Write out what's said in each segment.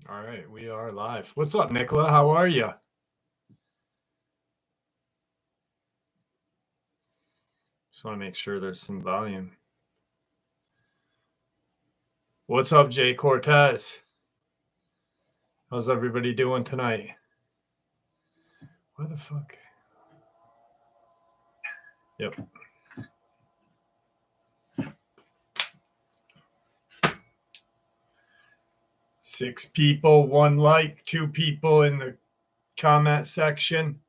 All right, we are live. What's up, Nicola? How are you? Just want to make sure there's some volume. What's up, Jay Cortez? How's everybody doing tonight? Why the fuck? Yep. Six people, one like, two people in the comment section.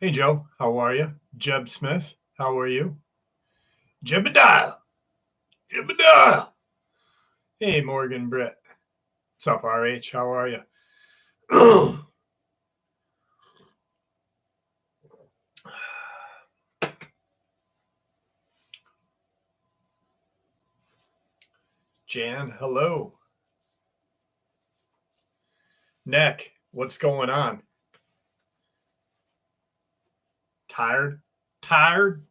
Hey, Joe. How are you? Jeb Smith. How are you? Jebediah. Jebediah. Hey, Morgan Britt. What's up, RH? How are you? Jan, hello. Nick, what's going on? Tired? Tired?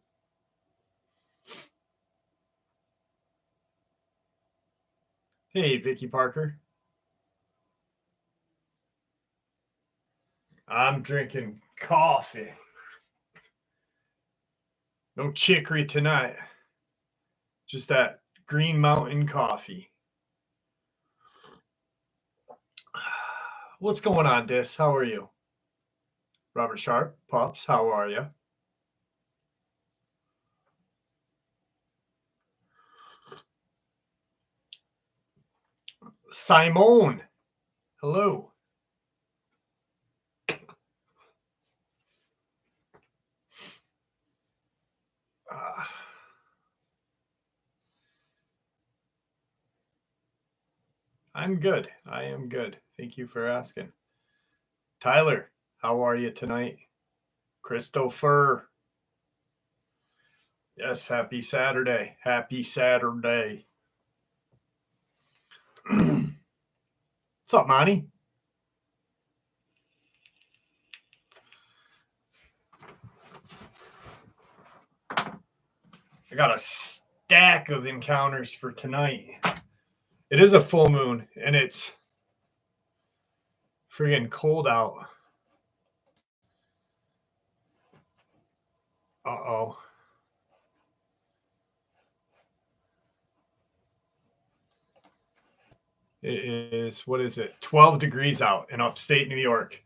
Hey, Vicky Parker. I'm drinking coffee. No chicory tonight. Just that Green Mountain coffee. What's going on, Dis? How are you? Robert Sharp, Pops, how are you? Simone, hello. I'm good. I am good. Thank you for asking. Tyler, how are you tonight? Christopher. Yes, happy Saturday. Happy Saturday. What's up, Monty? I got a stack of encounters for tonight. It is a full moon, and it's friggin' cold out. Uh-oh. It is, what is it? 12 degrees out in upstate New York.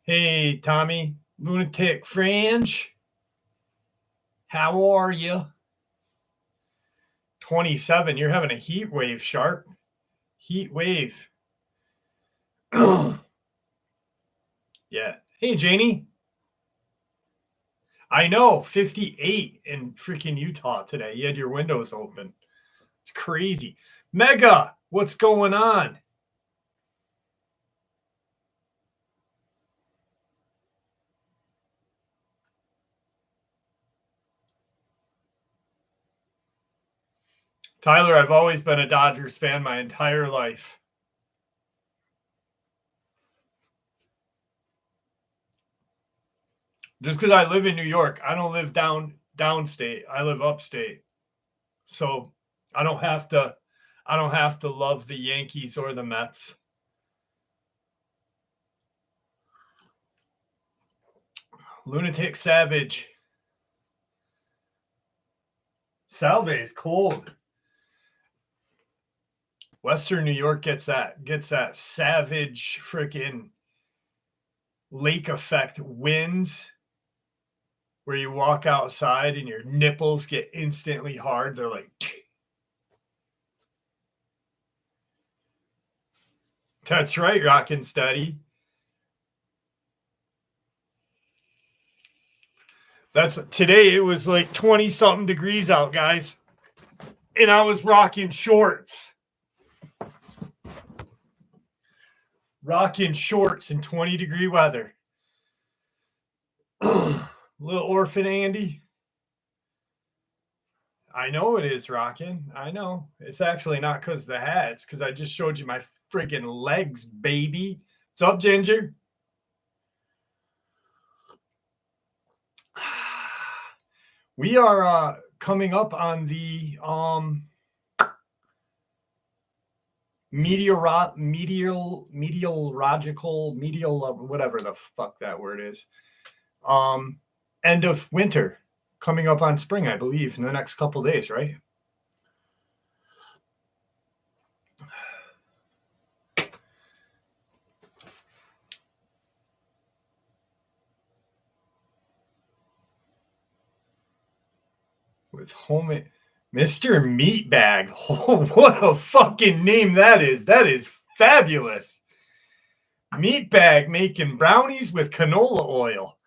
Hey, Tommy, Lunatic Fringe. How are you? 27. You're having a heat wave, Sharp. Heat wave. Yeah. Hey, Janie. I know, 58 in freaking Utah today. You had your windows open. It's crazy. Mega, what's going on? Tyler, I've always been a Dodgers fan my entire life. Just because I live in New York, I don't live downstate. I live upstate. So I don't have to love the Yankees or the Mets. Lunatic Savage. Salve is cold. Western New York gets that savage freaking lake effect winds where you walk outside and your nipples get instantly hard. They're like, that's right, Rockin' Steady. Today it was like 20 something degrees out, guys. And I was rocking shorts. Rocking shorts in 20-degree weather. Little orphan Andy. I know it is rocking. I know. It's actually not because of the hat. It's because I just showed you my freaking legs, baby. What's up, Ginger? We are coming up on the whatever the fuck that word is. End of winter, coming up on spring, I believe, in the next couple days, right? With home, Mr. Meatbag. Oh, what a fucking name that is. That is fabulous. Meatbag making brownies with canola oil.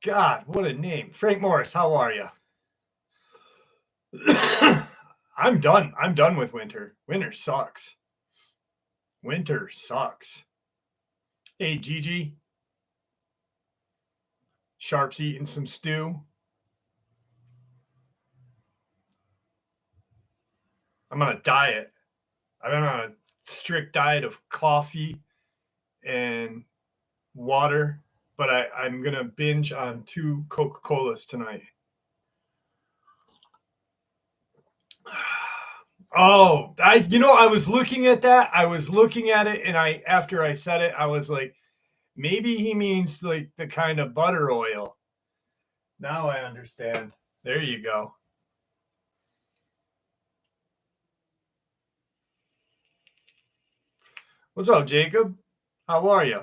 God, what a name. Frank Morris, how are you? I'm done. I'm done with winter. Winter sucks. Winter sucks. Hey, Gigi. Sharp's eating some stew. I'm on a diet. I'm on a strict diet of coffee and water, but I'm going to binge on 2 Coca-Colas tonight. Oh, I was looking at that. I was looking at it, and after I said it, I was like, maybe he means like the kind of butter oil. Now I understand. There you go. What's up, Jacob? How are you?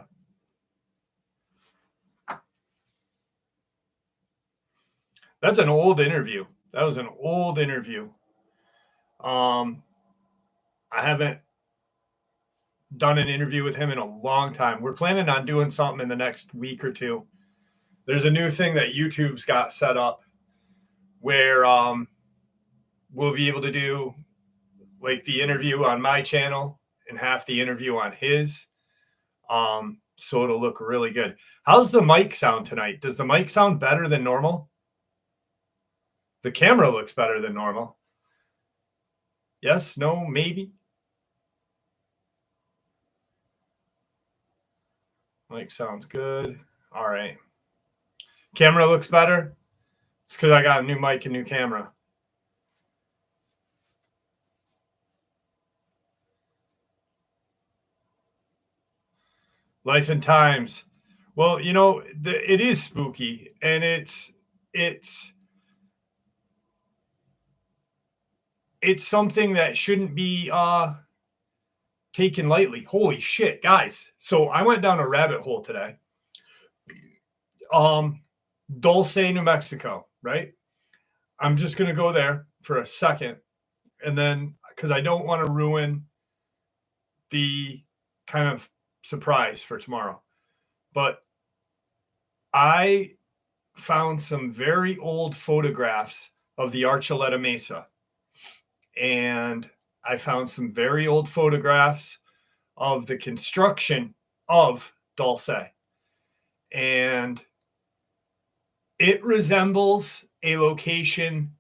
That's an old interview. That was an old interview. I haven't done an interview with him in a long time. We're planning on doing something in the next week or two. There's a new thing that YouTube's got set up where we'll be able to do like the interview on my channel and half the interview on his. So it'll look really good. How's the mic sound tonight? Does the mic sound better than normal? The camera looks better than normal. Yes, no, maybe. Mic sounds good. All right. Camera looks better. It's because I got a new mic and new camera. Life and times. Well, it is spooky, and it's something that shouldn't be taken lightly. Holy shit, guys. So I went down a rabbit hole today. Dulce, New Mexico, right? I'm just going to go there for a second. And then, because I don't want to ruin the kind of surprise for tomorrow. But I found some very old photographs of the Archuleta Mesa. And I found some very old photographs of the construction of Dulce. And it resembles a location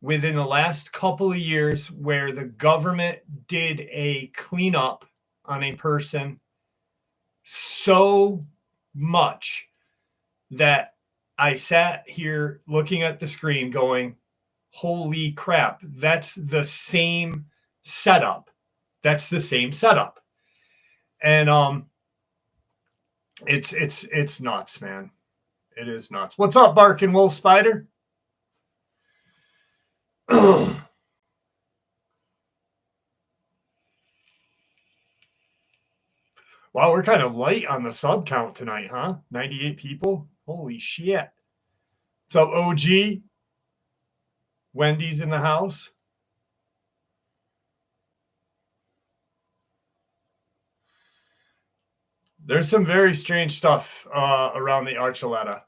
within the last couple of years where the government did a cleanup on a person so much that I sat here looking at the screen going, holy crap, that's the same setup. That's the same setup. And it's nuts, man. It is nuts. What's up, Barking Wolf Spider? Wow, we're kind of light on the sub count tonight, huh? 98 people? Holy shit. What's up, OG? Wendy's in the house. There's some very strange stuff around the Archuleta.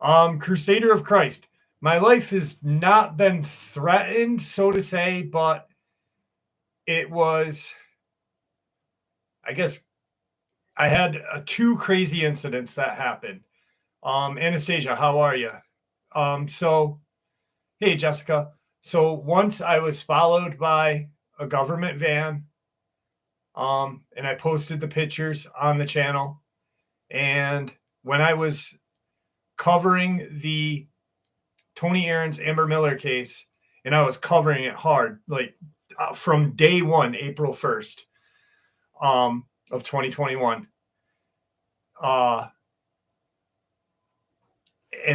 Crusader of Christ. My life has not been threatened, so to say, but it was, I guess, I had two crazy incidents that happened. Anastasia, how are you? So, hey, Jessica. So once I was followed by a government van, and I posted the pictures on the channel. And when I was covering the Tony Aaron's Amber Miller case, and I was covering it hard, like from day one, April 1st, of 2021. And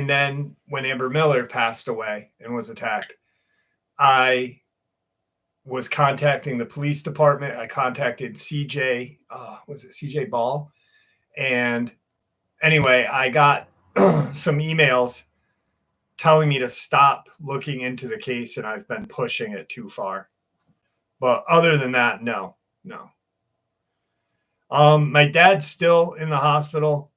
then when Amber Miller passed away and was attacked, I was contacting the police department. I contacted CJ, was it CJ Ball? And anyway, I got some emails telling me to stop looking into the case, and I've been pushing it too far. But other than that, no. My dad's still in the hospital.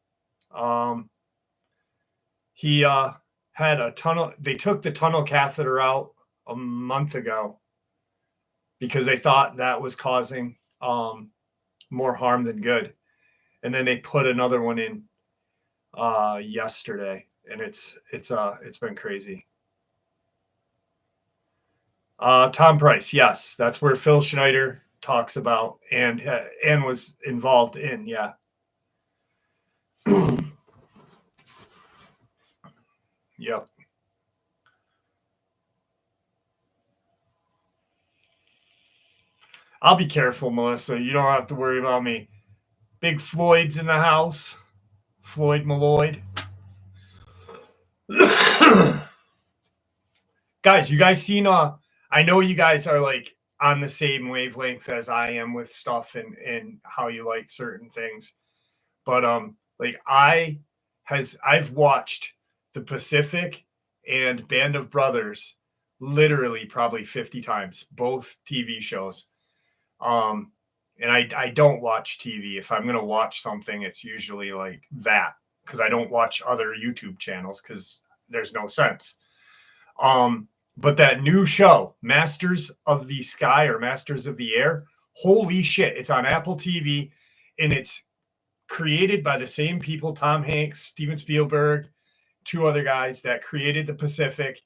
He had a tunnel. They took the tunnel catheter out a month ago because they thought that was causing more harm than good. And then they put another one in yesterday, and it's been crazy. Tom Price, yes, that's where Phil Schneider talks about and was involved in, yeah. Yep. I'll be careful, Melissa. You don't have to worry about me. Big Floyd's in the house. Floyd Malloyd. Guys, you guys seen I know you guys are like on the same wavelength as I am with stuff and how you like certain things. But like I've watched The Pacific and Band of Brothers literally probably 50 times, both TV shows. And I don't watch TV. If I'm going to watch something, it's usually like that, because I don't watch other YouTube channels because there's no sense. But that new show, Masters of the Sky or Masters of the Air, holy shit, it's on Apple TV, and it's created by the same people, Tom Hanks, Steven Spielberg, two other guys that created The Pacific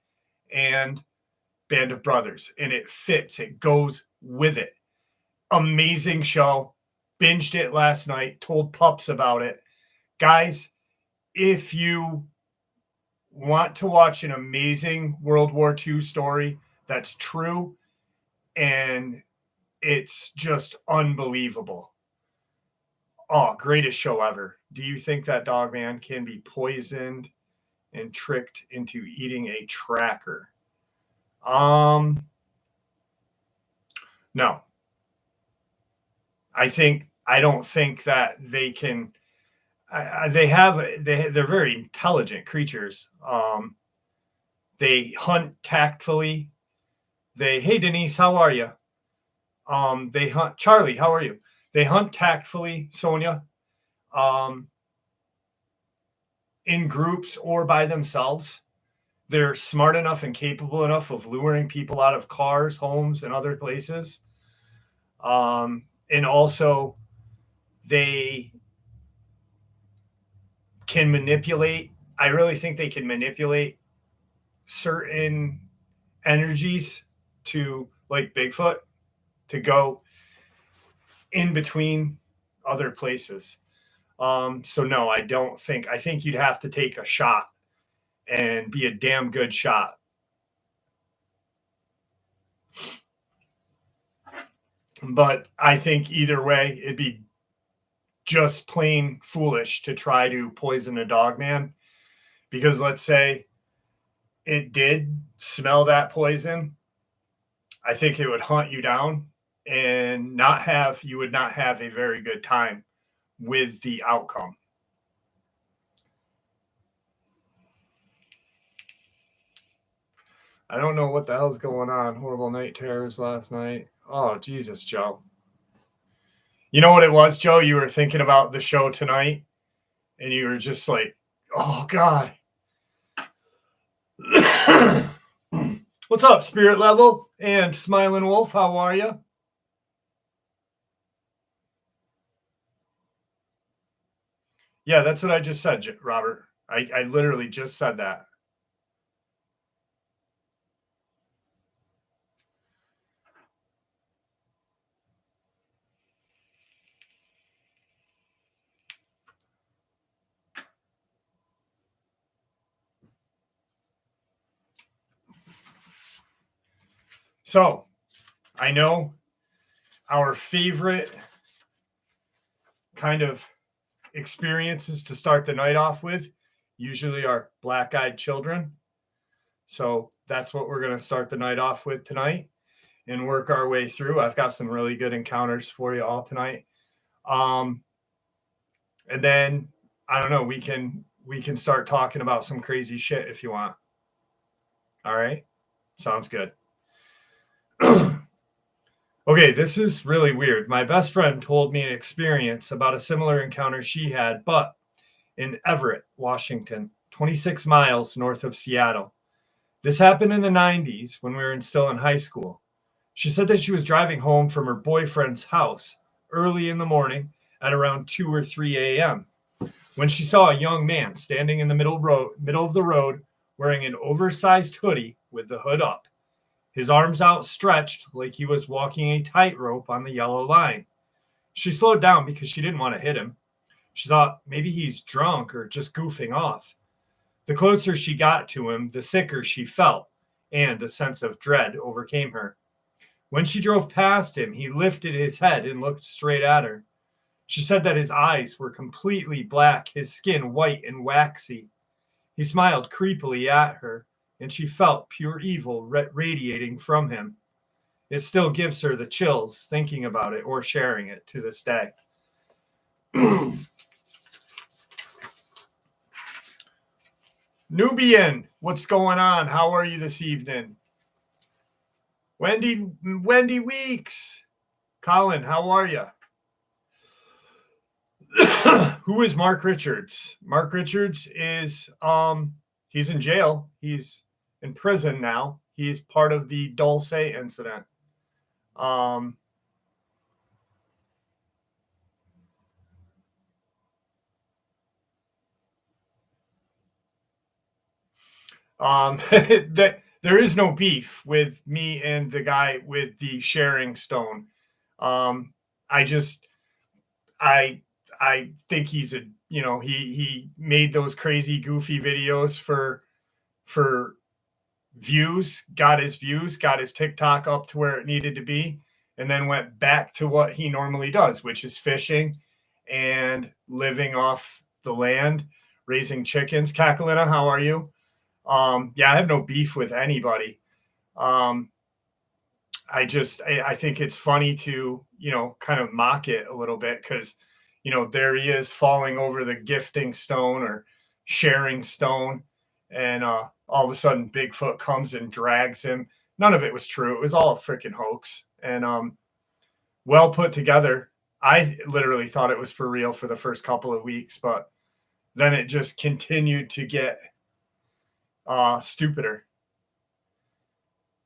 and Band of Brothers, and it fits, it goes with it. Amazing show. Binged it last night, told pups about it. Guys, if you want to watch an amazing World War II story that's true and it's just unbelievable. Oh, greatest show ever. Do you think that Dogman can be poisoned and tricked into eating a tracker? No. I don't think that they can. They're very intelligent creatures. They hunt tactfully. Hey Denise, how are you? They hunt. Charlie, how are you? They hunt tactfully, Sonia, in groups or by themselves. They're smart enough and capable enough of luring people out of cars, homes, and other places. And also, they can manipulate. I really think they can manipulate certain energies to, like Bigfoot, to go in between other places. So no, I don't think. I think you'd have to take a shot and be a damn good shot. But I think either way, it'd be just plain foolish to try to poison a Dogman, because let's say it did smell that poison, I think it would hunt you down and you would not have a very good time with the outcome. I don't know what the hell's going on. Horrible night terrors last night. Oh, Jesus, Joe. You know what it was, Joe? You were thinking about the show tonight, and you were just like, oh, God. What's up, Spirit Level and Smiling Wolf? How are you? Yeah, that's what I just said, Robert. I literally just said that. So, I know our favorite kind of experiences to start the night off with usually are black-eyed children. So, that's what we're going to start the night off with tonight and work our way through. I've got some really good encounters for you all tonight. And then I don't know, we can start talking about some crazy shit if you want. All right? Sounds good. Okay, this is really weird. My best friend told me an experience about a similar encounter she had, but in Everett, Washington, 26 miles north of Seattle. This happened in the 90s when we were still in high school. She said that she was driving home from her boyfriend's house early in the morning at around 2 or 3 a.m. when she saw a young man standing in the middle of the road wearing an oversized hoodie with the hood up, his arms outstretched like he was walking a tightrope on the yellow line. She slowed down because she didn't want to hit him. She thought maybe he's drunk or just goofing off. The closer she got to him, the sicker she felt, and a sense of dread overcame her. When she drove past him, he lifted his head and looked straight at her. She said that his eyes were completely black, his skin white and waxy. He smiled creepily at her, and she felt pure evil radiating from him. It still gives her the chills thinking about it or sharing it to this day. Nubian, what's going on? How are you this evening? Wendy Weeks. Colin, how are you? Who is Mark Richards? Mark Richards is he's in jail. He's in prison now. He's part of the Dolce incident. That there is no beef with me and the guy with the sharing stone. I just I think he's a he made those crazy goofy videos for views, got his TikTok up to where it needed to be, and then went back to what he normally does, which is fishing and living off the land, raising chickens. Kakalina, how are you? Yeah, I have no beef with anybody. I think it's funny to, kind of mock it a little bit because, there he is falling over the gifting stone or sharing stone. And all of a sudden, Bigfoot comes and drags him. None of it was true. It was all a freaking hoax. And well put together. I literally thought it was for real for the first couple of weeks, but then it just continued to get stupider.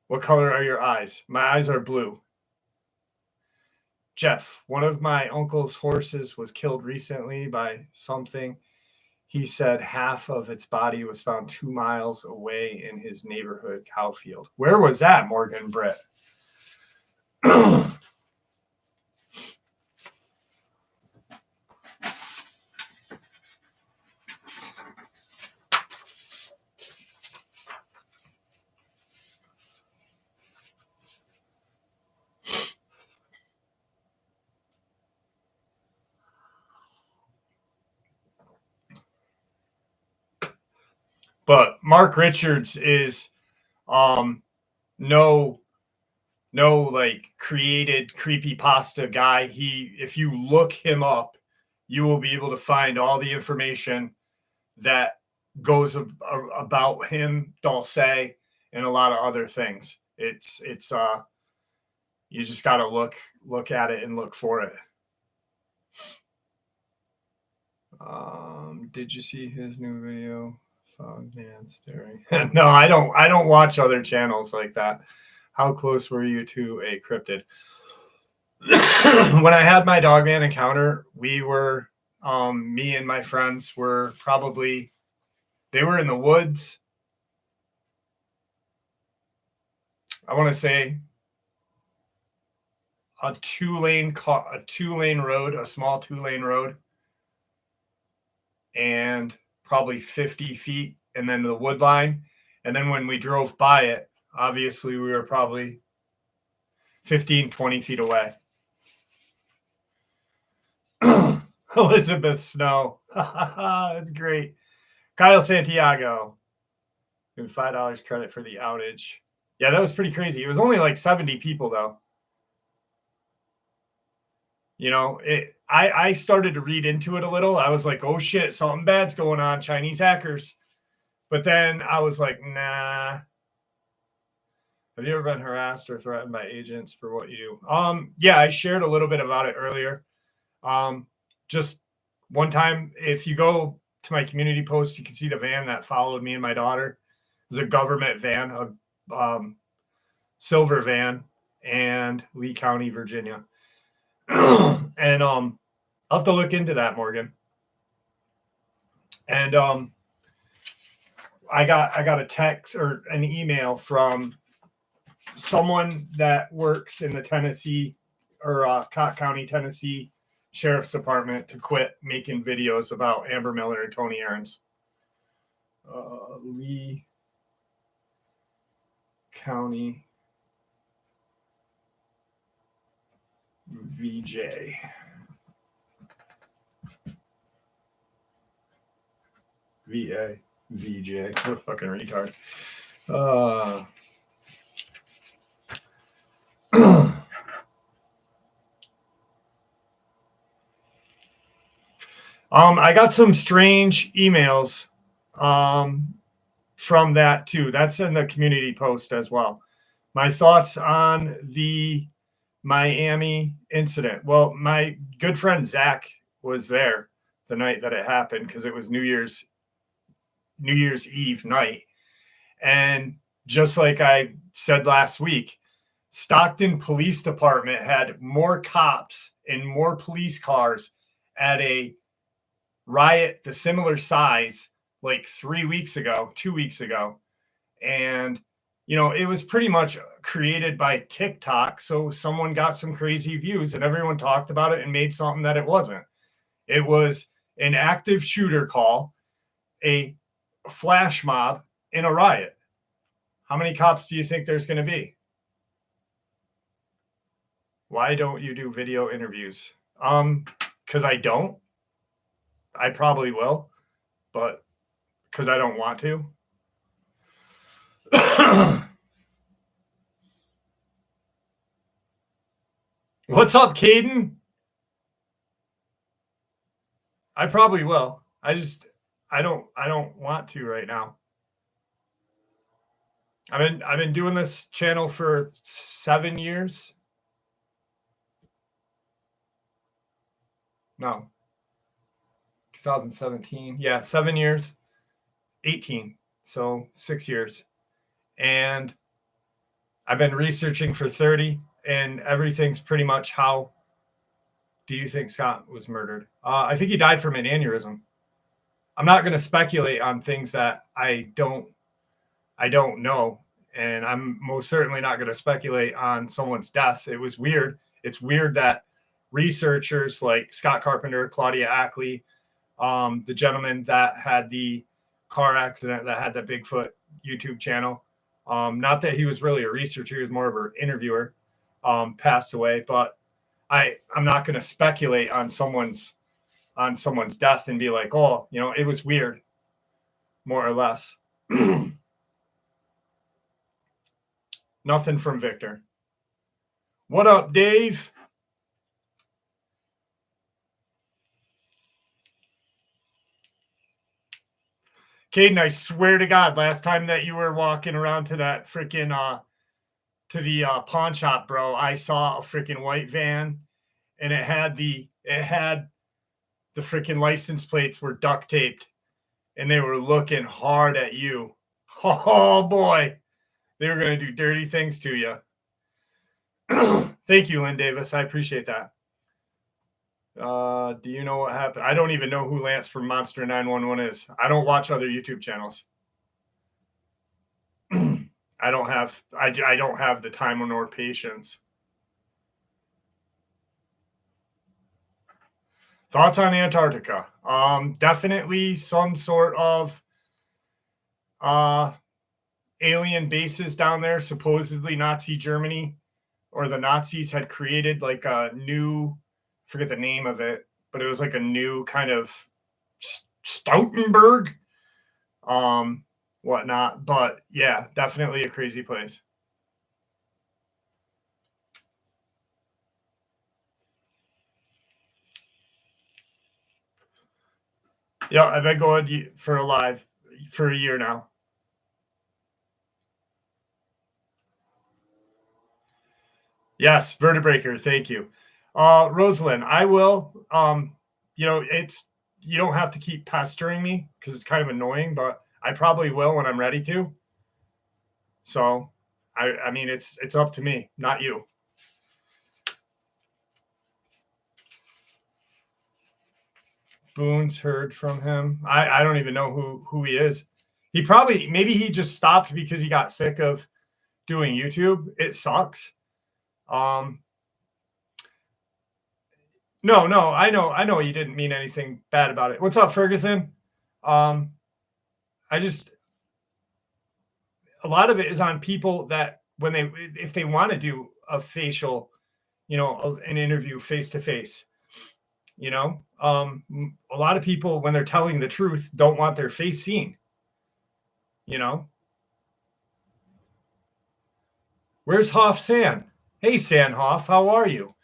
What color are your eyes? My eyes are blue. Jeff, one of my uncle's horses was killed recently by something. He said half of its body was found 2 miles away in his neighborhood cow field. Where was that, Morgan Britt? But Mark Richards is no like created creepypasta guy. If you look him up, you will be able to find all the information that goes about him, Dolce, and a lot of other things. It's you just got to look at it and look for it. Did you see his new video? Fog man staring. No, I don't watch other channels like that. How close were you to a cryptid? When I had my Dogman encounter, we were me and my friends were probably, they were in the woods. I want to say a two-lane road, a small two-lane road, and probably 50 feet, and then the wood line. And then when we drove by it, obviously we were probably 15, 20 feet away. Elizabeth Snow. That's great. Kyle Santiago. Give $5 credit for the outage. Yeah, that was pretty crazy. It was only like 70 people, though. You know, I started to read into it a little. I was like, oh shit, something bad's going on, Chinese hackers. But then I was like, nah. Have you ever been harassed or threatened by agents for what you do? Yeah, I shared a little bit about it earlier. Just one time, if you go to my community post, you can see the van that followed me and my daughter. It was a government van, a silver van, and Lee County, Virginia. And I'll have to look into that, Morgan. And I got a text or an email from someone that works in the Tennessee or Cock County, Tennessee Sheriff's Department to quit making videos about Amber Miller and Tony Aarons. Lee County VJ. VA. VJ. What a fucking retard. I got some strange emails from that too. That's in the community post as well. My thoughts on the Miami incident. Well, my good friend Zach was there the night that it happened because it was New Year's Eve night. And just like I said last week, Stockton Police Department had more cops and more police cars at a riot the similar size like 2 weeks ago. And, you know, it was pretty much created by TikTok. So someone got some crazy views and everyone talked about it and made something that it wasn't. It was an active shooter call, a flash mob, in a riot. How many cops do you think there's going to be? Why don't you do video interviews? Because I don't. I probably will, but because I don't want to. What's up, Caden? I probably will. I don't want to right now. I've been doing this channel for 7 years. No. 2017. Yeah, 7 years. 18. So 6 years. And I've been researching for 30, and everything's pretty much how do you think Scott was murdered? I think he died from an aneurysm. I'm not going to speculate on things that I don't know, and I'm most certainly not going to speculate on someone's death. It was weird. It's weird that researchers like Scott Carpenter, Claudia Ackley, the gentleman that had the car accident that had that Bigfoot YouTube channel, not that he was really a researcher, he was more of an interviewer, passed away. But I'm not going to speculate on someone's death and be like, oh, you know, it was weird, more or less. Nothing from Victor. What up, Dave? Caden, I swear to God, last time that you were walking around to that freaking to the pawn shop, bro, I saw a freaking white van, and it had the freaking license plates were duct taped and they were looking hard at you. Oh boy, they were going to do dirty things to you. Thank you, Lynn Davis. I appreciate that. Do you know what happened? I don't even know who Lance from Monster 911 is. I don't watch other YouTube channels. I don't have the time nor patience. Thoughts on Antarctica? Definitely some sort of alien bases down there. Supposedly Nazi Germany or the Nazis had created like a new, forget the name of it, but it was like a new kind of Stoutenberg, whatnot. But yeah, definitely a crazy place. Yeah, I've been going for a year now. Yes, Vertebreaker, thank you. Rosalind, I will. You don't have to keep pestering me because it's kind of annoying, but I probably will when I'm ready to. So, I mean, it's up to me, not you. Boone's heard from him. I don't even know who he is. Maybe he just stopped because he got sick of doing YouTube. It sucks. No, I know you didn't mean anything bad about it. What's up, Ferguson? A lot of it is on people that if they want to do a facial, an interview face to face, a lot of people when they're telling the truth don't want their face seen. Where's Hoff San? Hey, San Hoff, how are you?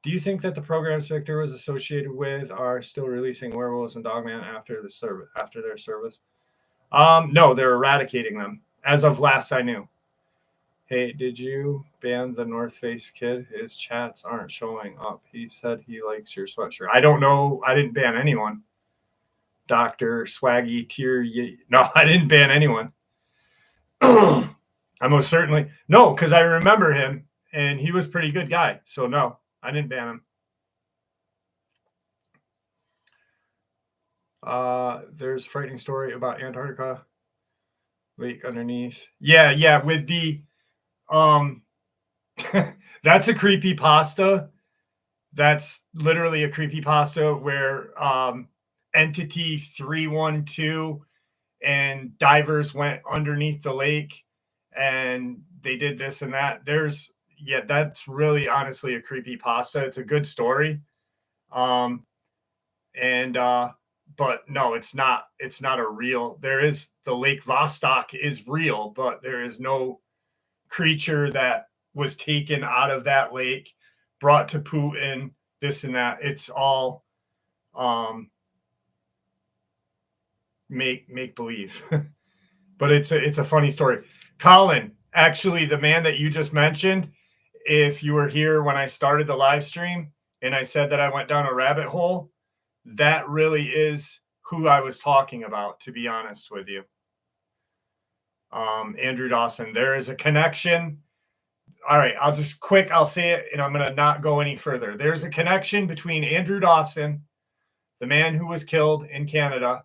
Do you think that the programs Victor was associated with are still releasing werewolves and Dogman after their service? No, they're eradicating them as of last I knew. Hey, did you ban the North Face kid? His chats aren't showing up. He said he likes your sweatshirt. I don't know. I didn't ban anyone. Dr. Swaggy Tier. No, I didn't ban anyone. I most certainly no, because I remember him and he was a pretty good guy. So no, I didn't ban him. There's a frightening story about Antarctica lake underneath. Yeah, with the that's a creepy pasta. That's literally a creepy pasta where entity 312 and divers went underneath the lake and they did this and that. That's really honestly a creepy pasta. It's a good story. But no, it's not a real. There is the Lake Vostok is real, but there is no creature that was taken out of that lake, brought to Putin, this and that. It's all make believe. But it's a funny story. Colin, actually, the man that you just mentioned, if you were here when I started the live stream and I said that I went down a rabbit hole, that really is who I was talking about, to be honest with you. Andrew Dawson, there is a connection. All right, I'll say it and I'm going to not go any further. There's a connection between Andrew Dawson, the man who was killed in Canada,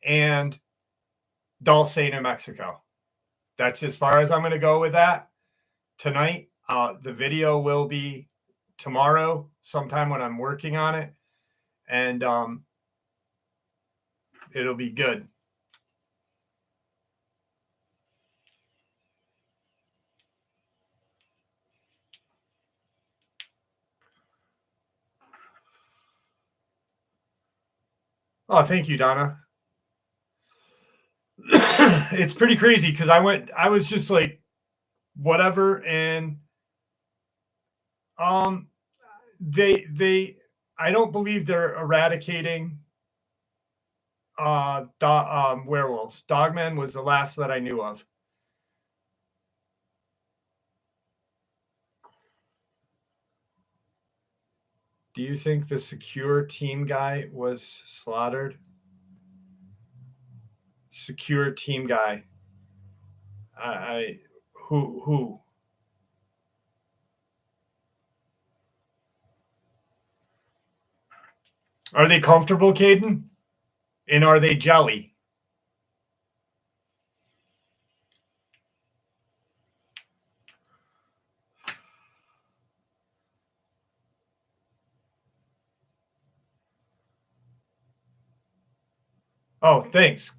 and Dolce, New Mexico. That's as far as I'm going to go with that tonight. The video will be tomorrow, sometime when I'm working on it, and it'll be good. Oh, thank you, Donna. It's pretty crazy because I was just like, whatever, and they I don't believe they're eradicating werewolves. Dogman was the last that I knew of. Do you think the secure team guy was slaughtered? secure team guy. Who? Are they comfortable, Caden? And are they jelly? Oh, thanks.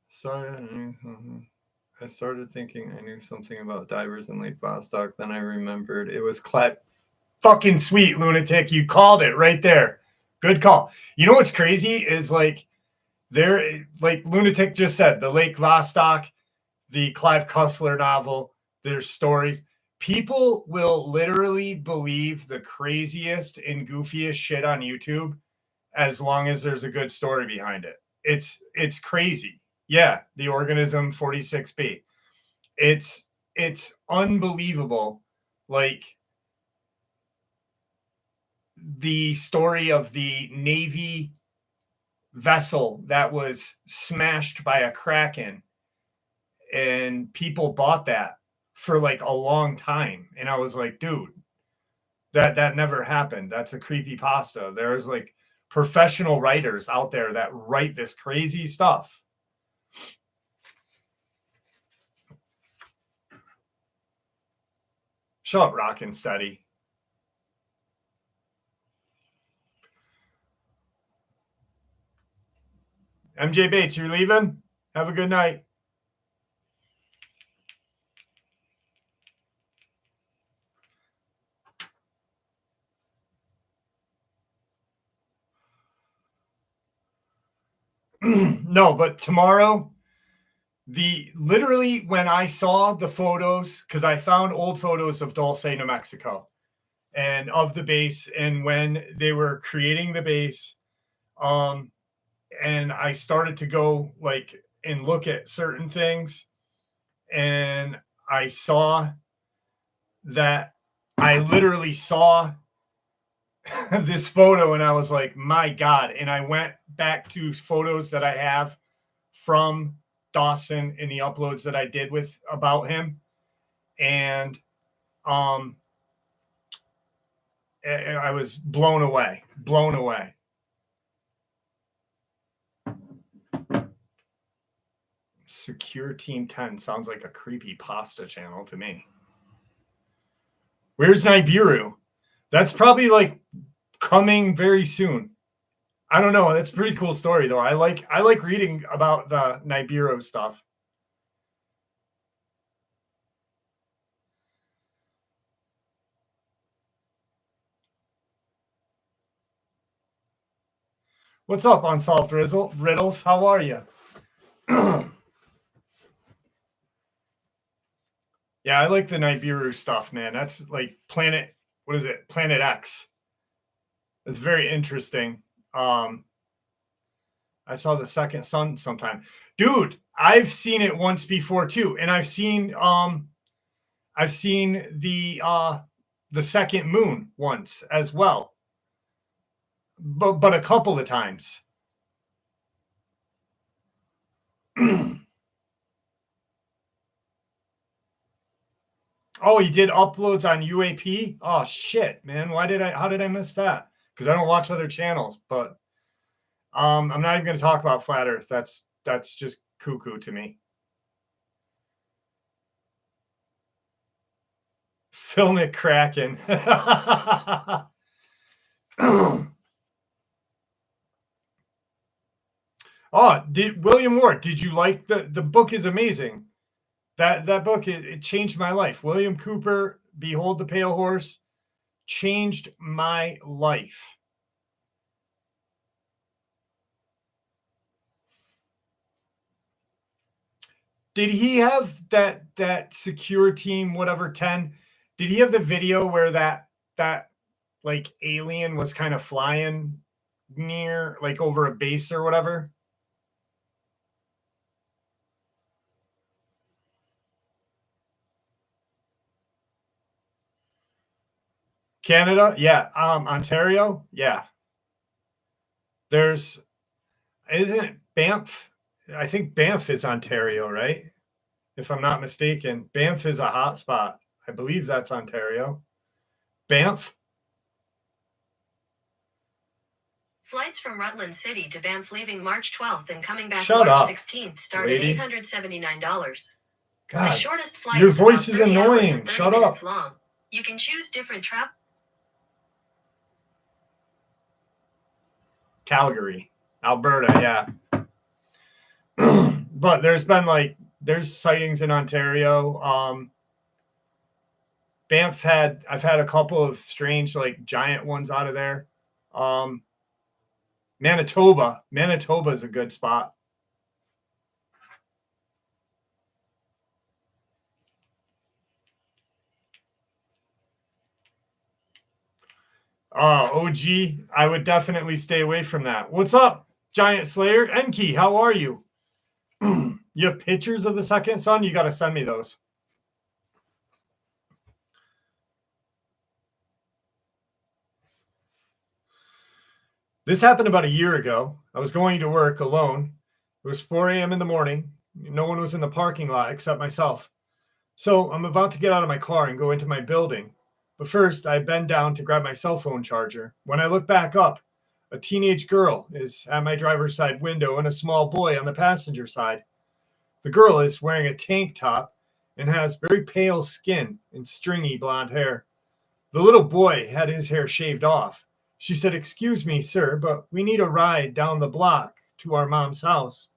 Sorry. I started thinking I knew something about divers in Lake Vostok. Then I remembered it was fucking sweet, lunatic. You called it right there. Good call. You know what's crazy is like lunatic just said, the Lake Vostok, the Clive Cussler novel, there's stories. People will literally believe the craziest and goofiest shit on YouTube as long as there's a good story behind it. It's crazy. Yeah, the organism 46B. It's unbelievable. Like the story of the Navy vessel that was smashed by a kraken, and people bought that for like a long time, and I was like, dude, that never happened. That's a creepy pasta. There's like professional writers out there that write this crazy stuff. Shut up, Rock and Steady. MJ Bates, you're leaving? Have a good night. No, but tomorrow, literally when I saw the photos, because I found old photos of Dolce, New Mexico, and of the base, and when they were creating the base, and I started to go like and look at certain things, and I saw that I literally saw this photo, and I was like, my God. And I went back to photos that I have from Dawson in the uploads that I did with about him. And I was blown away. Secure Team 10 sounds like a creepy pasta channel to me. Where's Nibiru? That's probably like coming very soon. I don't know. That's a pretty cool story though. I like reading about the Nibiru stuff. What's up, Unsolved Riddles? How are you? Yeah, I like the Nibiru stuff, man. That's like Planet X. It's very interesting. I saw the second sun sometime. Dude, I've seen it once before too. And I've seen the second moon once as well. But a couple of times. Oh, he did uploads on UAP? Oh shit, man. How did I miss that? Because I don't watch other channels, but I'm not even gonna talk about Flat Earth. That's just cuckoo to me. Film it cracking. Oh, William Ward, did you like the book? Is amazing. That book, it changed my life. William Cooper, Behold the Pale Horse, changed my life. Did he have that secure team, whatever 10? Did he have the video where that like alien was kind of flying near, like over a base or whatever. Canada, yeah. Ontario, yeah. There's, isn't it Banff? I think Banff is Ontario, right? If I'm not mistaken. Banff is a hot spot. I believe that's Ontario. Banff? Flights from Rutland City to Banff leaving March 12th and coming back Shut March up, 16th start lady. at $879. The God, shortest flight your is voice about is 30 hours annoying. and 30 Shut minutes up. long. You can choose different travel. Calgary, Alberta, yeah. But there's been like, there's sightings in Ontario. Banff I've had a couple of strange, like giant ones out of there. Manitoba is a good spot. OG, I would definitely stay away from that. What's up, Giant Slayer? Enki, how are you? You have pictures of the second son? You got to send me those. This happened about a year ago. I was going to work alone. It was 4 a.m. in the morning. No one was in the parking lot except myself. So I'm about to get out of my car and go into my building. But first, I bend down to grab my cell phone charger. When I look back up, a teenage girl is at my driver's side window and a small boy on the passenger side. The girl is wearing a tank top and has very pale skin and stringy blonde hair. The little boy had his hair shaved off. She said, "Excuse me, sir, but we need a ride down the block to our mom's house.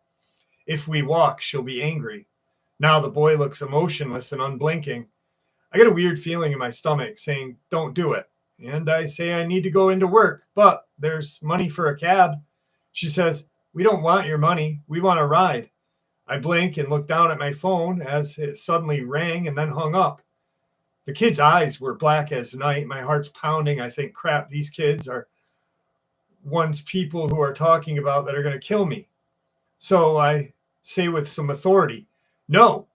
If we walk, she'll be angry." Now the boy looks emotionless and unblinking. I get a weird feeling in my stomach saying, "Don't do it." And I say I need to go into work, but there's money for a cab. She says, "We don't want your money. We want a ride." I blink and look down at my phone as it suddenly rang and then hung up. The kid's eyes were black as night. My heart's pounding. I think, crap, these kids are one's people who are talking about that are going to kill me. So I say with some authority, "No,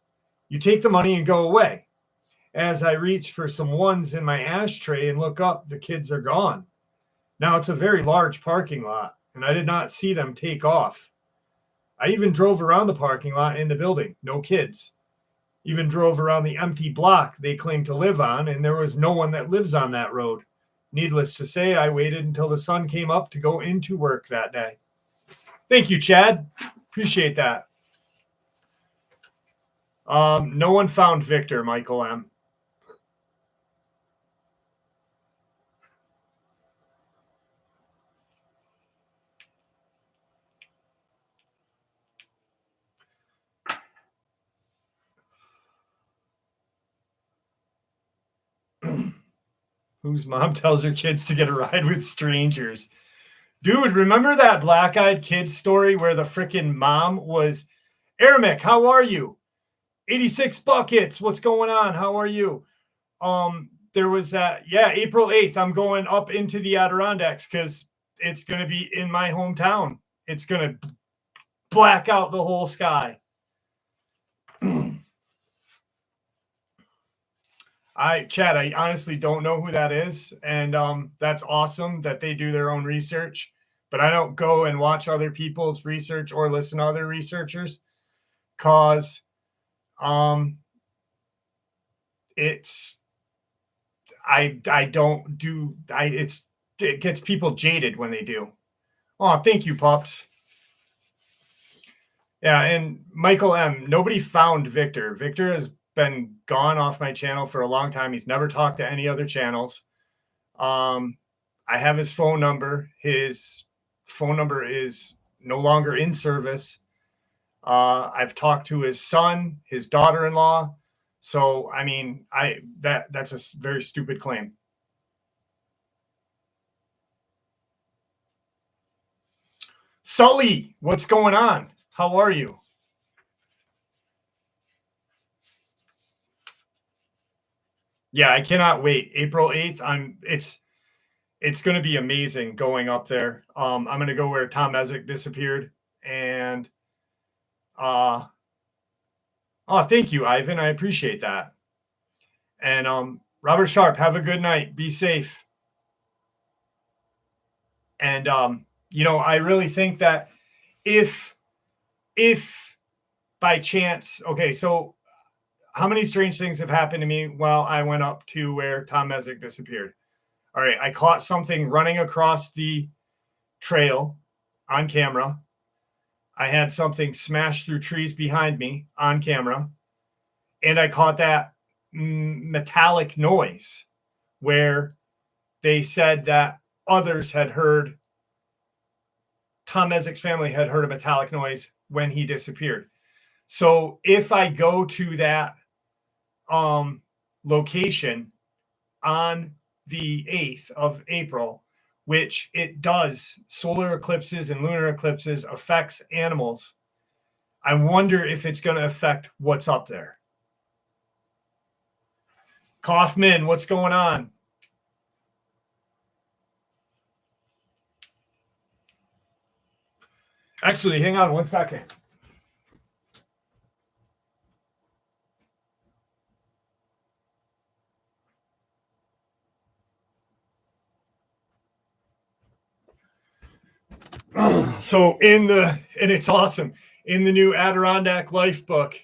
you take the money and go away." As I reach for some ones in my ashtray and look up, the kids are gone. Now it's a very large parking lot, and I did not see them take off. I even drove around the parking lot in the building. No kids. Even drove around the empty block they claim to live on, and there was no one that lives on that road. Needless to say, I waited until the sun came up to go into work that day. Thank you, Chad. Appreciate that. No one found Victor, Michael M. Whose mom tells her kids to get a ride with strangers? Dude, remember that black-eyed kid story where the freaking mom was, "Aramek, how are you? 86 buckets, what's going on? How are you?" There was that, yeah, April 8th, I'm going up into the Adirondacks because it's going to be in my hometown. It's going to black out the whole sky. Chad, I honestly don't know who that is. And that's awesome that they do their own research. But I don't go and watch other people's research or listen to other researchers because it's it gets people jaded when they do. Oh, thank you, pups. Yeah, and Michael M. Nobody found Victor. Victor has been gone off my channel for a long time. He's never talked to any other channels. I have his phone number. His phone number is no longer in service. I've talked to his son, his daughter-in-law. So, I mean, that's a very stupid claim. Sully, what's going on? How are you? Yeah, I cannot wait. April 8th, it's going to be amazing going up there. I'm going to go where Tom Ezek disappeared. And oh, thank you, Ivan. I appreciate that. And Robert Sharp, have a good night. Be safe. And I really think that if by chance, okay, so how many strange things have happened to me while I went up to where Tom Ezek disappeared? All right, I caught something running across the trail on camera. I had something smash through trees behind me on camera. And I caught that metallic noise where they said that others had heard, Tom Ezek's family had heard a metallic noise when he disappeared. So if I go to that location on the 8th of April, which it does, solar eclipses and lunar eclipses affects animals, I wonder if it's going to affect what's up there. Kaufman, what's going on? Actually, hang on one second. So and it's awesome, in the new Adirondack Life book,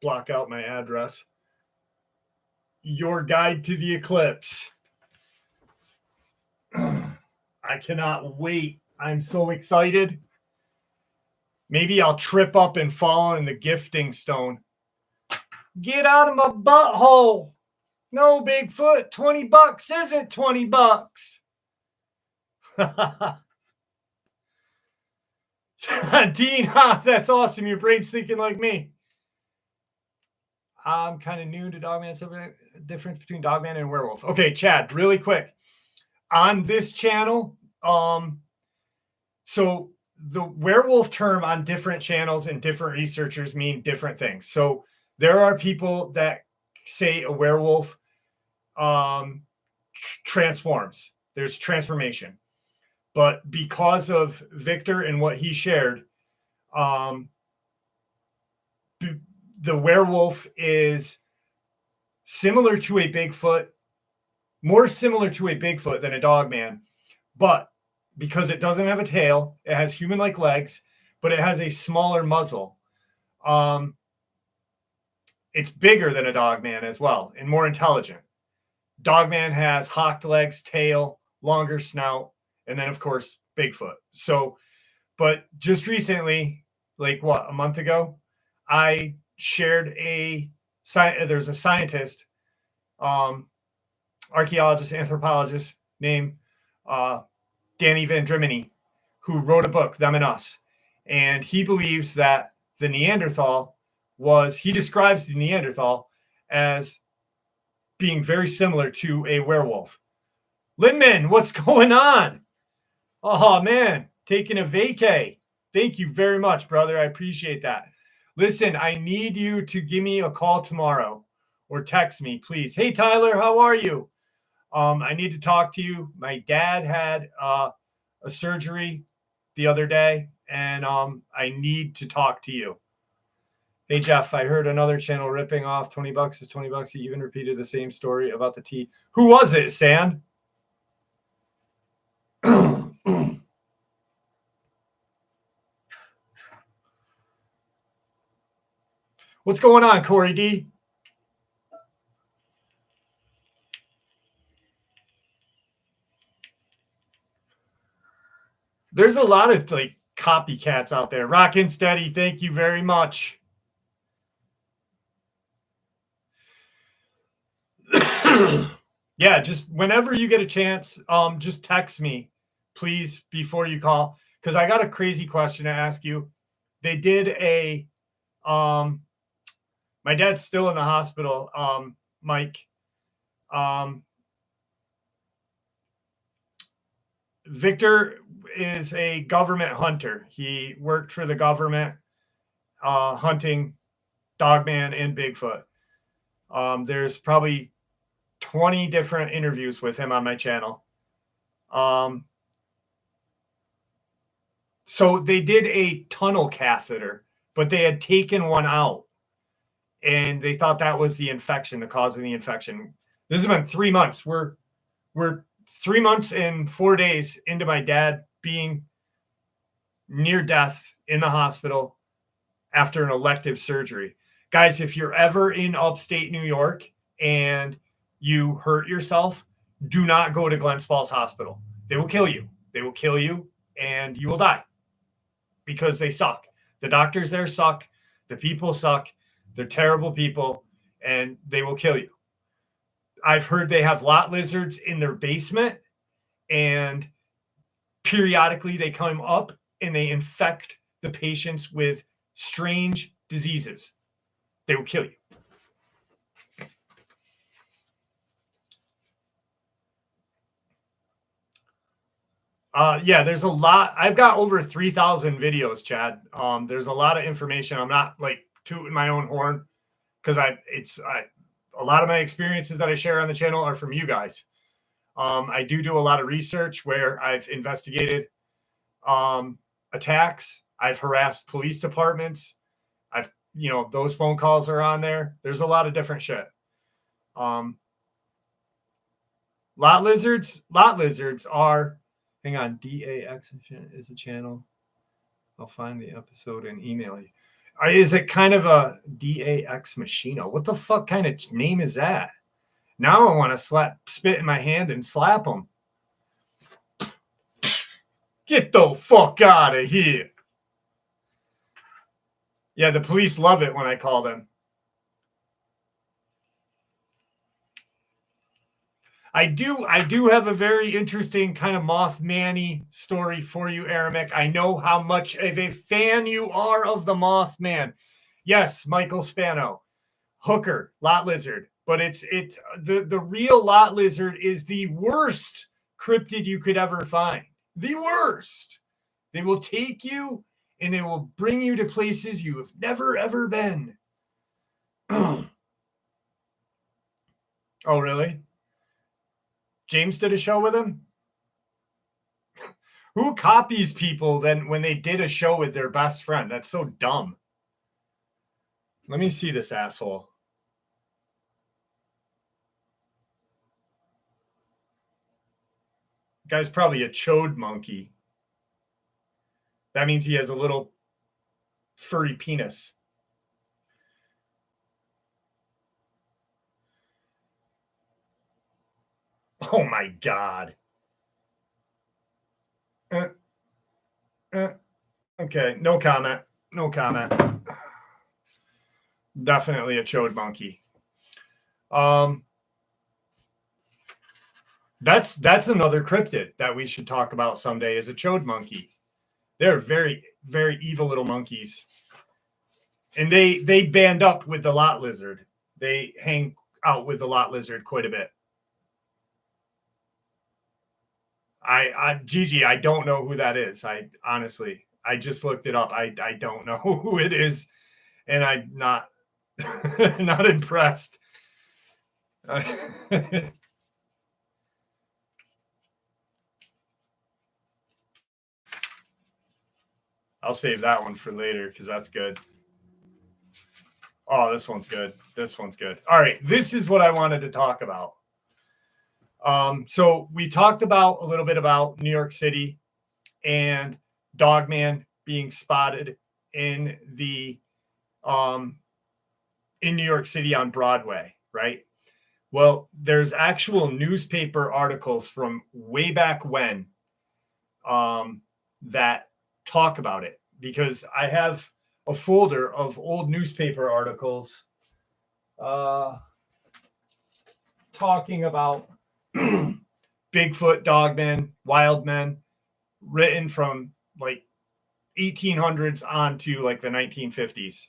block out my address, Your Guide to the Eclipse. I cannot wait. I'm so excited. Maybe I'll trip up and fall in the gifting stone. Get out of my butthole. No, Bigfoot, $20 isn't $20. Dean, that's awesome. Your brain's thinking like me. I'm kind of new to Dogman. So the difference between Dogman and werewolf. Okay, Chad, really quick. On this channel, so the werewolf term on different channels and different researchers mean different things. So there are people that say a werewolf transforms. There's transformation. But because of Victor and what he shared, the werewolf is similar to a Bigfoot, more similar to a Bigfoot than a Dogman. But because it doesn't have a tail, it has human-like legs, but it has a smaller muzzle. It's bigger than a Dogman as well and more intelligent. Dogman has hawked legs, tail, longer snout, and then, of course, Bigfoot. So, but just recently, like a month ago, I shared there's a scientist, archaeologist, anthropologist named Danny Van Drimini, who wrote a book, Them and Us. And he believes that the Neanderthal he describes the Neanderthal as being very similar to a werewolf. Lindman, what's going on? Oh, man, taking a vacay. Thank you very much, brother. I appreciate that. Listen, I need you to give me a call tomorrow or text me, please. Hey, Tyler, how are you? I need to talk to you. My dad had a surgery the other day, and I need to talk to you. Hey, Jeff, I heard another channel ripping off $20 is $20. He even repeated the same story about the tea. Who was it, Sand? What's going on, Corey D? There's a lot of copycats out there. Rockin' steady. Thank you very much. Yeah, just whenever you get a chance, just text me, please, before you call, because I got a crazy question to ask you. They did my dad's still in the hospital, Mike. Victor is a government hunter. He worked for the government, hunting Dogman and Bigfoot. There's probably 20 different interviews with him on my channel. So they did a tunnel catheter, but they had taken one out. And they thought that was the infection, the cause of the infection. This has been 3 months. We're 3 months and 4 days into my dad being near death in the hospital after an elective surgery. Guys, if you're ever in upstate New York and you hurt yourself, do not go to Glens Falls Hospital. They will kill you. They will kill you and you will die because they suck. The doctors there suck. The people suck. They're terrible people and they will kill you. I've heard they have lot lizards in their basement and periodically they come up and they infect the patients with strange diseases. They will kill you. Yeah, there's a lot. I've got over 3,000 videos, Chad. There's a lot of information. I'm not like tooting my own horn because a lot of my experiences that I share on the channel are from you guys. I do a lot of research where I've investigated attacks. I've harassed police departments. Those phone calls are on there. There's a lot of different shit. Lot lizards are, hang on, DAX is a channel. I'll find the episode and email you. Is it kind of a DAX Machino? What the fuck kind of name is that? Now I want to spit in my hand and slap them. Get the fuck out of here. Yeah, the police love it when I call them. I do have a very interesting kind of Mothman-y story for you, Aramic. I know how much of a fan you are of the Mothman. Yes, Michael Spano. Hooker, lot lizard. But the real lot lizard is the worst cryptid you could ever find. The worst. They will take you and they will bring you to places you have never, ever been. Oh, really? James did a show with him? Who copies people then when they did a show with their best friend? That's so dumb. Let me see this asshole. Guy's probably a chode monkey. That means he has a little furry penis. Oh my God. Okay, no comment. No comment. Definitely a chode monkey. That's another cryptid that we should talk about someday is a chode monkey. They're very, very evil little monkeys. And they band up with the lot lizard. They hang out with the lot lizard quite a bit. Gigi, I don't know who that is. I just looked it up. I don't know who it is, and I'm not not impressed. I'll save that one for later because that's good. Oh, this one's good. This one's good. All right, this is what I wanted to talk about. So we talked about a little bit about New York City and Dogman being spotted in the in New York City on Broadway, right? Well, there's actual newspaper articles from way back when that talk about it because I have a folder of old newspaper articles talking about Bigfoot, Dogman, wild men, written from like 1800s on to like the 1950s.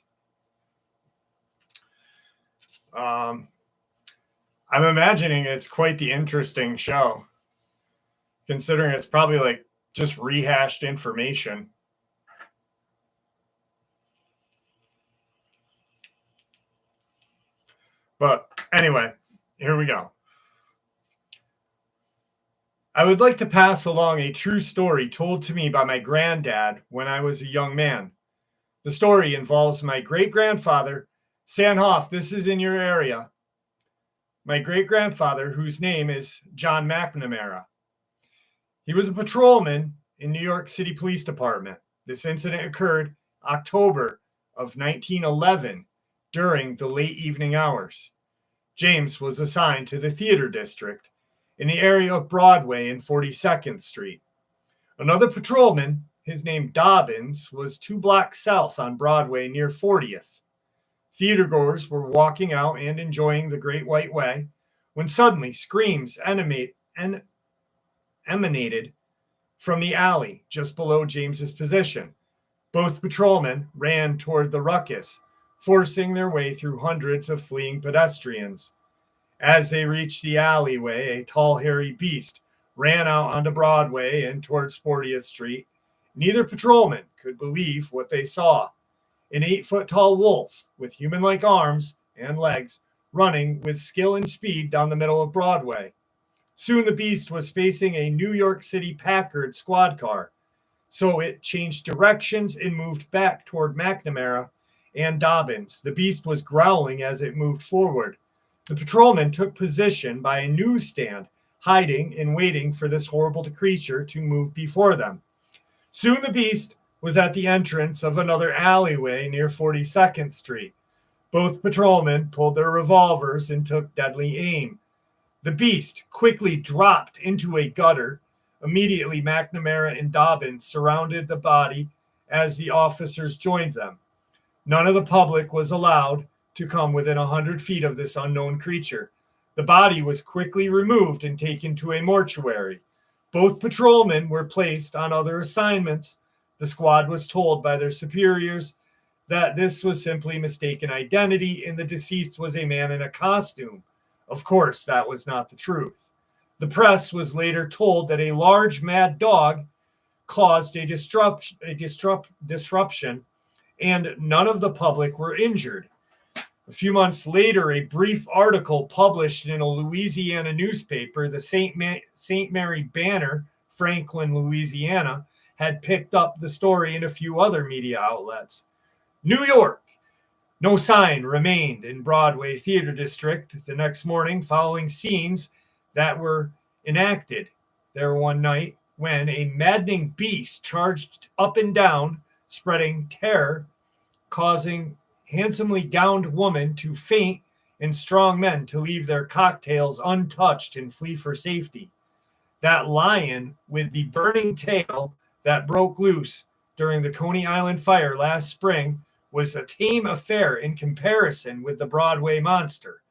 I'm imagining it's quite the interesting show, considering it's probably like just rehashed information. But anyway, here we go. I would like to pass along a true story told to me by my granddad when I was a young man. The story involves my great-grandfather, Sanhoff, this is in your area. My great-grandfather, whose name is John McNamara. He was a patrolman in New York City Police Department. This incident occurred October of 1911 during the late evening hours. James was assigned to the theater district in the area of Broadway and 42nd Street. Another patrolman, his name Dobbins, was 2 blocks south on Broadway near 40th. Theatergoers were walking out and enjoying the Great White Way when suddenly screams emanated from the alley just below James's position. Both patrolmen ran toward the ruckus, forcing their way through hundreds of fleeing pedestrians. As they reached the alleyway, a tall, hairy beast ran out onto Broadway and towards 40th Street. Neither patrolman could believe what they saw. An 8-foot-tall wolf with human-like arms and legs running with skill and speed down the middle of Broadway. Soon the beast was facing a New York City Packard squad car, so it changed directions and moved back toward McNamara and Dobbins. The beast was growling as it moved forward. The patrolmen took position by a newsstand, hiding and waiting for this horrible creature to move before them. Soon the beast was at the entrance of another alleyway near 42nd Street. Both patrolmen pulled their revolvers and took deadly aim. The beast quickly dropped into a gutter. Immediately, McNamara and Dobbins surrounded the body as the officers joined them. None of the public was allowed to come within 100 feet of this unknown creature. The body was quickly removed and taken to a mortuary. Both patrolmen were placed on other assignments. The squad was told by their superiors that this was simply mistaken identity and the deceased was a man in a costume. Of course, that was not the truth. The press was later told that a large mad dog caused a disruption and none of the public were injured. A few months later, a brief article published in a Louisiana newspaper, the St. Mary Banner, Franklin, Louisiana, had picked up the story in a few other media outlets. New York. No sign remained in Broadway Theater District the next morning following scenes that were enacted there one night when a maddening beast charged up and down, spreading terror, causing handsomely gowned women to faint and strong men to leave their cocktails untouched and flee for safety. That lion with the burning tail that broke loose during the Coney Island fire last spring was a tame affair in comparison with the Broadway monster.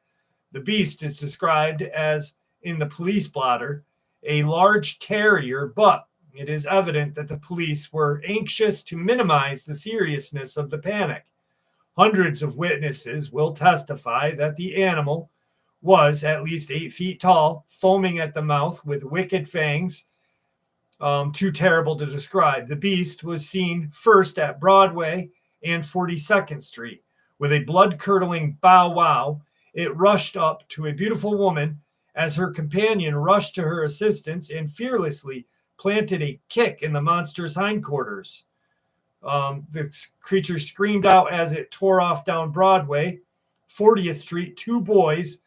The beast is described as, in the police blotter, a large terrier, but it is evident that the police were anxious to minimize the seriousness of the panic. Hundreds of witnesses will testify that the animal was at least 8 feet tall, foaming at the mouth with wicked fangs, too terrible to describe. The beast was seen first at Broadway and 42nd Street. With a blood-curdling bow wow, it rushed up to a beautiful woman as her companion rushed to her assistance and fearlessly planted a kick in the monster's hindquarters. The creature screamed out as it tore off down Broadway. 40th Street, 2 boys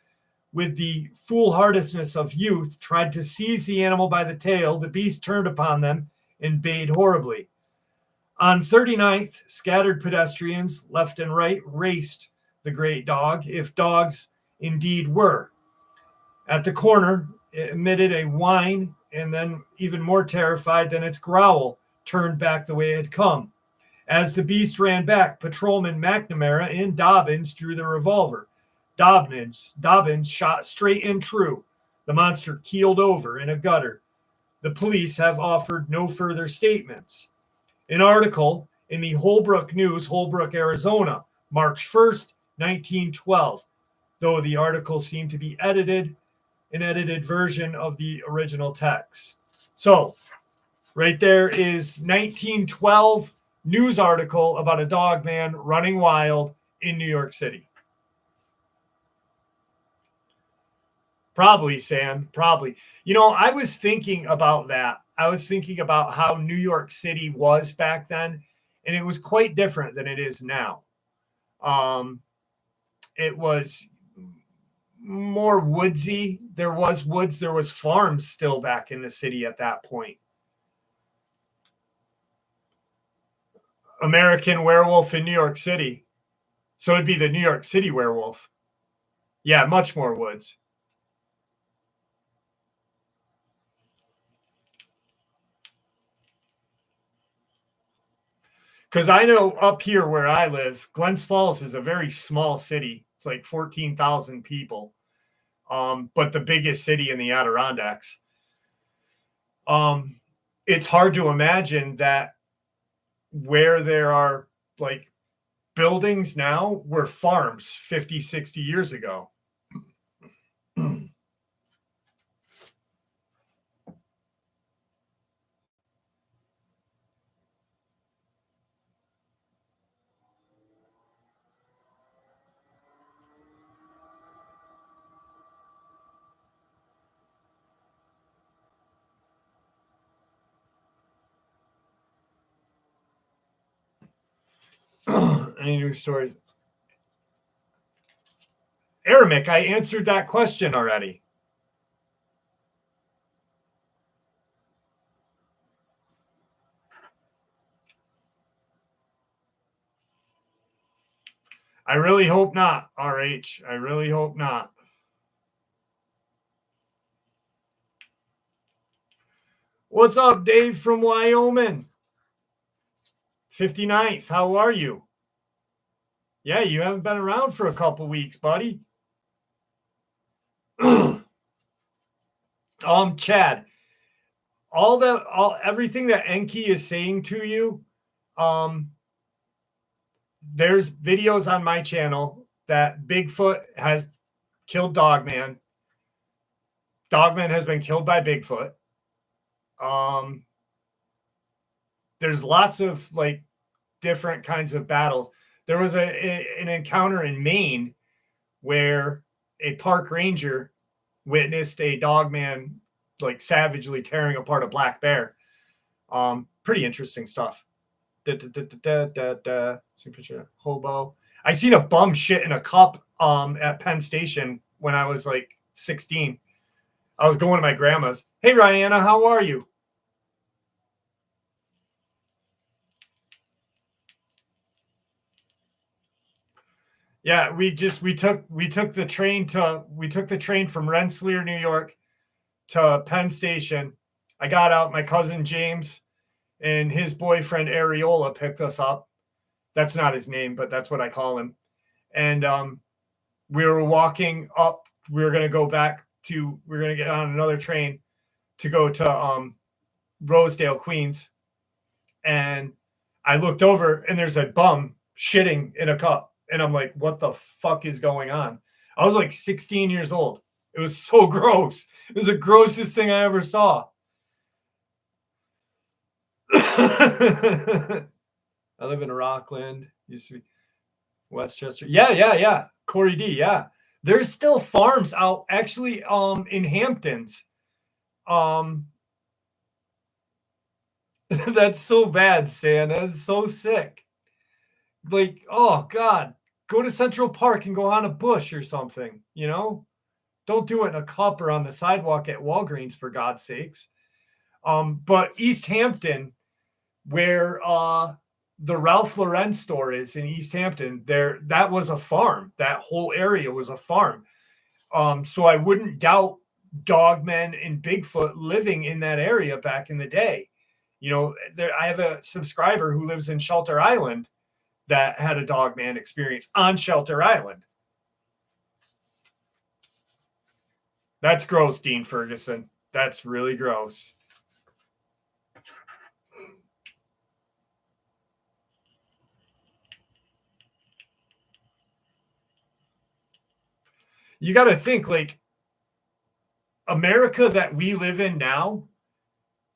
with the foolhardiness of youth tried to seize the animal by the tail. The beast turned upon them and bayed horribly. On 39th, scattered pedestrians left and right raced the great dog, if dogs indeed were. At the corner, it emitted a whine and then, even more terrified than its growl, turned back the way it had come. As the beast ran back, Patrolman McNamara and Dobbins drew their revolver. Dobbins shot straight and true. The monster keeled over in a gutter. The police have offered no further statements. An article in the Holbrook News, Holbrook, Arizona, March 1st, 1912, though the article seemed to be an edited version of the original text. So, right there is 1912 news article about a dog man running wild in New York City. Probably, Sam. Probably. You know, I was thinking about that. I was thinking about how New York City was back then, and it was quite different than it is now. It was more woodsy. There was woods, there was farms still back in the city at that point. American Werewolf in New York City. So it'd be the New York City werewolf. Yeah, much more woods. Because I know up here where I live, Glens Falls is a very small city. It's like 14,000 people, but the biggest city in the Adirondacks. It's hard to imagine that where there are like buildings now were farms 50, 60 years ago. Any new stories? Aramic, I answered that question already. I really hope not, RH. I really hope not. What's up, Dave from Wyoming? 59th, how are you? Yeah, you haven't been around for a couple weeks, buddy. Chad, everything that Enki is saying to you, there's videos on my channel that Bigfoot has killed Dogman. Dogman has been killed by Bigfoot. There's lots of like different kinds of battles. There was an encounter in Maine where a park ranger witnessed a Dogman like savagely tearing apart a black bear. Pretty interesting stuff. See picture hobo. I seen a bum shit in a cup at Penn Station when I was like 16. I was going to my grandma's. Hey Rihanna, how are you? Yeah, we took the train from Rensselaer, New York to Penn Station. I got out, my cousin James and his boyfriend Areola picked us up. That's not his name, but that's what I call him. And we were walking up. We were going to get on another train to go to Rosedale, Queens. And I looked over and there's a bum shitting in a cup. And I'm like, what the fuck is going on? I was like 16 years old. It was so gross. It was the grossest thing I ever saw. I live in Rockland. Used to be Westchester. Yeah. Corey D. Yeah. There's still farms out actually in Hamptons. That's so bad, Sam. That's so sick. Like, oh God. Go to Central Park and go on a bush or something, you know? Don't do it in a cup or on the sidewalk at Walgreens, for God's sakes. But East Hampton, where the Ralph Lauren store is in East Hampton, that was a farm. That whole area was a farm. So I wouldn't doubt Dogmen and Bigfoot living in that area back in the day. You know, I have a subscriber who lives in Shelter Island that had a Dogman experience on Shelter Island. That's gross, Dean Ferguson. That's really gross. You got to think like America that we live in now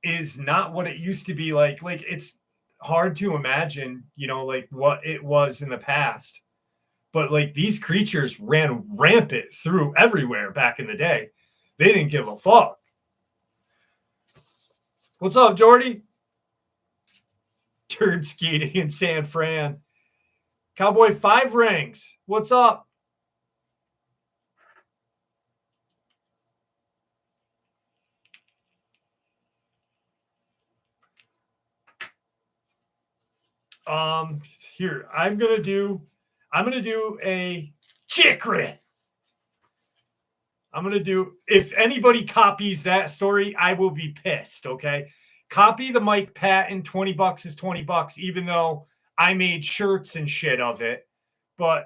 is not what it used to be like. Like it's hard to imagine, you know, like what it was in the past. But like these creatures ran rampant through everywhere back in the day. They didn't give a fuck. What's up, Jordy? Turd skating in San Fran. Cowboy 5 Rings. What's up? Here, I'm gonna do a chicory. I'm gonna do, if anybody copies that story, I will be pissed. Okay, copy the Mike Patton. $20 is $20, even though I made shirts and shit of it. But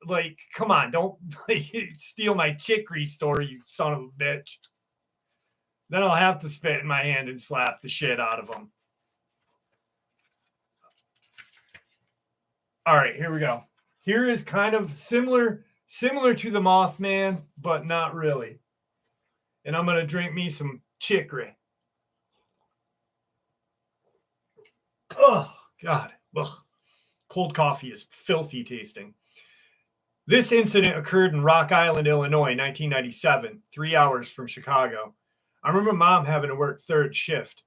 like, come on, don't like, steal my chicory story, you son of a bitch. Then I'll have to spit in my hand and slap the shit out of them. All right, here we go. Here is kind of similar to the Mothman, but not really. And I'm going to drink me some chicory. Oh, God. Ugh. Cold coffee is filthy tasting. This incident occurred in Rock Island, Illinois, 1997, 3 hours from Chicago. I remember Mom having to work third shift.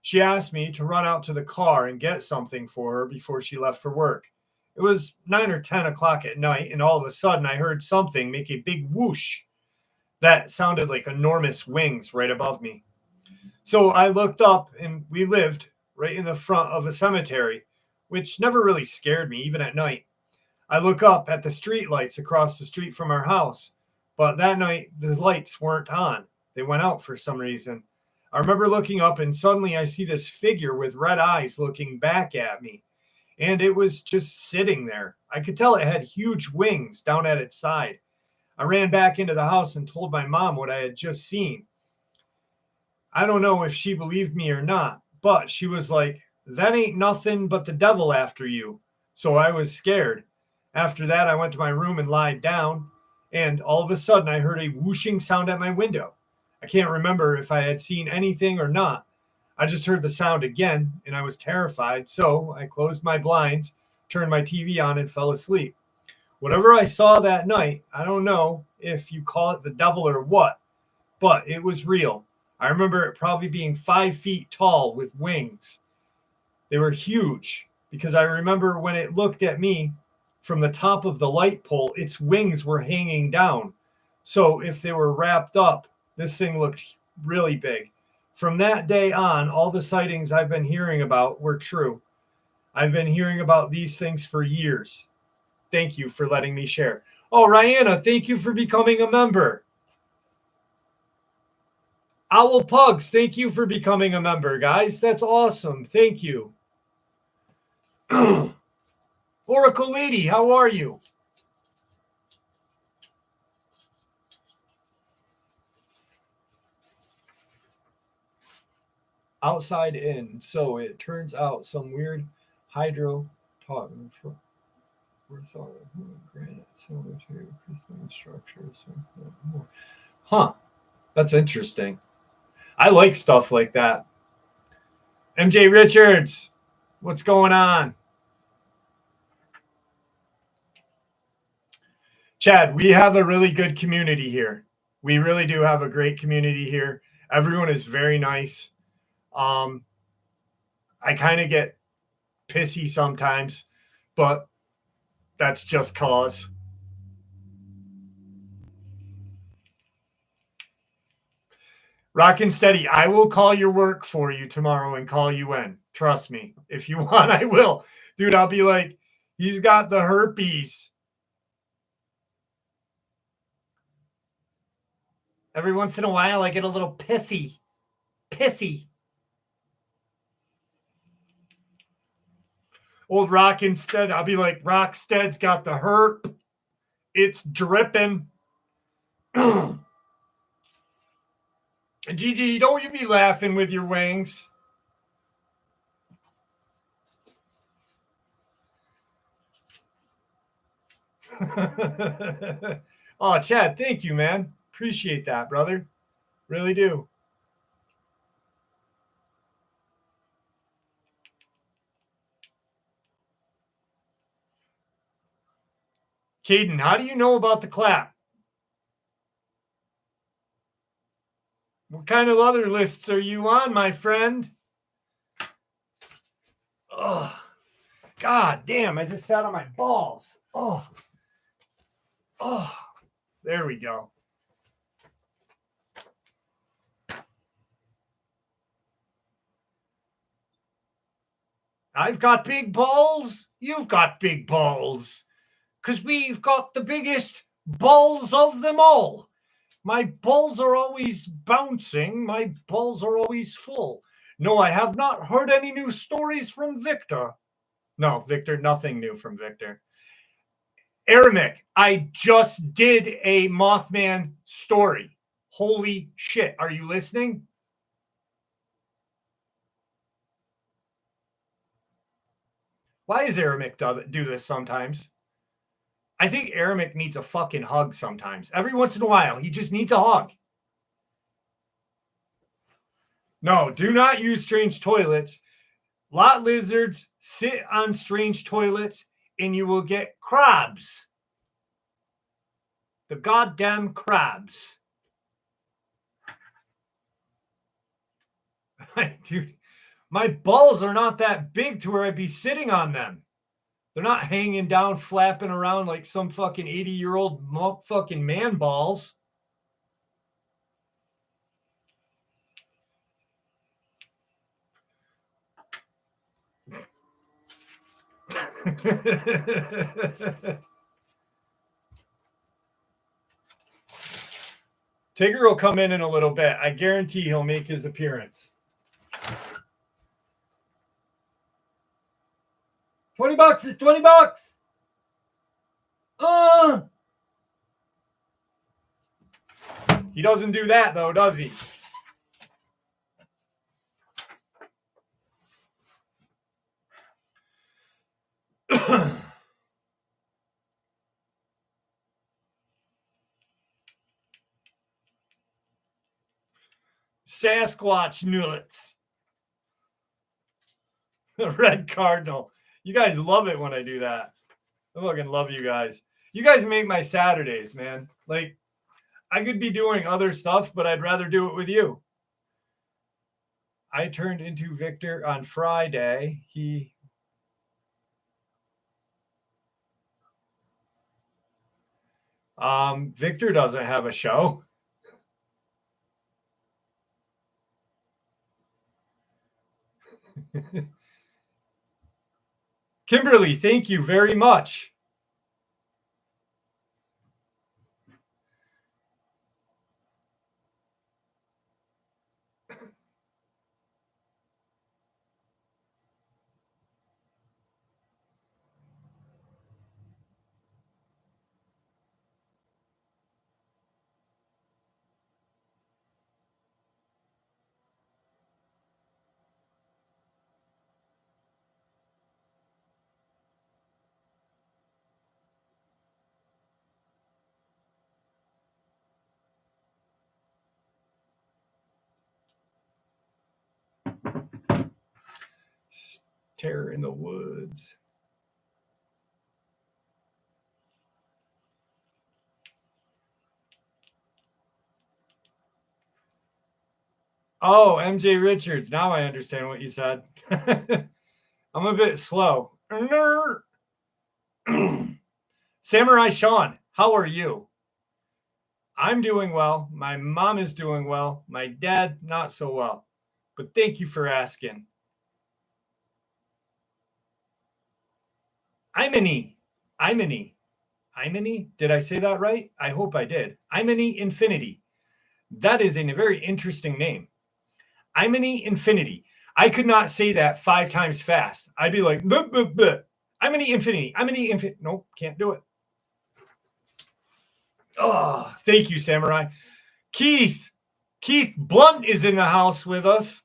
She asked me to run out to the car and get something for her before she left for work. It was 9 or 10 o'clock at night, and all of a sudden I heard something make a big whoosh that sounded like enormous wings right above me. So I looked up, and we lived right in the front of a cemetery, which never really scared me, even at night. I look up at the street lights across the street from our house, but that night the lights weren't on. They went out for some reason. I remember looking up, and suddenly I see this figure with red eyes looking back at me. And it was just sitting there. I could tell it had huge wings down at its side. I ran back into the house and told my mom what I had just seen. I don't know if she believed me or not, but she was like, "That ain't nothing but the devil after you." So I was scared. After that, I went to my room and lied down, and all of a sudden I heard a whooshing sound at my window. I can't remember if I had seen anything or not. I just heard the sound again, and I was terrified, so I closed my blinds, turned my TV on, and fell asleep. Whatever I saw that night, I don't know if you call it the devil or what, but it was real. I remember it probably being 5 feet tall with wings. They were huge, because I remember when it looked at me from the top of the light pole, its wings were hanging down. So if they were wrapped up, this thing looked really big. From that day on, all the sightings I've been hearing about were true. I've been hearing about these things for years. Thank you for letting me share. Oh, Rihanna, thank you for becoming a member. Owl Pugs, thank you for becoming a member, guys. That's awesome. Thank you. Oracle Lady, how are you? Outside in. So it turns out some weird hydro taught granite similar to crystalline structures. Huh. That's interesting. I like stuff like that. MJ Richards, what's going on? Chad, we have a really good community here. We really do have a great community here. Everyone is very nice. I kind of get pissy sometimes, but that's just cause. Rockin' steady. I will call your work for you tomorrow and call you in. Trust me. If you want, I will. Dude, I'll be like, he's got the herpes. Every once in a while, I get a little pithy. Old Rockinstead, I'll be like, Rockstead's got the herp. It's dripping. Gigi, don't you be laughing with your wings. Oh, Chad, thank you, man. Appreciate that, brother. Really do. Caden, how do you know about the clap? What kind of other lists are you on, my friend? Oh, God damn, I just sat on my balls. Oh, there we go. I've got big balls. You've got big balls. Because we've got the biggest balls of them all. My balls are always bouncing. My balls are always full. No, I have not heard any new stories from Victor. No, Victor, nothing new from Victor. Aramic, I just did a Mothman story. Holy shit. Are you listening? Why does Aramic do this sometimes? I think Aramic needs a fucking hug sometimes. Every once in a while, he just needs a hug. No, do not use strange toilets. Lot lizards sit on strange toilets and you will get crabs. The goddamn crabs. Dude, my balls are not that big to where I'd be sitting on them. They're not hanging down, flapping around like some fucking 80-year-old fucking man balls. Tigger will come in a little bit. I guarantee he'll make his appearance. $20 is $20. He doesn't do that though, does he? Sasquatch nuts. Red Cardinal. You guys love it when I do that. I fucking love you guys. You guys make my Saturdays, man. Like, I could be doing other stuff, but I'd rather do it with you. I turned into Victor on Friday. Victor doesn't have a show. Kimberly, thank you very much. Terror in the woods. Oh, MJ Richards. Now I understand what you said. I'm a bit slow. Samurai Sean, how are you? I'm doing well. My mom is doing well. My dad, not so well. But thank you for asking. Imany. Did I say that right? I hope I did. Imany Infinity. That is a very interesting name. Imany Infinity. I could not say that 5 times fast. I'd be like, bleh, bleh, bleh. Imany Infinity. Imany Infinity. Nope, can't do it. Oh, thank you, Samurai. Keith Blunt is in the house with us.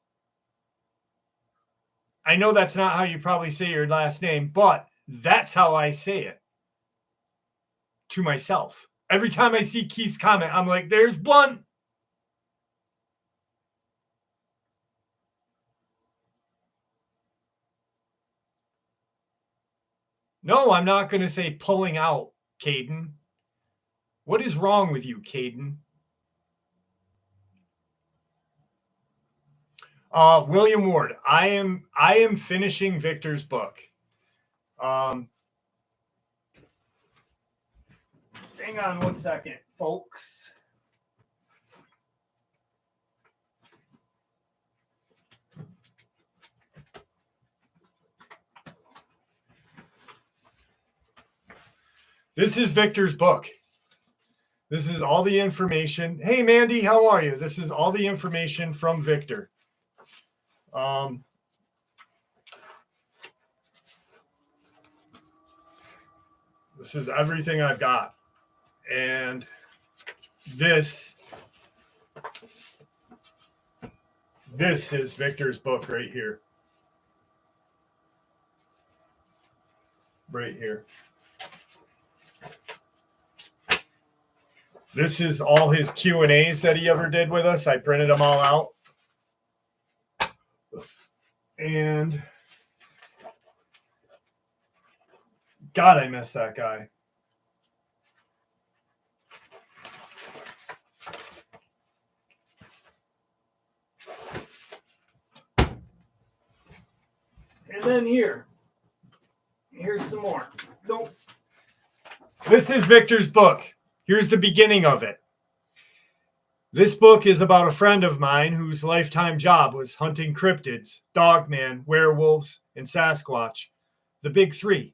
I know that's not how you probably say your last name, but that's how I say it to myself. Every time I see Keith's comment, I'm like, there's Blunt. No, I'm not going to say pulling out, Caden. What is wrong with you, Caden? William Ward. I am finishing Victor's book. Hang on 1 second, folks. This is Victor's book. This is all the information. Hey, Mandy, how are you? This is all the information from Victor. This is everything I've got. And this is Victor's book right here. Right here. This is all his Q&As that he ever did with us. I printed them all out. And God, I miss that guy. And then here's some more. Nope. This is Victor's book. Here's the beginning of it. This book is about a friend of mine whose lifetime job was hunting cryptids, Dogman, werewolves, and Sasquatch, the big three.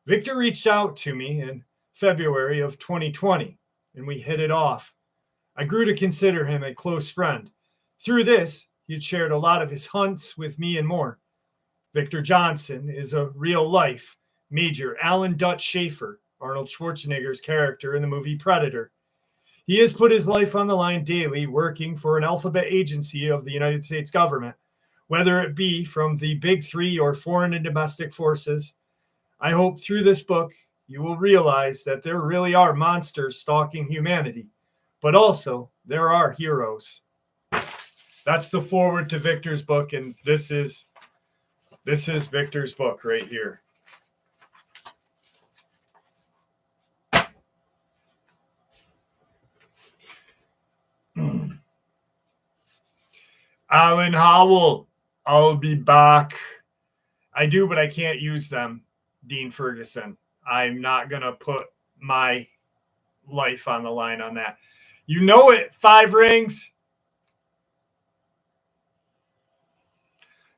Victor reached out to me in February of 2020, and we hit it off. I grew to consider him a close friend. Through this, he had shared a lot of his hunts with me and more. Victor Johnson is a real-life Major Alan Dutch Shofar, Arnold Schwarzenegger's character in the movie Predator. He has put his life on the line daily working for an alphabet agency of the United States government, whether it be from the big three or foreign and domestic forces. I hope through this book you will realize that there really are monsters stalking humanity, but also there are heroes. That's the forward to Victor's book, and this is Victor's book right here. Alan Howell, I'll be back. I do, but I can't use them, Dean Ferguson. I'm not going to put my life on the line on that. You know it, 5 rings.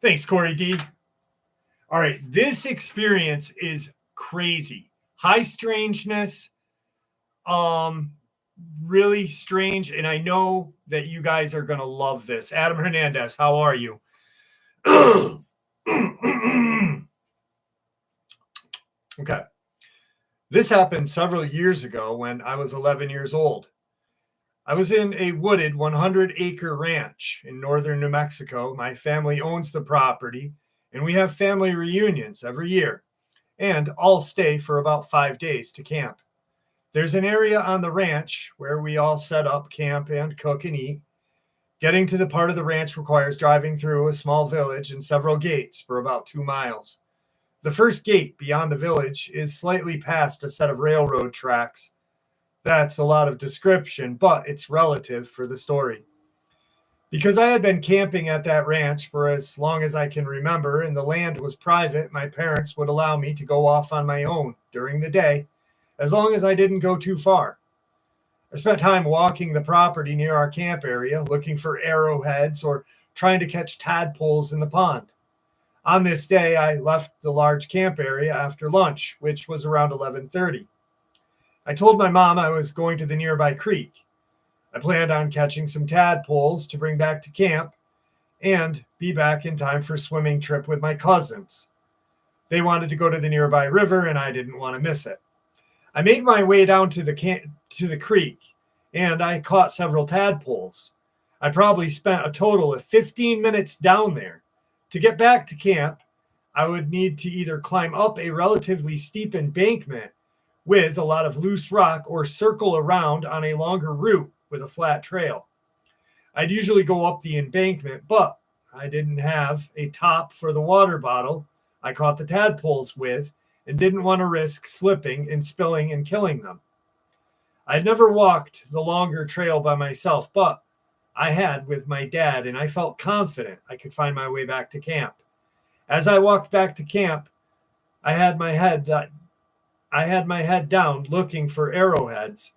Thanks, Corey D. All right, this experience is crazy. High strangeness, really strange, and I know that you guys are going to love this. Adam Hernandez, how are you? Okay. This happened several years ago when I was 11 years old. I was in a wooded 100-acre ranch in northern New Mexico. My family owns the property, and we have family reunions every year, and all stay for about 5 days to camp. There's an area on the ranch where we all set up camp and cook and eat. Getting to the part of the ranch requires driving through a small village and several gates for about 2 miles. The first gate beyond the village is slightly past a set of railroad tracks. That's a lot of description, but it's relative for the story. Because I had been camping at that ranch for as long as I can remember and the land was private, my parents would allow me to go off on my own during the day, as long as I didn't go too far. I spent time walking the property near our camp area, looking for arrowheads or trying to catch tadpoles in the pond. On this day, I left the large camp area after lunch, which was around 11:30. I told my mom I was going to the nearby creek. I planned on catching some tadpoles to bring back to camp and be back in time for a swimming trip with my cousins. They wanted to go to the nearby river, and I didn't want to miss it. I made my way down to the creek, and I caught several tadpoles. I probably spent a total of 15 minutes down there. To get back to camp, I would need to either climb up a relatively steep embankment with a lot of loose rock or circle around on a longer route with a flat trail. I'd usually go up the embankment, but I didn't have a top for the water bottle I caught the tadpoles with and didn't want to risk slipping and spilling and killing them. I'd never walked the longer trail by myself, but I had with my dad, and I felt confident I could find my way back to camp. As I walked back to camp, I had my head down looking for arrowheads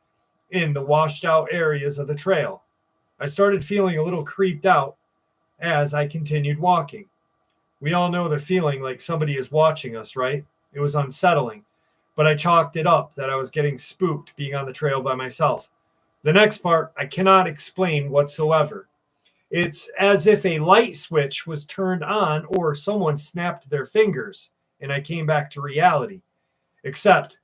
in the washed out areas of the trail. I started feeling a little creeped out as I continued walking. We all know the feeling like somebody is watching us, right? It was unsettling, but I chalked it up that I was getting spooked being on the trail by myself. The next part I cannot explain whatsoever. It's as if a light switch was turned on or someone snapped their fingers and I came back to reality. Except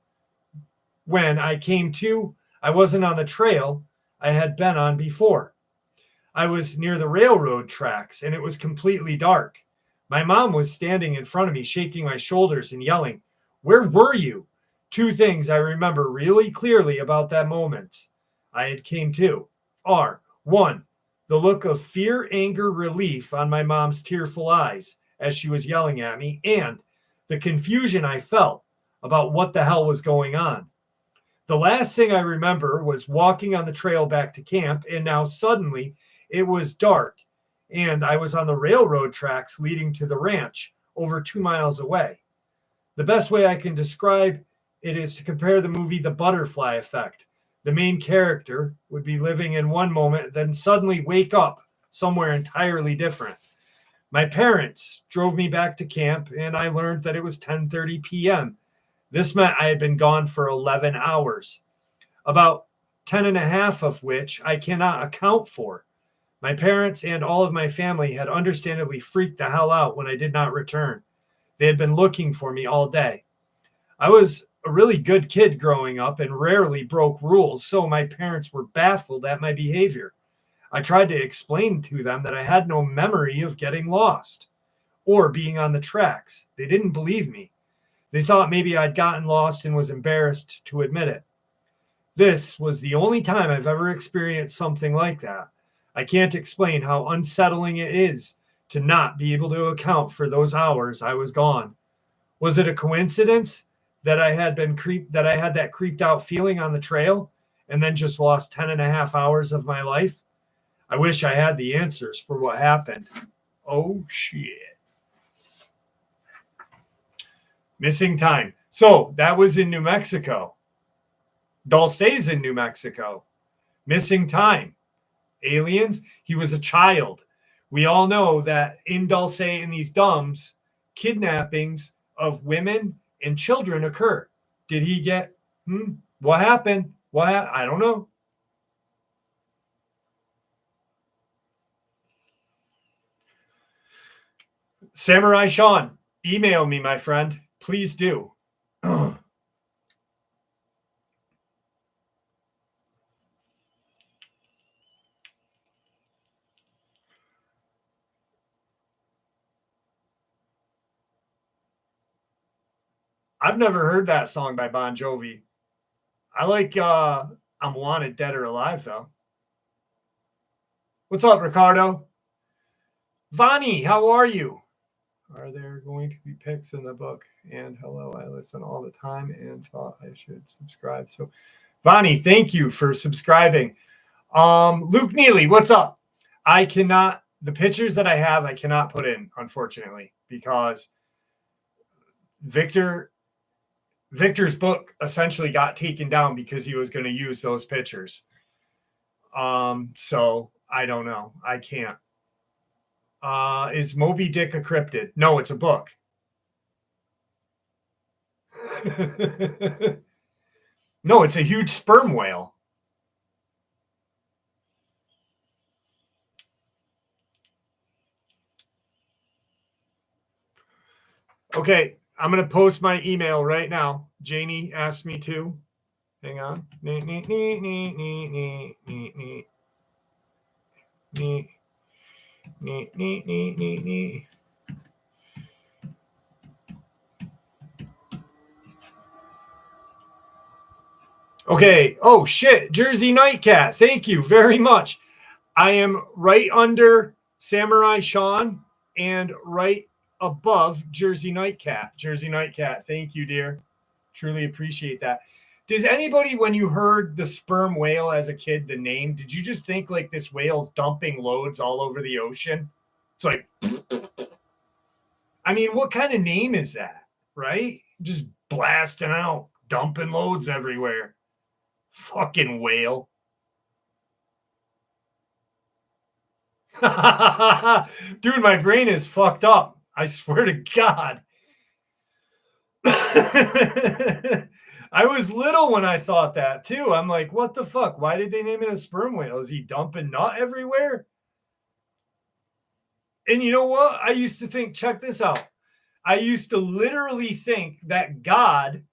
when I came to, I wasn't on the trail I had been on before. I was near the railroad tracks and it was completely dark. My mom was standing in front of me, shaking my shoulders and yelling, "Where were you?" Two things I remember really clearly about that moment I had came to are, one, the look of fear, anger, relief on my mom's tearful eyes as she was yelling at me, and the confusion I felt about what the hell was going on. The last thing I remember was walking on the trail back to camp, and now suddenly it was dark, and I was on the railroad tracks leading to the ranch over 2 miles away. The best way I can describe it is to compare the movie The Butterfly Effect. The main character would be living in one moment, then suddenly wake up somewhere entirely different. My parents drove me back to camp, and I learned that it was 10:30 p.m. This meant I had been gone for 11 hours, about 10 and a half of which I cannot account for. My parents and all of my family had understandably freaked the hell out when I did not return. They had been looking for me all day. I was a really good kid growing up and rarely broke rules, so my parents were baffled at my behavior. I tried to explain to them that I had no memory of getting lost or being on the tracks. They didn't believe me. They thought maybe I'd gotten lost and was embarrassed to admit it. This was the only time I've ever experienced something like that. I can't explain how unsettling it is to not be able to account for those hours I was gone. Was it a coincidence that I had that creeped out feeling on the trail and then just lost 10 and a half hours of my life? I wish I had the answers for what happened. Oh, shit. Missing time. So that was in New Mexico. Dulce's in New Mexico. Missing time. Aliens. He was a child. We all know that in Dulce and these dumbs, kidnappings of women and children occur. Did he get, what happened? I don't know. Samurai Sean, email me, my friend. Please do. I've never heard that song by Bon Jovi. I like I'm Wanted, Dead or Alive, though. What's up, Ricardo? Vani, how are you? Are there going to be pics in the book? And hello, I listen all the time and thought I should subscribe. So, Vani, thank you for subscribing. Luke Neely, what's up? The pictures that I have, I cannot put in, unfortunately, because Victor's book essentially got taken down because he was going to use those pictures. So I don't know. I can't. Is Moby Dick a cryptid? No, it's a book. No, it's a huge sperm whale. Okay, I'm going to post my email right now. Janie asked me to. Hang on. Okay. Oh, shit. Jersey Nightcat. Thank you very much. I am right under Samurai Sean and right above Jersey Nightcat. Jersey Nightcat. Thank you, dear. Truly appreciate that. Does anybody, when you heard the sperm whale as a kid, the name, did you just think like this whale's dumping loads all over the ocean? It's like, I mean, what kind of name is that, right? Just blasting out, dumping loads everywhere. Fucking whale. Dude, my brain is fucked up. I swear to God. I was little when I thought that too. I'm like, what the fuck? Why did they name it a sperm whale? Is he dumping nut everywhere? And you know what? I used to think, check this out. I used to literally think that God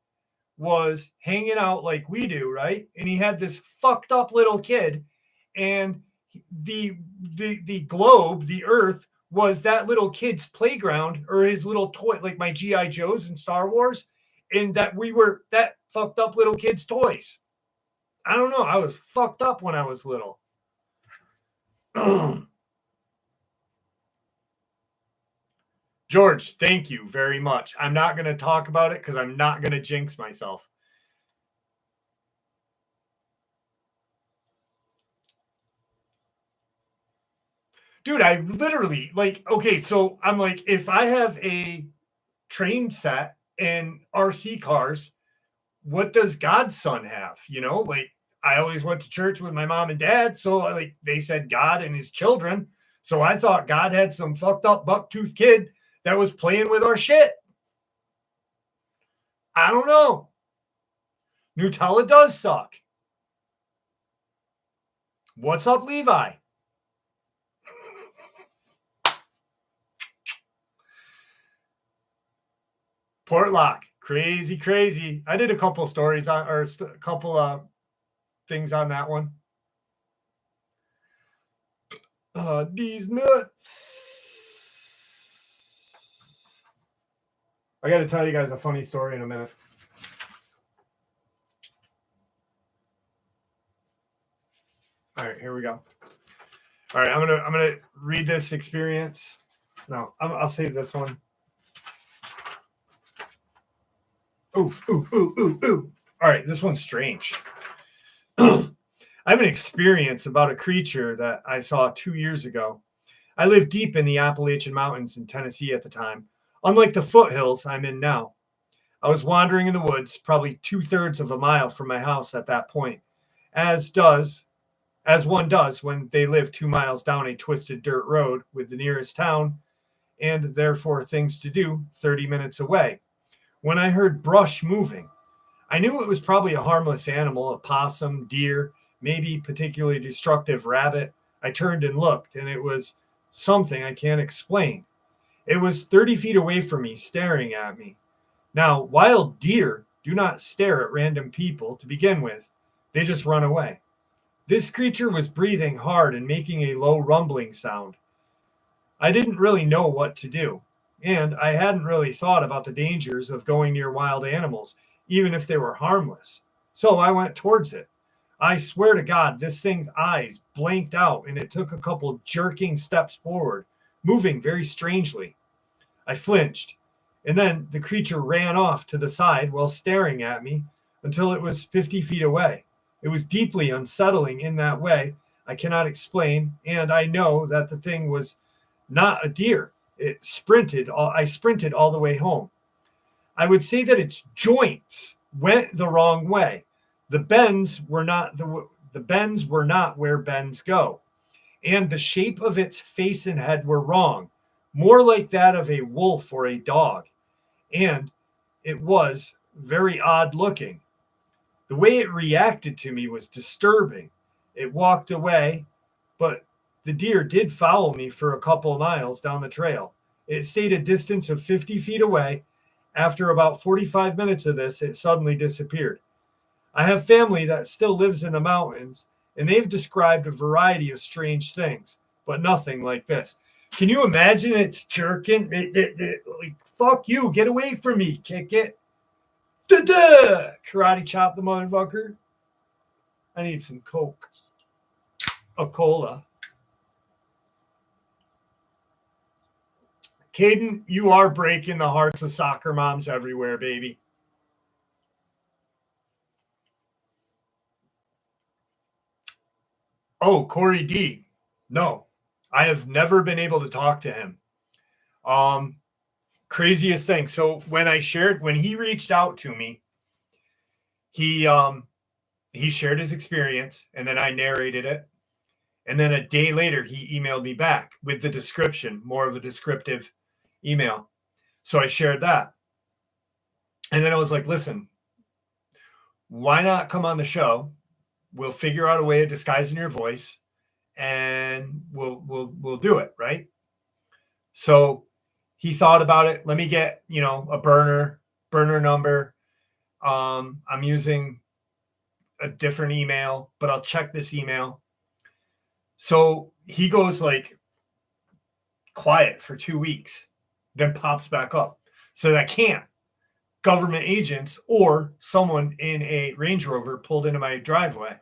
was hanging out like we do, right? And he had this fucked up little kid, and the globe, the earth, was that little kid's playground or his little toy, like my GI Joes in Star Wars, and that we were that fucked up little kid's toys. I don't know. I was fucked up when I was little. George, thank you very much. I'm not going to talk about it because I'm not going to jinx myself. Dude, I literally, like, okay, so I'm like, if I have a train set and RC cars, what does God's son have? You know, like, I always went to church with my mom and dad, so like they said God and his children. So I thought God had some fucked up buck-toothed kid that was playing with our shit. I don't know. Nutella does suck. What's up, Levi? Portlock, crazy. I did a couple stories on, or a couple things on that one. These nuts. I got to tell you guys a funny story in a minute. All right, here we go. All right, I'm gonna read this experience. No, I'll save this one. Ooh. All right, this one's strange. I have an experience about a creature that I saw 2 years ago. I lived deep in the Appalachian Mountains in Tennessee at the time, unlike the foothills I'm in now. I was wandering in the woods, probably 2/3 of a mile from my house at that point, as one does when they live 2 miles down a twisted dirt road with the nearest town and therefore things to do 30 minutes away. When I heard brush moving, I knew it was probably a harmless animal, a possum, deer, maybe particularly destructive rabbit. I turned and looked, and it was something I can't explain. It was 30 feet away from me, staring at me. Now, wild deer do not stare at random people to begin with. They just run away. This creature was breathing hard and making a low rumbling sound. I didn't really know what to do, and I hadn't really thought about the dangers of going near wild animals, even if they were harmless. So I went towards it. I swear to God, this thing's eyes blanked out, and it took a couple jerking steps forward, moving very strangely. I flinched, and then the creature ran off to the side while staring at me until it was 50 feet away. It was deeply unsettling in that way. I cannot explain, and I know that the thing was not a deer. I sprinted all the way home. I would say that its joints went the wrong way. The bends were not where bends go, and the shape of its face and head were wrong, more like that of a wolf or a dog, and it was very odd looking. The way it reacted to me was disturbing. It walked away, but the deer did follow me for a couple of miles down the trail. It stayed a distance of 50 feet away. After about 45 minutes of this, it suddenly disappeared. I have family that still lives in the mountains, and they've described a variety of strange things, but nothing like this. Can you imagine it's jerking? Like, fuck you, get away from me, kick it. Da-da! Karate chop the motherfucker. I need some Coke. A cola. Caden, you are breaking the hearts of soccer moms everywhere, baby. Oh, Corey D. No, I have never been able to talk to him. Craziest thing. So when he reached out to me, he shared his experience, and then I narrated it. And then a day later, he emailed me back with the description, more of a descriptive email. So I shared that. And then I was like, listen, why not come on the show? We'll figure out a way of disguising your voice, and we'll do it, right? So he thought about it. Let me get, a burner number. I'm using a different email, but I'll check this email. So he goes like quiet for 2 weeks, then pops back up. So that can't. Government agents or someone in a Range Rover pulled into my driveway,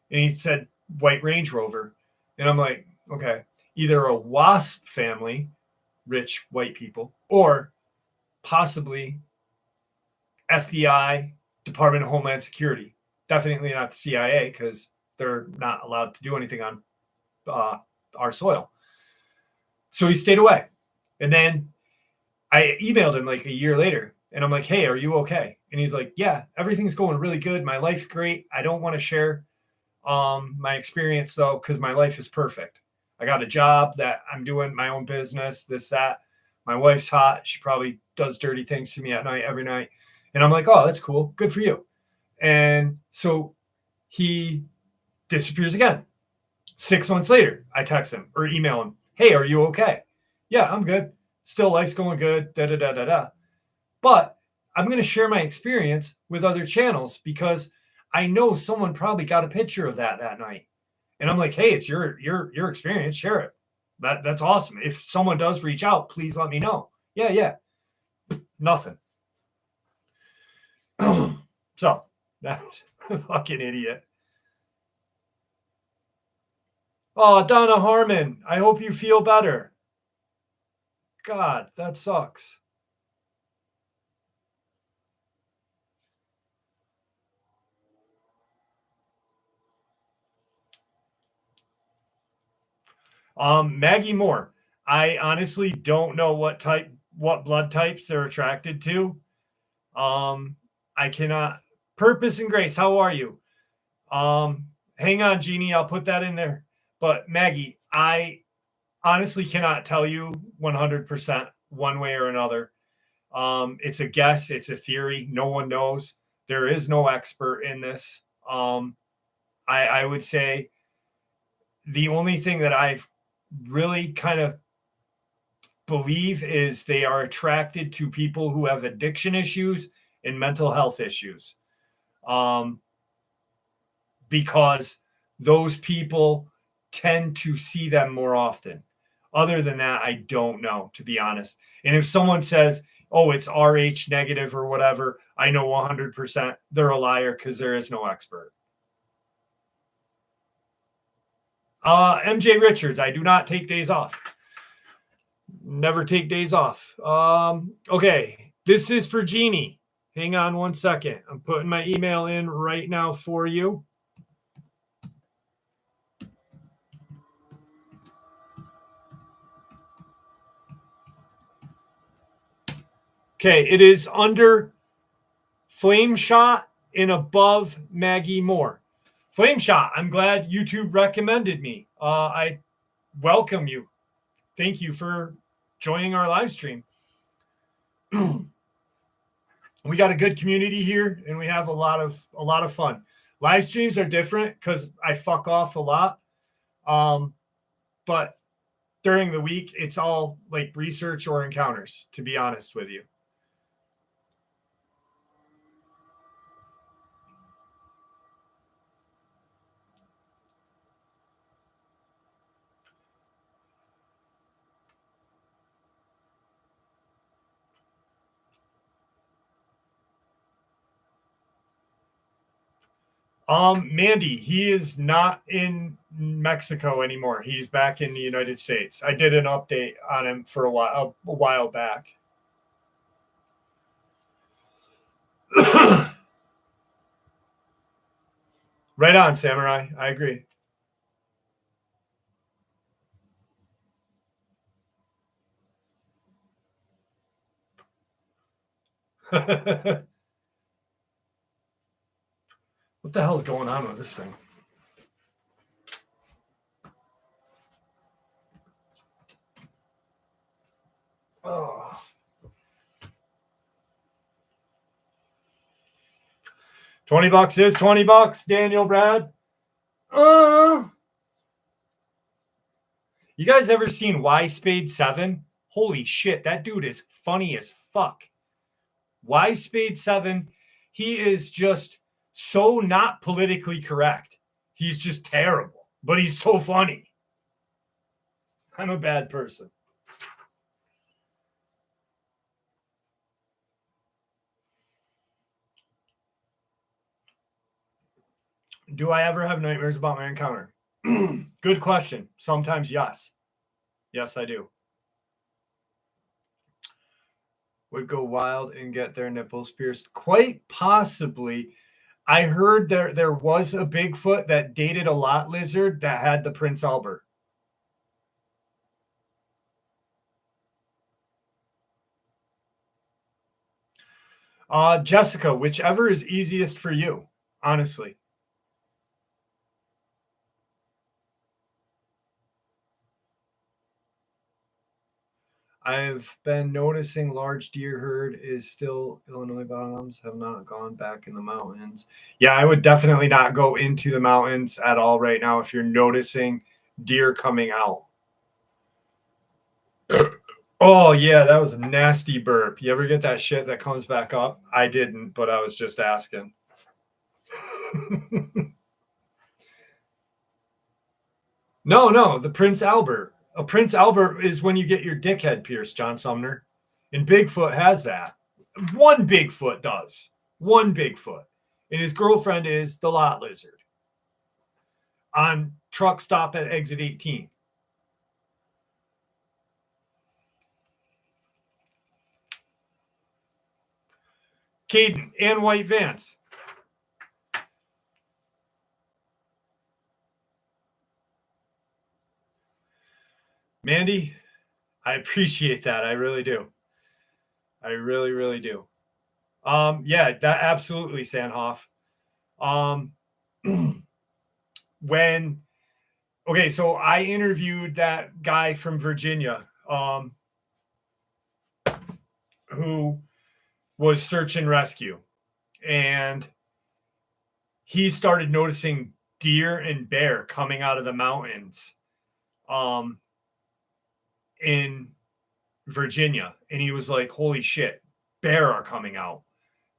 and he said white Range Rover. And I'm like, okay, either a WASP family, rich white people, or possibly FBI, Department of Homeland Security. Definitely not the CIA, because they're not allowed to do anything on our soil. So he stayed away. And then I emailed him like a year later, and I'm like, hey, are you okay? And he's like, yeah, everything's going really good. My life's great. I don't want to share my experience, though, because my life is perfect. I got a job that I'm doing my own business, this, that. My wife's hot. She probably does dirty things to me at night, every night. And I'm like, oh, that's cool. Good for you. And so he disappears again. 6 months later, I text him or email him, hey, are you okay? Yeah, I'm good. Still, life's going good. Da, da, da, da, da. But I'm going to share my experience with other channels because I know someone probably got a picture of that night. And I'm like, hey, it's your experience. Share it. That's awesome. If someone does reach out, please let me know. Yeah. Nothing. So that's a fucking idiot. Oh, Donna Harmon, I hope you feel better. God, that sucks. Maggie Moore, I honestly don't know what blood types they're attracted to. I cannot. Purpose and Grace, how are you? Hang on, Jeannie, I'll put that in there. But Maggie, I honestly cannot tell you 100% one way or another. It's a guess, it's a theory. No one knows. There is no expert in this. I would say the only thing that I've really kind of believe is they are attracted to people who have addiction issues and mental health issues. Because those people tend to see them more often. Other than that, I don't know, to be honest. And if someone says, oh, it's RH negative or whatever, I know 100% they're a liar because there is no expert. MJ Richards, I do not take days off. Never take days off. Okay, this is for Jeannie. Hang on 1 second. I'm putting my email in right now for you. Okay, it is under Flame Shot and above Maggie Moore. Flame Shot, I'm glad YouTube recommended me. I welcome you. Thank you for joining our live stream. We got a good community here, and we have a lot of fun. Live streams are different because I fuck off a lot. But during the week, it's all like research or encounters, to be honest with you. Mandy, he is not in Mexico anymore. He's back in the United States. I did an update on him for a while back. Right on, Samurai. I agree. What the hell is going on with this thing? Oh. $20 is $20, Daniel Brad. You guys ever seen Y Spade 7? Holy shit, that dude is funny as fuck. Y Spade 7, he is just so not politically correct. He's just terrible, but he's so funny. I'm a bad person. Do I ever have nightmares about my encounter? Good question. Sometimes, yes. Yes, I do. Would go wild and get their nipples pierced. Quite possibly. I heard there was a Bigfoot that dated a lot lizard that had the Prince Albert. Jessica, whichever is easiest for you, honestly. I've been noticing large deer herd is still Illinois bottoms, have not gone back in the mountains. Yeah, I would definitely not go into the mountains at all right now if you're noticing deer coming out. Oh, yeah, that was a nasty burp. You ever get that shit that comes back up? I didn't, but I was just asking. No, the Prince Albert. A Prince Albert is when you get your dickhead pierced, John Sumner. And Bigfoot has that. One Bigfoot does. One Bigfoot. And his girlfriend is the lot lizard. On truck stop at exit 18. Caden and white vans. Mandy, I appreciate that. I really do. I really, really do. Yeah, that absolutely, Sandhoff. So I interviewed that guy from Virginia, who was search and rescue, and he started noticing deer and bear coming out of the mountains, in Virginia, and he was like, holy shit, bear are coming out.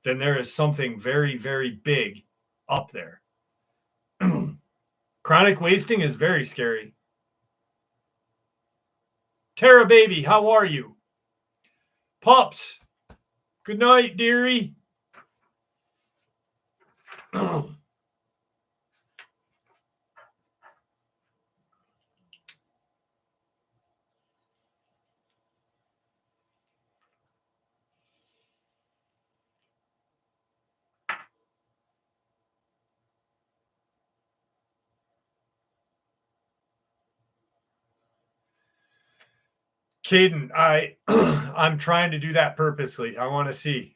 Then there is something very, very big up there. Chronic wasting is very scary. Tara baby, how are you? Pups, good night, dearie. Caden, I'm trying to do that purposely. I want to see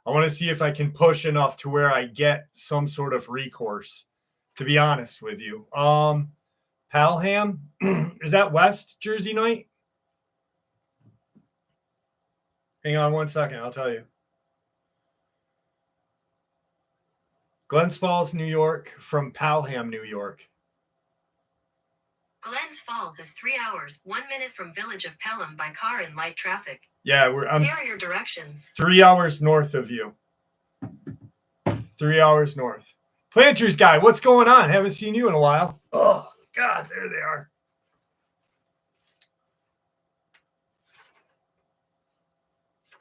if I can push enough to where I get some sort of recourse, to be honest with you. Palham, is that West Jersey night? Hang on one second, I'll tell you. Glens Falls, New York, from Palham, New York. Glens Falls is 3 hours, 1 minute from village of Pelham by car and light traffic. Yeah, Here are your directions. 3 hours north of you. 3 hours north. Planters guy, what's going on? Haven't seen you in a while. Oh, God, there they are.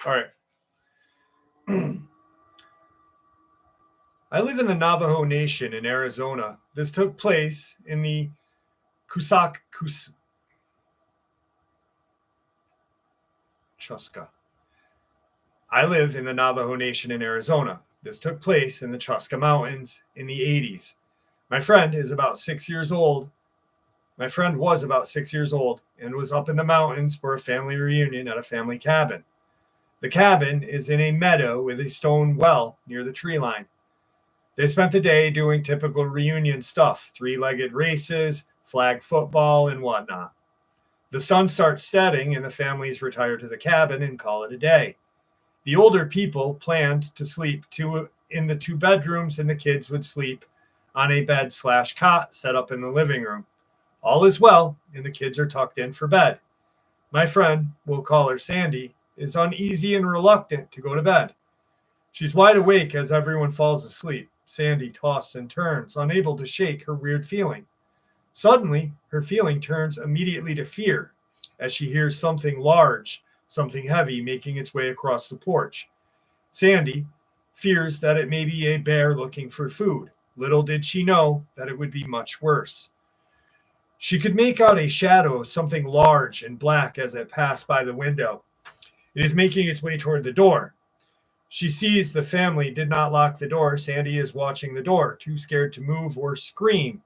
All right. I live in the Navajo Nation in Arizona. This took place in the Chuska. I live in the Navajo Nation in Arizona. This took place in the Chuska Mountains in the 80s. My friend is about 6 years old. My friend was about 6 years old and was up in the mountains for a family reunion at a family cabin. The cabin is in a meadow with a stone well near the tree line. They spent the day doing typical reunion stuff, three-legged races, flag football, and whatnot. The sun starts setting and the families retire to the cabin and call it a day. The older people planned to sleep in the 2 bedrooms, and the kids would sleep on a bed/cot set up in the living room. All is well, and the kids are tucked in for bed. My friend, we'll call her Sandy, is uneasy and reluctant to go to bed. She's wide awake as everyone falls asleep. Sandy tosses and turns, unable to shake her weird feeling. Suddenly, her feeling turns immediately to fear as she hears something large, something heavy making its way across the porch. Sandy fears that it may be a bear looking for food. Little did she know that it would be much worse. She could make out a shadow of something large and black as it passed by the window. It is making its way toward the door. She sees the family did not lock the door. Sandy is watching the door, too scared to move or scream.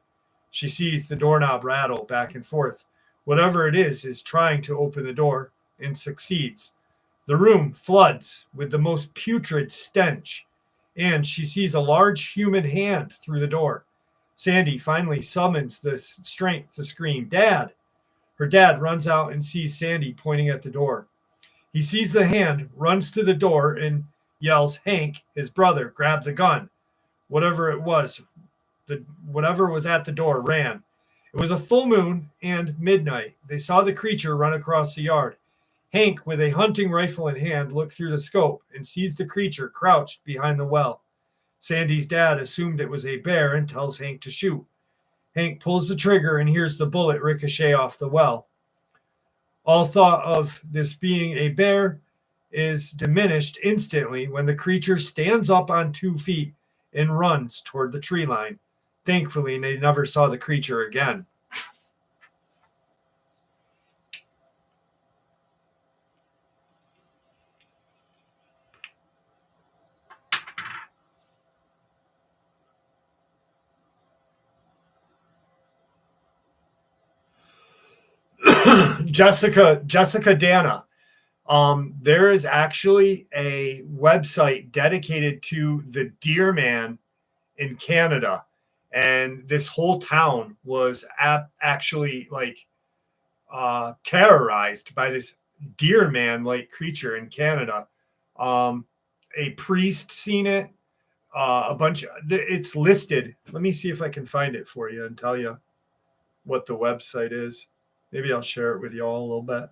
She sees the doorknob rattle back and forth. Whatever it is trying to open the door and succeeds. The room floods with the most putrid stench, and she sees a large human hand through the door. Sandy finally summons the strength to scream, "Dad!" Her dad runs out and sees Sandy pointing at the door. He sees the hand, runs to the door, and yells, "Hank," his brother, grab the gun. Whatever was at the door ran. It was a full moon and midnight. They saw the creature run across the yard. Hank, with a hunting rifle in hand, looked through the scope and sees the creature crouched behind the well. Sandy's dad assumed it was a bear and tells Hank to shoot. Hank pulls the trigger and hears the bullet ricochet off the well. All thought of this being a bear is diminished instantly when the creature stands up on 2 feet and runs toward the tree line. Thankfully, they never saw the creature again. Jessica Dana. There is actually a website dedicated to the Deer Man in Canada, and this whole town was actually terrorized by this deer man like creature in Canada. A priest seen it. It's listed. Let me see if I can find it for you and tell you what the website is. Maybe I'll share it with you all a little bit.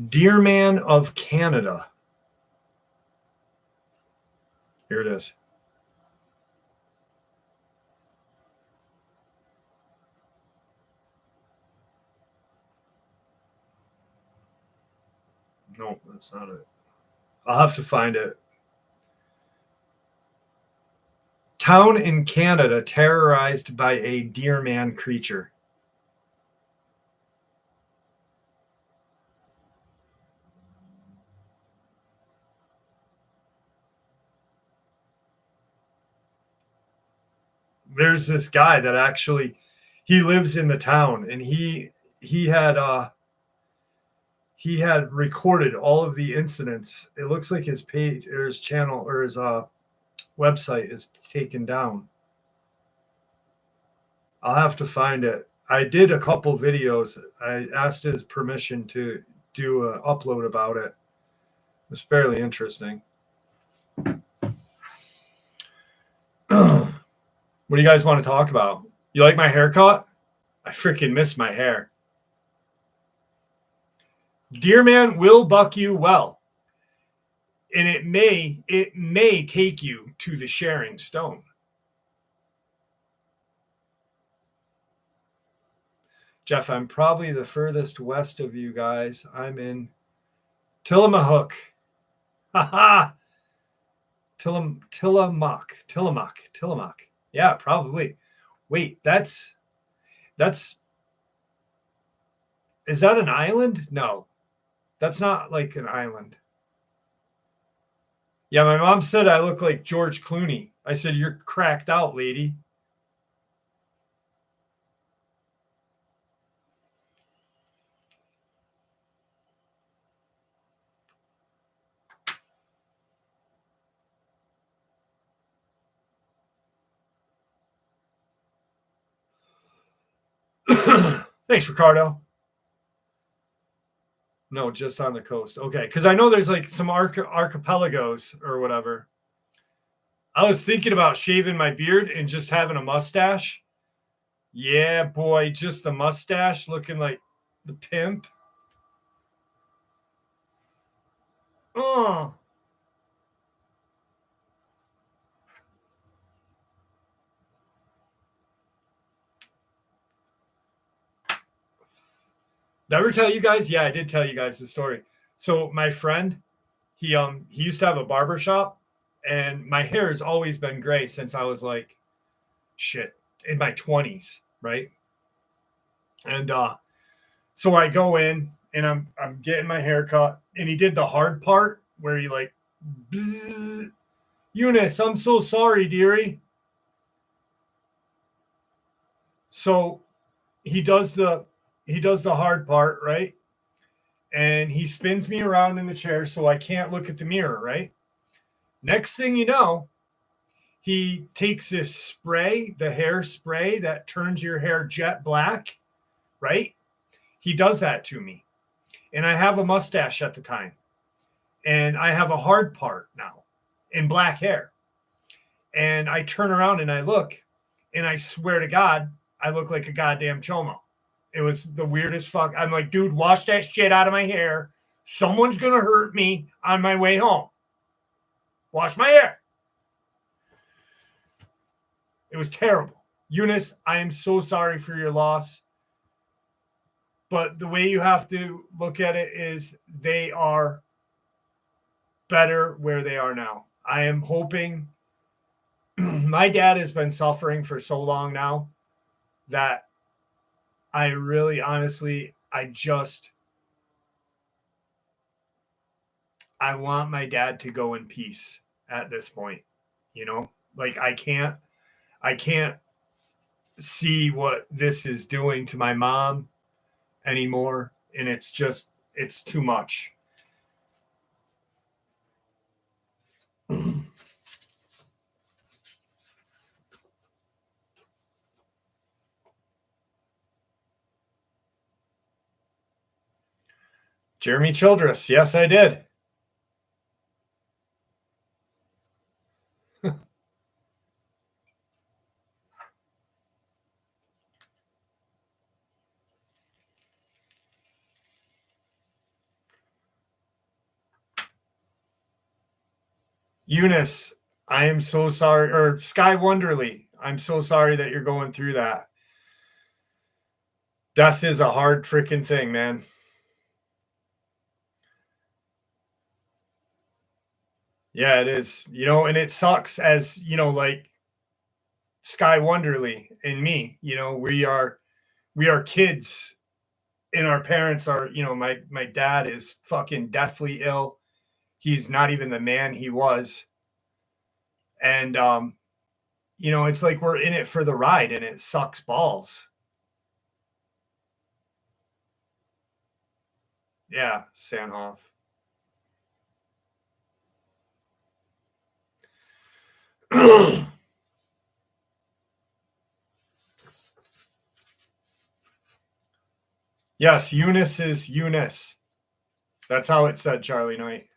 Deer Man of Canada. Here it is. No, that's not it. I'll have to find it. Town in Canada terrorized by a deer man creature. There's this guy that actually, he lives in the town, and he had recorded all of the incidents. It looks like his page or his channel or his website is taken down. I'll have to find it. I did a couple videos. I asked his permission to do an upload about it. It was fairly interesting. What do you guys want to talk about? You like my haircut? I freaking miss my hair. Deer Man will buck you well. And it may take you to the Sharing Stone. Jeff, I'm probably the furthest west of you guys. I'm in Tillamook. Haha. Tillamook. Yeah, probably. Wait, is that an island? No, that's not like an island. Yeah, my mom said I look like George Clooney. I said, you're cracked out, lady. Thanks, Ricardo. No, just on the coast. Okay, because I know there's like some archipelagos or whatever. I was thinking about shaving my beard and just having a mustache. Yeah, boy, just a mustache looking like the pimp. Oh. Did I ever tell you guys? Yeah, I did tell you guys the story. So my friend, he used to have a barber shop, and my hair has always been gray since I was like shit in my 20s, right? And so I go in and I'm getting my hair cut, and he did the hard part where he like, Eunice, I'm so sorry, dearie. So he does the hard part, right? And he spins me around in the chair so I can't look at the mirror, right? Next thing you know, he takes this spray, the hair spray that turns your hair jet black, right? He does that to me. And I have a mustache at the time. And I have a hard part now in black hair. And I turn around and I look, and I swear to God, I look like a goddamn chomo. It was the weirdest fuck. I'm like, dude, wash that shit out of my hair. Someone's going to hurt me on my way home. Wash my hair. It was terrible. Eunice, I am so sorry for your loss. But the way you have to look at it is they are better where they are now. I am hoping. My dad has been suffering for so long now that I really, honestly, I want my dad to go in peace at this point. You know, like I can't see what this is doing to my mom anymore. And it's too much. Jeremy Childress. Yes, I did. Eunice, I am so sorry. Or Sky Wonderly, I'm so sorry that you're going through that. Death is a hard freaking thing, man. Yeah, it is. You know, and it sucks as, you know, like Sky Wonderly and me, you know, we are kids and our parents are, you know, my dad is fucking deathly ill. He's not even the man he was. And you know, it's like we're in it for the ride and it sucks balls. Yeah, Sanhoff. Yes, Eunice is Eunice. That's how it said, Charlie Knight.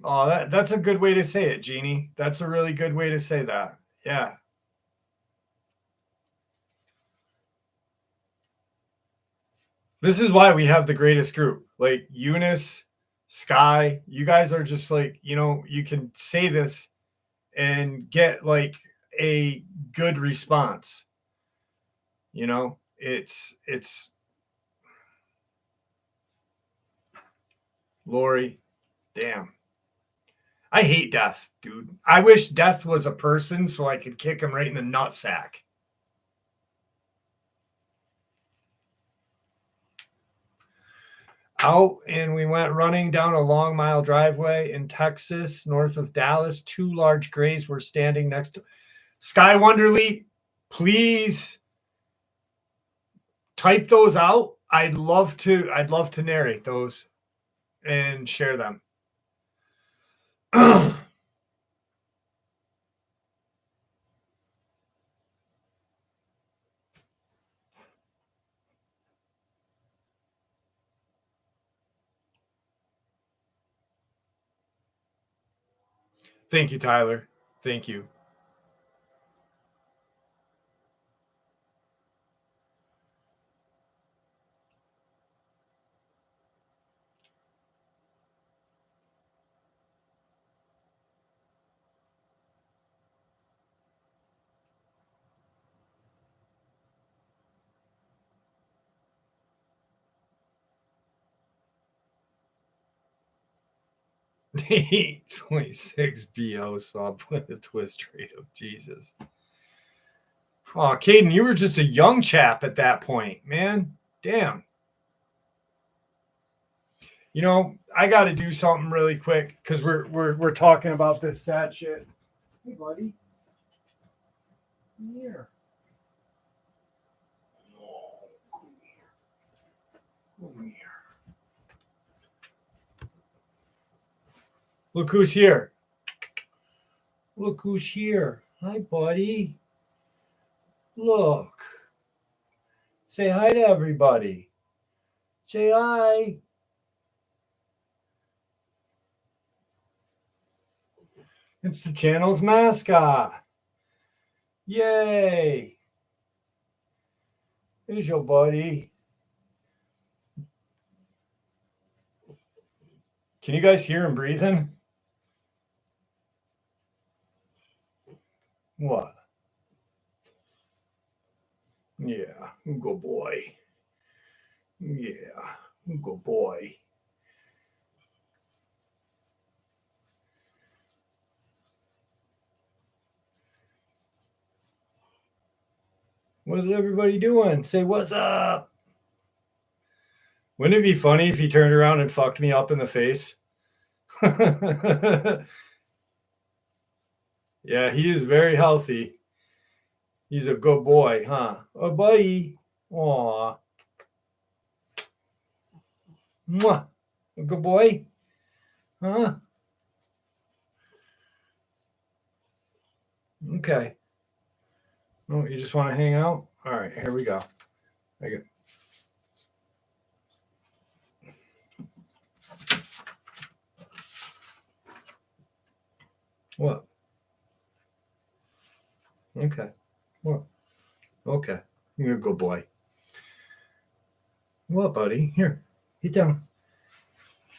Oh, that's a good way to say it, Jeannie. That's a really good way to say that. Yeah. This is why we have the greatest group. Like Eunice, Sky, you guys are just like, you know, you can say this and get like a good response. You know, it's Lori, damn. I hate death, dude. I wish death was a person so I could kick him right in the nutsack. out and we went running down a long mile driveway in Texas, north of Dallas. 2 large grays were standing next to Sky Wonderly. Please type those out. I'd love to narrate those and share them. Thank you, Tyler. Thank you. The 826 BO sub with a twist rate of Jesus. Oh, Caden, you were just a young chap at that point, man. Damn. You know, I got to do something really quick because we're talking about this sad shit. Hey, buddy. Come here. Oh, come here. Come here. Look who's here. Look who's here. Hi, buddy. Look. Say hi to everybody. Say hi. It's the channel's mascot. Yay. Here's your buddy. Can you guys hear him breathing? What? Yeah, good boy. Yeah, good boy. What's everybody doing? Say what's up. Wouldn't it be funny if he turned around and fucked me up in the face? Yeah, he is very healthy. He's a good boy, huh? Oh, buddy. Aw. Mwah. A good boy? Huh? Okay. Oh, you just want to hang out? All right, here we go. Okay. What? Okay. What? Okay. You're a good boy. What, buddy? Here. Get down.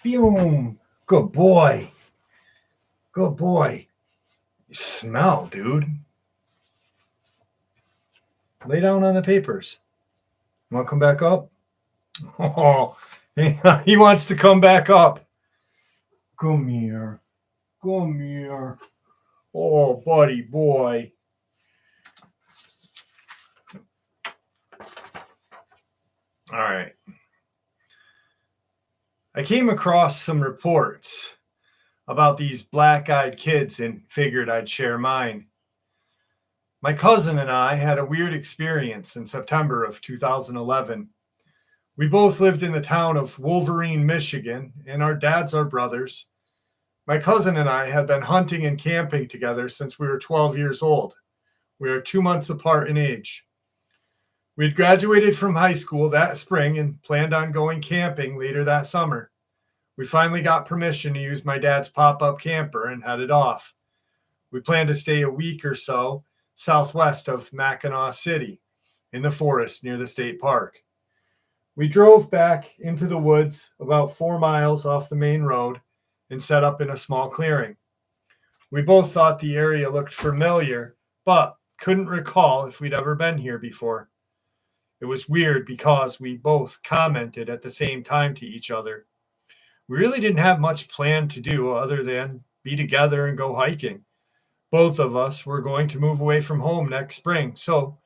Boom. Good boy. Good boy. You smell, dude. Lay down on the papers. Want to come back up? Oh, he wants to come back up. Come here. Come here. Oh, buddy boy. All right. I came across some reports about these black-eyed kids and figured I'd share mine. My cousin and I had a weird experience in September of 2011. We both lived in the town of Wolverine, Michigan, and our dads are brothers. My cousin and I had been hunting and camping together since we were 12 years old. We are 2 months apart in age. We had graduated from high school that spring and planned on going camping later that summer. We finally got permission to use my dad's pop-up camper and headed off. We planned to stay a week or so southwest of Mackinac City in the forest near the state park. We drove back into the woods about 4 miles off the main road and set up in a small clearing. We both thought the area looked familiar, but couldn't recall if we'd ever been here before. It was weird because we both commented at the same time to each other. We really didn't have much planned to do other than be together and go hiking. Both of us were going to move away from home next spring, so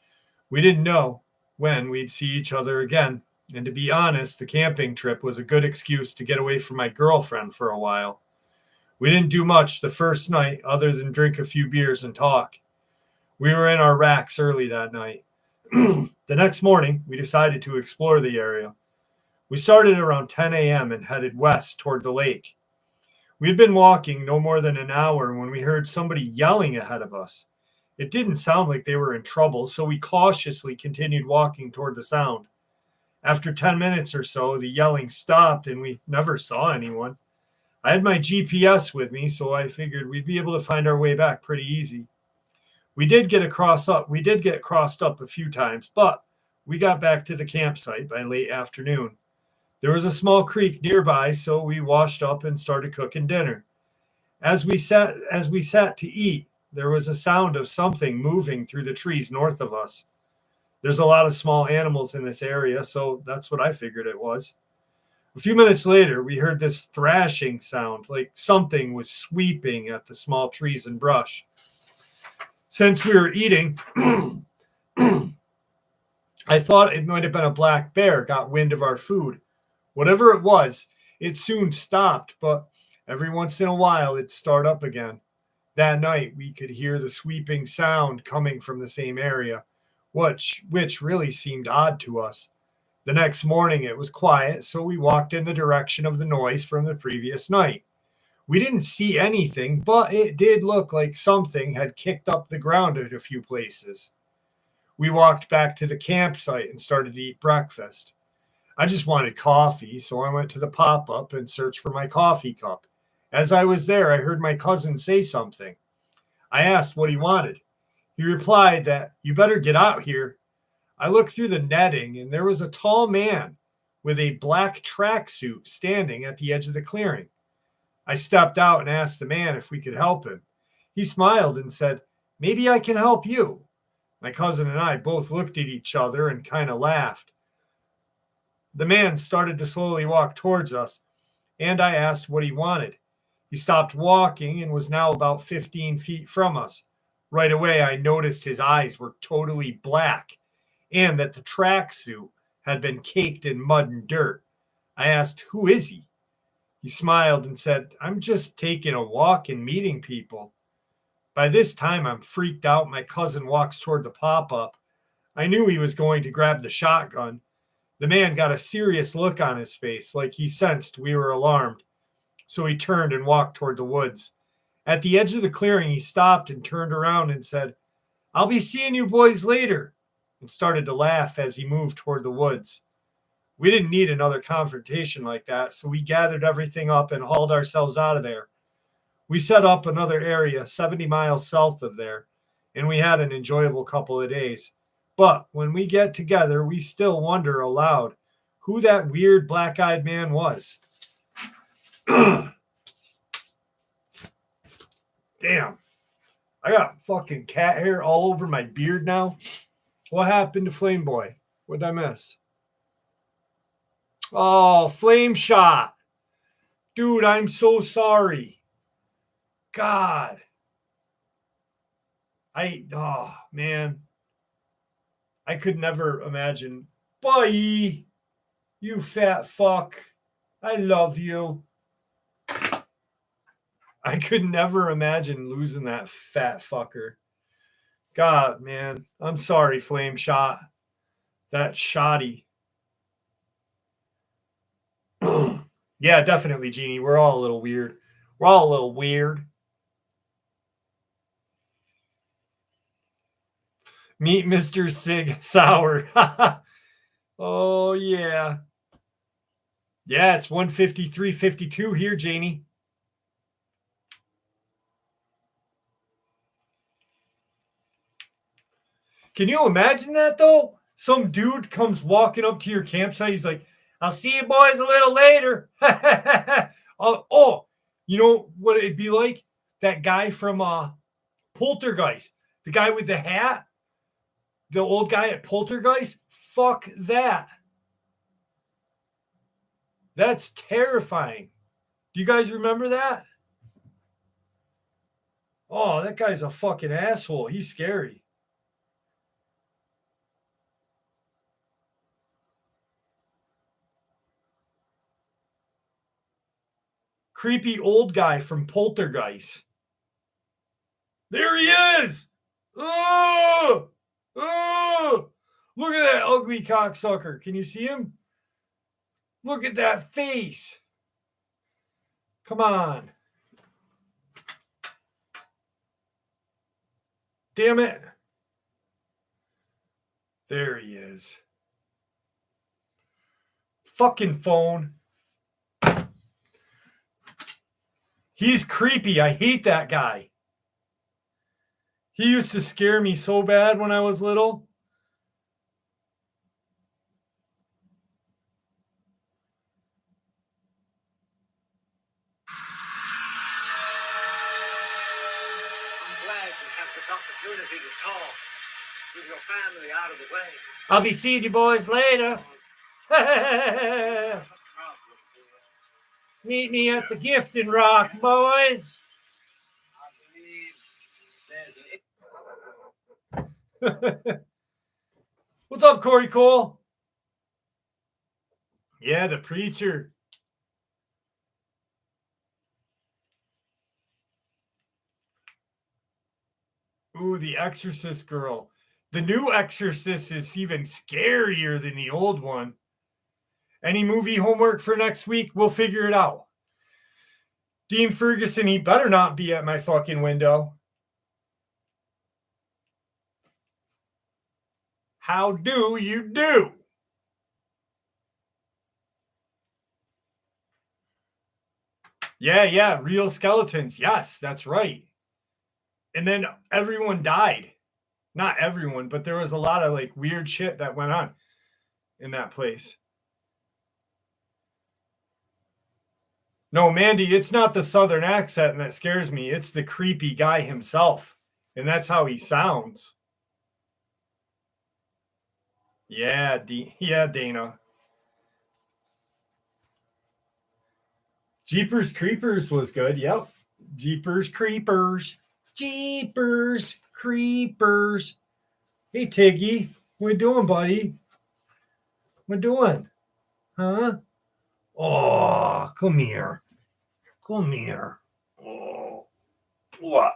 we didn't know when we'd see each other again. And to be honest, the camping trip was a good excuse to get away from my girlfriend for a while. We didn't do much the first night other than drink a few beers and talk. We were in our racks early that night. The next morning, we decided to explore the area. We started around 10 a.m. and headed west toward the lake. We had been walking no more than an hour when we heard somebody yelling ahead of us. It didn't sound like they were in trouble, so we cautiously continued walking toward the sound. After 10 minutes or so, the yelling stopped and we never saw anyone. I had my GPS with me, so I figured we'd be able to find our way back pretty easy. We did get crossed up a few times, but we got back to the campsite by late afternoon. There was a small creek nearby, so we washed up and started cooking dinner. As we sat to eat, there was a sound of something moving through the trees north of us. There's a lot of small animals in this area, so that's what I figured it was. A few minutes later, we heard this thrashing sound, like something was sweeping at the small trees and brush. Since we were eating, I thought it might have been a black bear got wind of our food. Whatever it was, it soon stopped, but every once in a while it'd start up again. That night, we could hear the sweeping sound coming from the same area, which really seemed odd to us. The next morning, it was quiet, so we walked in the direction of the noise from the previous night. We didn't see anything, but it did look like something had kicked up the ground at a few places. We walked back to the campsite and started to eat breakfast. I just wanted coffee, so I went to the pop-up and searched for my coffee cup. As I was there, I heard my cousin say something. I asked what he wanted. He replied that, "You better get out here." I looked through the netting, and there was a tall man with a black tracksuit standing at the edge of the clearing. I stepped out and asked the man if we could help him. He smiled and said, "Maybe I can help you." My cousin and I both looked at each other and kind of laughed. The man started to slowly walk towards us, and I asked what he wanted. He stopped walking and was now about 15 feet from us. Right away, I noticed his eyes were totally black and that the tracksuit had been caked in mud and dirt. I asked, "Who is he?" He smiled and said, "I'm just taking a walk and meeting people." By this time, I'm freaked out. My cousin walks toward the pop-up. I knew he was going to grab the shotgun. The man got a serious look on his face, like he sensed we were alarmed. So he turned and walked toward the woods. At the edge of the clearing, he stopped and turned around and said, "I'll be seeing you boys later," and started to laugh as he moved toward the woods. We didn't need another confrontation like that, so we gathered everything up and hauled ourselves out of there. We set up another area 70 miles south of there, and we had an enjoyable couple of days. But when we get together, we still wonder aloud who that weird black-eyed man was. Damn. I got fucking cat hair all over my beard now. What happened to Flame Boy? What did I miss? Oh, Flame Shot. Dude, I'm so sorry. God. Oh, man. I could never imagine. Bye, you fat fuck. I love you. I could never imagine losing that fat fucker. God, man. I'm sorry, Flame Shot. That shoddy. Yeah, definitely, Jeannie. We're all a little weird. We're all a little weird. Meet Mr. Sig Sauer. Oh, yeah. Yeah, it's 153.52 here, Janie. Can you imagine that, though? Some dude comes walking up to your campsite. He's like, "I'll see you boys a little later." Oh, you know what it'd be like? That guy from Poltergeist. The guy with the hat. The old guy at Poltergeist. Fuck that. That's terrifying. Do you guys remember that? Oh, that guy's a fucking asshole. He's scary. creepy old guy from Poltergeist. There he is! Oh! Oh! Look at that ugly cocksucker. Can you see him? Look at that face. Come on. Damn it. There he is. Fucking phone. He's creepy. I hate that guy. He used to scare me so bad when I was little. Opportunity to talk with your family out of the way. I'll be seeing you boys later. Meet me at the Gifting Rock, boys. What's up, Corey Cole? Yeah, the preacher. Ooh, the Exorcist girl. The new Exorcist is even scarier than the old one. Any movie homework for next week? We'll figure it out. Dean Ferguson, he better not be at my fucking window. How do you do? Yeah, real skeletons. Yes, that's right. And then everyone died. Not everyone, but there was a lot of like weird shit that went on in that place. No, Mandy, it's not the Southern accent that scares me. It's the creepy guy himself. And that's how he sounds. Yeah, Dana. Jeepers Creepers was good. Yep. Jeepers Creepers. Jeepers Creepers. Hey, Tiggy. What you doing, buddy? What you doing? Huh? Oh, come here. Come here. Oh, what?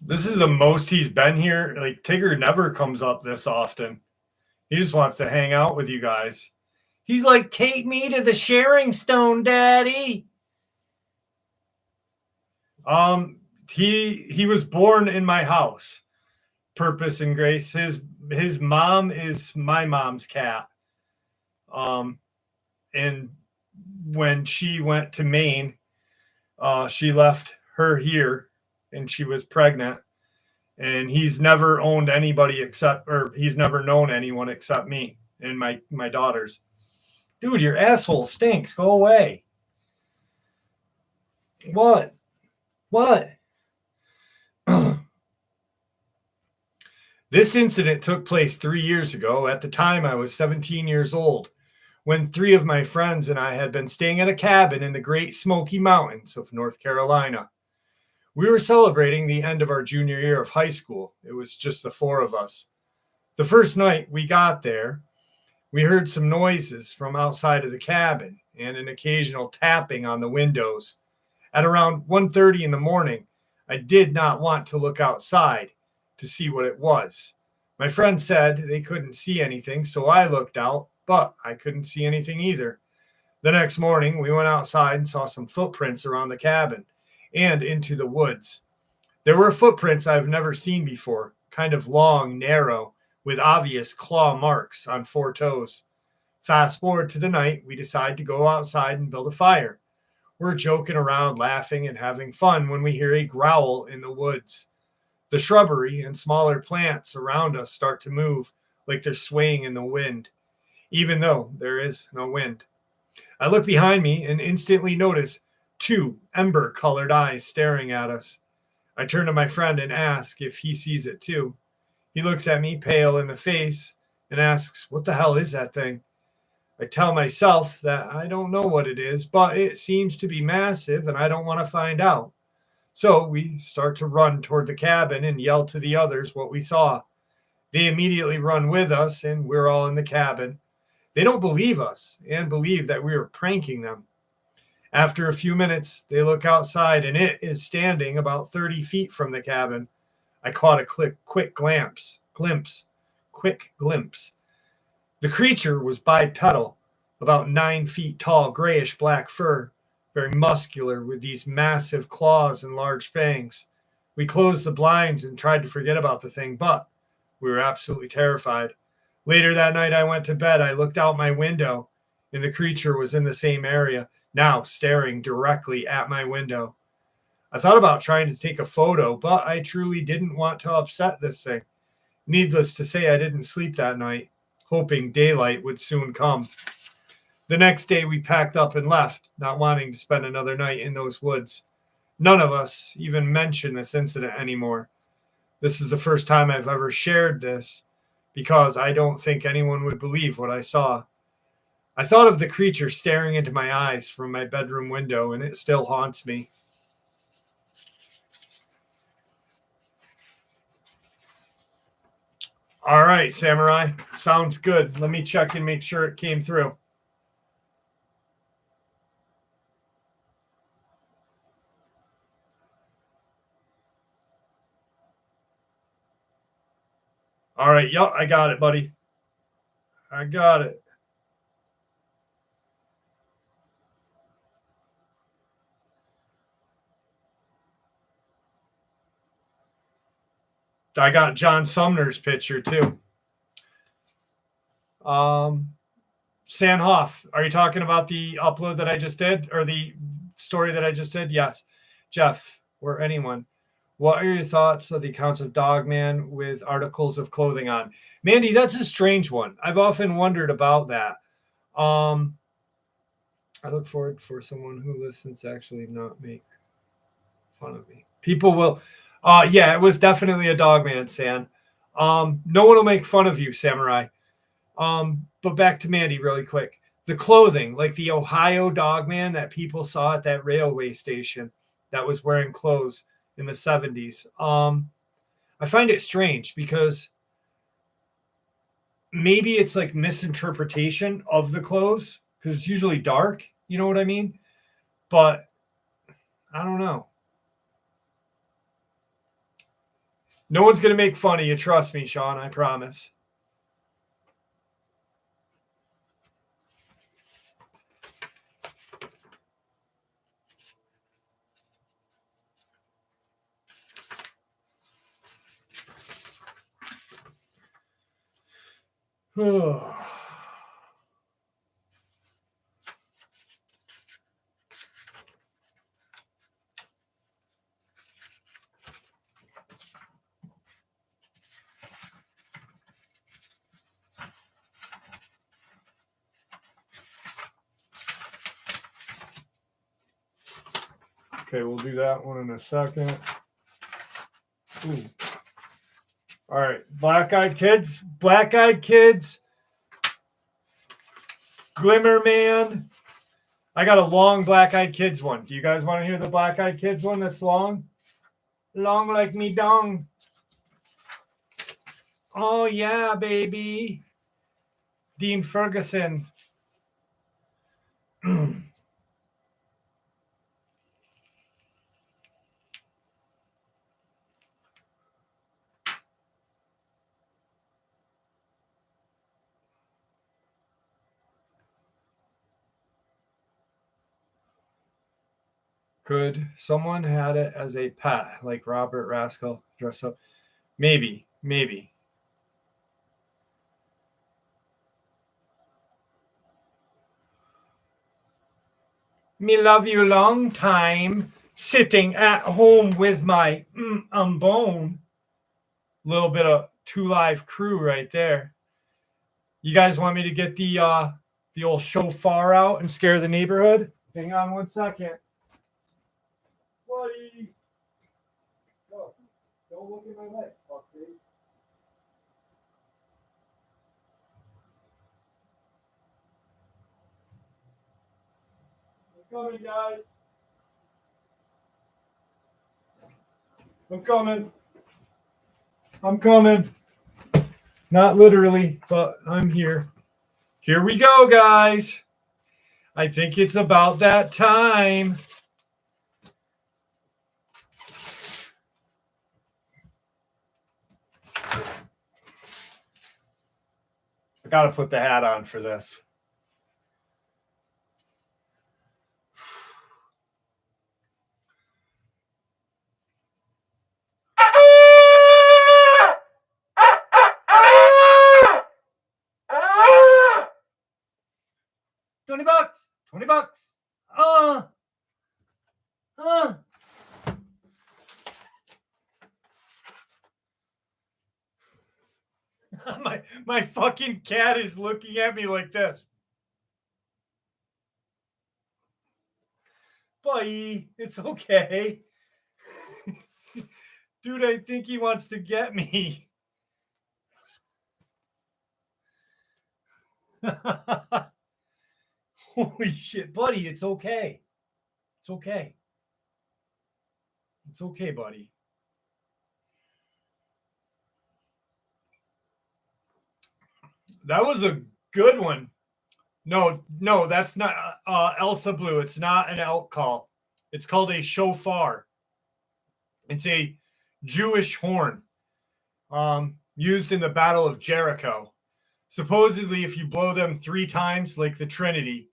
This is the most he's been here. Like, Tigger never comes up this often. He just wants to hang out with you guys. He's like, take me to the sharing stone, Daddy. He was born in my house. Purpose and Grace. His mom is my mom's cat. And when she went to Maine, she left her here, and she was pregnant. And he's never owned anybody he's never known anyone except me and my daughters. Dude, your asshole stinks. Go away. What? This incident took place 3 years ago. At the time, I was 17 years old, when 3 of my friends and I had been staying at a cabin in the Great Smoky Mountains of North Carolina. We were celebrating the end of our junior year of high school. It was just the 4 of us. The first night we got there, we heard some noises from outside of the cabin and an occasional tapping on the windows. At around 1:30 in the morning, I did not want to look outside to see what it was. My friend said they couldn't see anything, so I looked out, but I couldn't see anything either. The next morning, we went outside and saw some footprints around the cabin and into the woods. There were footprints I've never seen before, kind of long, narrow, with obvious claw marks on 4 toes. Fast forward to the night, we decide to go outside and build a fire. We're joking around, laughing, and having fun when we hear a growl in the woods. The shrubbery and smaller plants around us start to move like they're swaying in the wind, even though there is no wind. I look behind me and instantly notice 2 ember-colored eyes staring at us. I turn to my friend and ask if he sees it too. He looks at me, pale in the face, and asks, "What the hell is that thing?" I tell myself that I don't know what it is, but it seems to be massive and I don't want to find out. So we start to run toward the cabin and yell to the others what we saw. They immediately run with us and we're all in the cabin. They don't believe us and believe that we were pranking them. After a few minutes, they look outside and it is standing about 30 feet from the cabin. I caught a quick glimpse. The creature was bipedal, about 9 feet tall, grayish black fur, very muscular with these massive claws and large fangs. We closed the blinds and tried to forget about the thing, but we were absolutely terrified. Later that night, I went to bed. I looked out my window, and the creature was in the same area, now staring directly at my window. I thought about trying to take a photo, but I truly didn't want to upset this thing. Needless to say, I didn't sleep that night, hoping daylight would soon come. The next day, we packed up and left, not wanting to spend another night in those woods. None of us even mention this incident anymore. This is the first time I've ever shared this because I don't think anyone would believe what I saw. I thought of the creature staring into my eyes from my bedroom window, and it still haunts me. All right, Samurai. Sounds good. Let me check and make sure it came through. All right. Yep, I got it, buddy. I got it. I got John Sumner's picture too. Sanhoff, are you talking about the upload that I just did or the story that I just did? Yes. Jeff or anyone. What are your thoughts of the accounts of Dogman with articles of clothing on? Mandy, that's a strange one. I've often wondered about that. I look forward for someone who listens to actually not make fun of me. People will. Yeah, it was definitely a Dogman, San. No one will make fun of you, Samurai. But back to Mandy really quick. The clothing, like the Ohio Dogman that people saw at that railway station that was wearing clothes in the 70s. I find it strange because maybe it's like misinterpretation of the clothes because it's usually dark. You know what I mean? But I don't know. No one's going to make fun of you. Trust me, Sean. I promise. Okay, we'll do that one in a second. Ooh. All right, Black Eyed Kids, Glimmer Man. I got a long Black Eyed Kids one. Do you guys want to hear the Black Eyed Kids one that's long? Long like me dong. Oh, yeah, baby. Dean Ferguson. Could someone had it as a pet, like Robert Rascal dress up? Maybe. Me love you long time, sitting at home with my bone. Little bit of Two Live Crew right there. You guys want me to get the old shofar out and scare the neighborhood? Hang on 1 second. Buddy. Oh, don't look at my legs, fuckface. Coming, guys. I'm coming. I'm coming. Not literally, but I'm here. Here we go, guys. I think it's about that time. I got to put the hat on for this. $20. $20. My fucking cat is looking at me like this. Bye. It's okay. Dude, I think he wants to get me. Holy shit, buddy. It's okay. It's okay. It's okay, buddy. That was a good one. No, that's not Elsa Blue. It's not an elk call. It's called a shofar. It's a Jewish horn used in the Battle of Jericho. Supposedly, if you blow them 3 times, like the Trinity,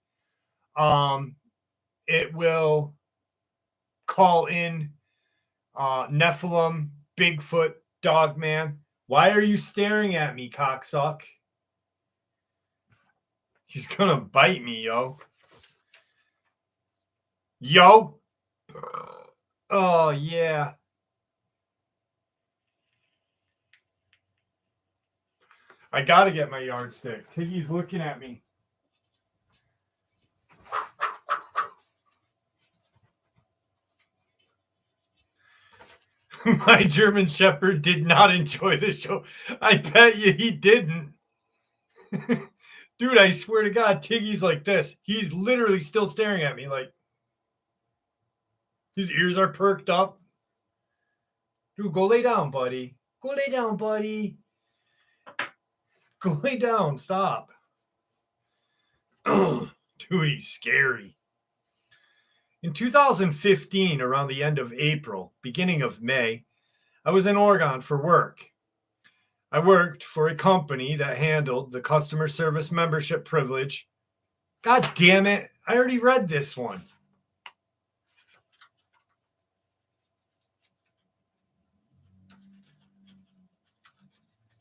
it will call in Nephilim, Bigfoot, Dogman. Why are you staring at me, cocksuck? He's gonna bite me, yo. Yo. Oh, yeah. I gotta get my yardstick. Tiggy's looking at me. My German Shepherd did not enjoy the show. I bet you he didn't. Dude, I swear to God, Tiggy's like this. He's literally still staring at me like his ears are perked up. Dude, go lay down, buddy. Go lay down, buddy. Go lay down. Stop. Dude, he's scary. In 2015, around the end of April, beginning of May, I was in Oregon for work. I worked for a company that handled the customer service membership privilege. God damn it. I already read this one.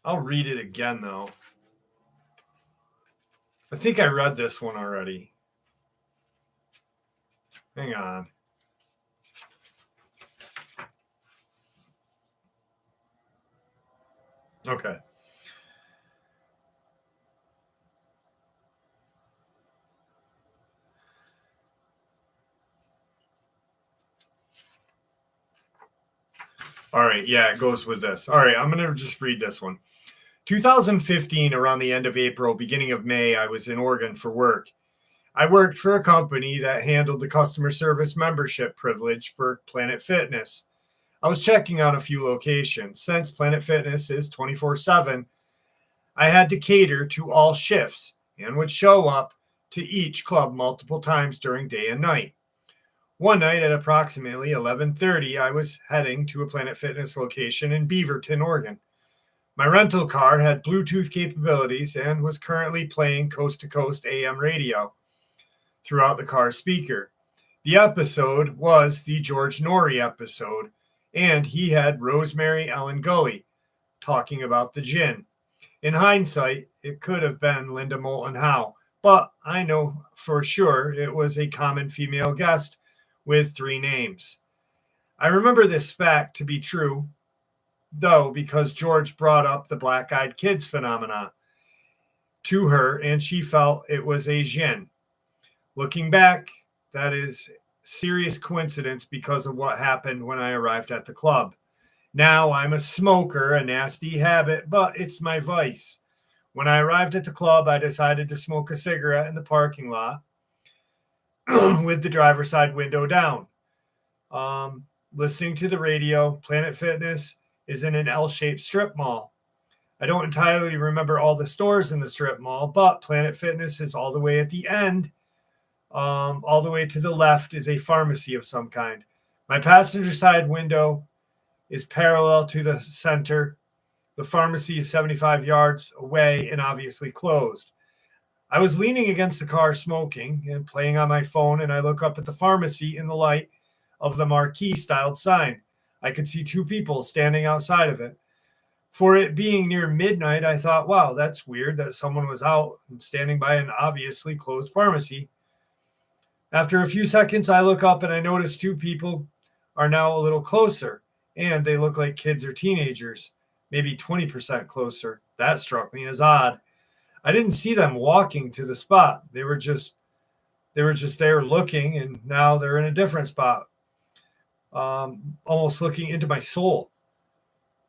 I'll read it again, though. I think I read this one already. Hang on. Okay. All right. Yeah, it goes with this. All right. I'm going to just read this one. 2015, around the end of April, beginning of May, I was in Oregon for work. I worked for a company that handled the customer service membership privilege for Planet Fitness. I was checking on a few locations. Since Planet Fitness is 24/7, I had to cater to all shifts and would show up to each club multiple times during day and night. One night at approximately 11:30, I was heading to a Planet Fitness location in Beaverton, Oregon. My rental car had Bluetooth capabilities and was currently playing coast-to-coast AM radio throughout the car speaker. The episode was the George Norrie episode, and he had Rosemary Ellen Gully talking about the gin. In hindsight, it could have been Linda Moulton Howe, but I know for sure it was a common female guest with 3 names. I remember this fact to be true, though, because George brought up the black-eyed kids phenomena to her, and she felt it was a jinn. Looking back, that is serious coincidence because of what happened when I arrived at the club. Now I'm a smoker, a nasty habit, but it's my vice. When I arrived at the club, I decided to smoke a cigarette in the parking lot. with the driver's side window down. Listening to the radio. Planet Fitness is in an L-shaped strip mall. I don't entirely remember all the stores in the strip mall, but Planet Fitness is all the way at the end. All the way to the left is a pharmacy of some kind. My passenger side window is parallel to the center. The pharmacy is 75 yards away and obviously closed. I was leaning against the car smoking and playing on my phone, and I look up at the pharmacy in the light of the marquee-styled sign. I could see two people standing outside of it. For it being near midnight, I thought, wow, that's weird that someone was out and standing by an obviously closed pharmacy. After a few seconds, I look up and I notice two people are now a little closer, and they look like kids or teenagers, maybe 20% closer. That struck me as odd. I didn't see them walking to the spot. They were just there looking, and now they're in a different spot, almost looking into my soul.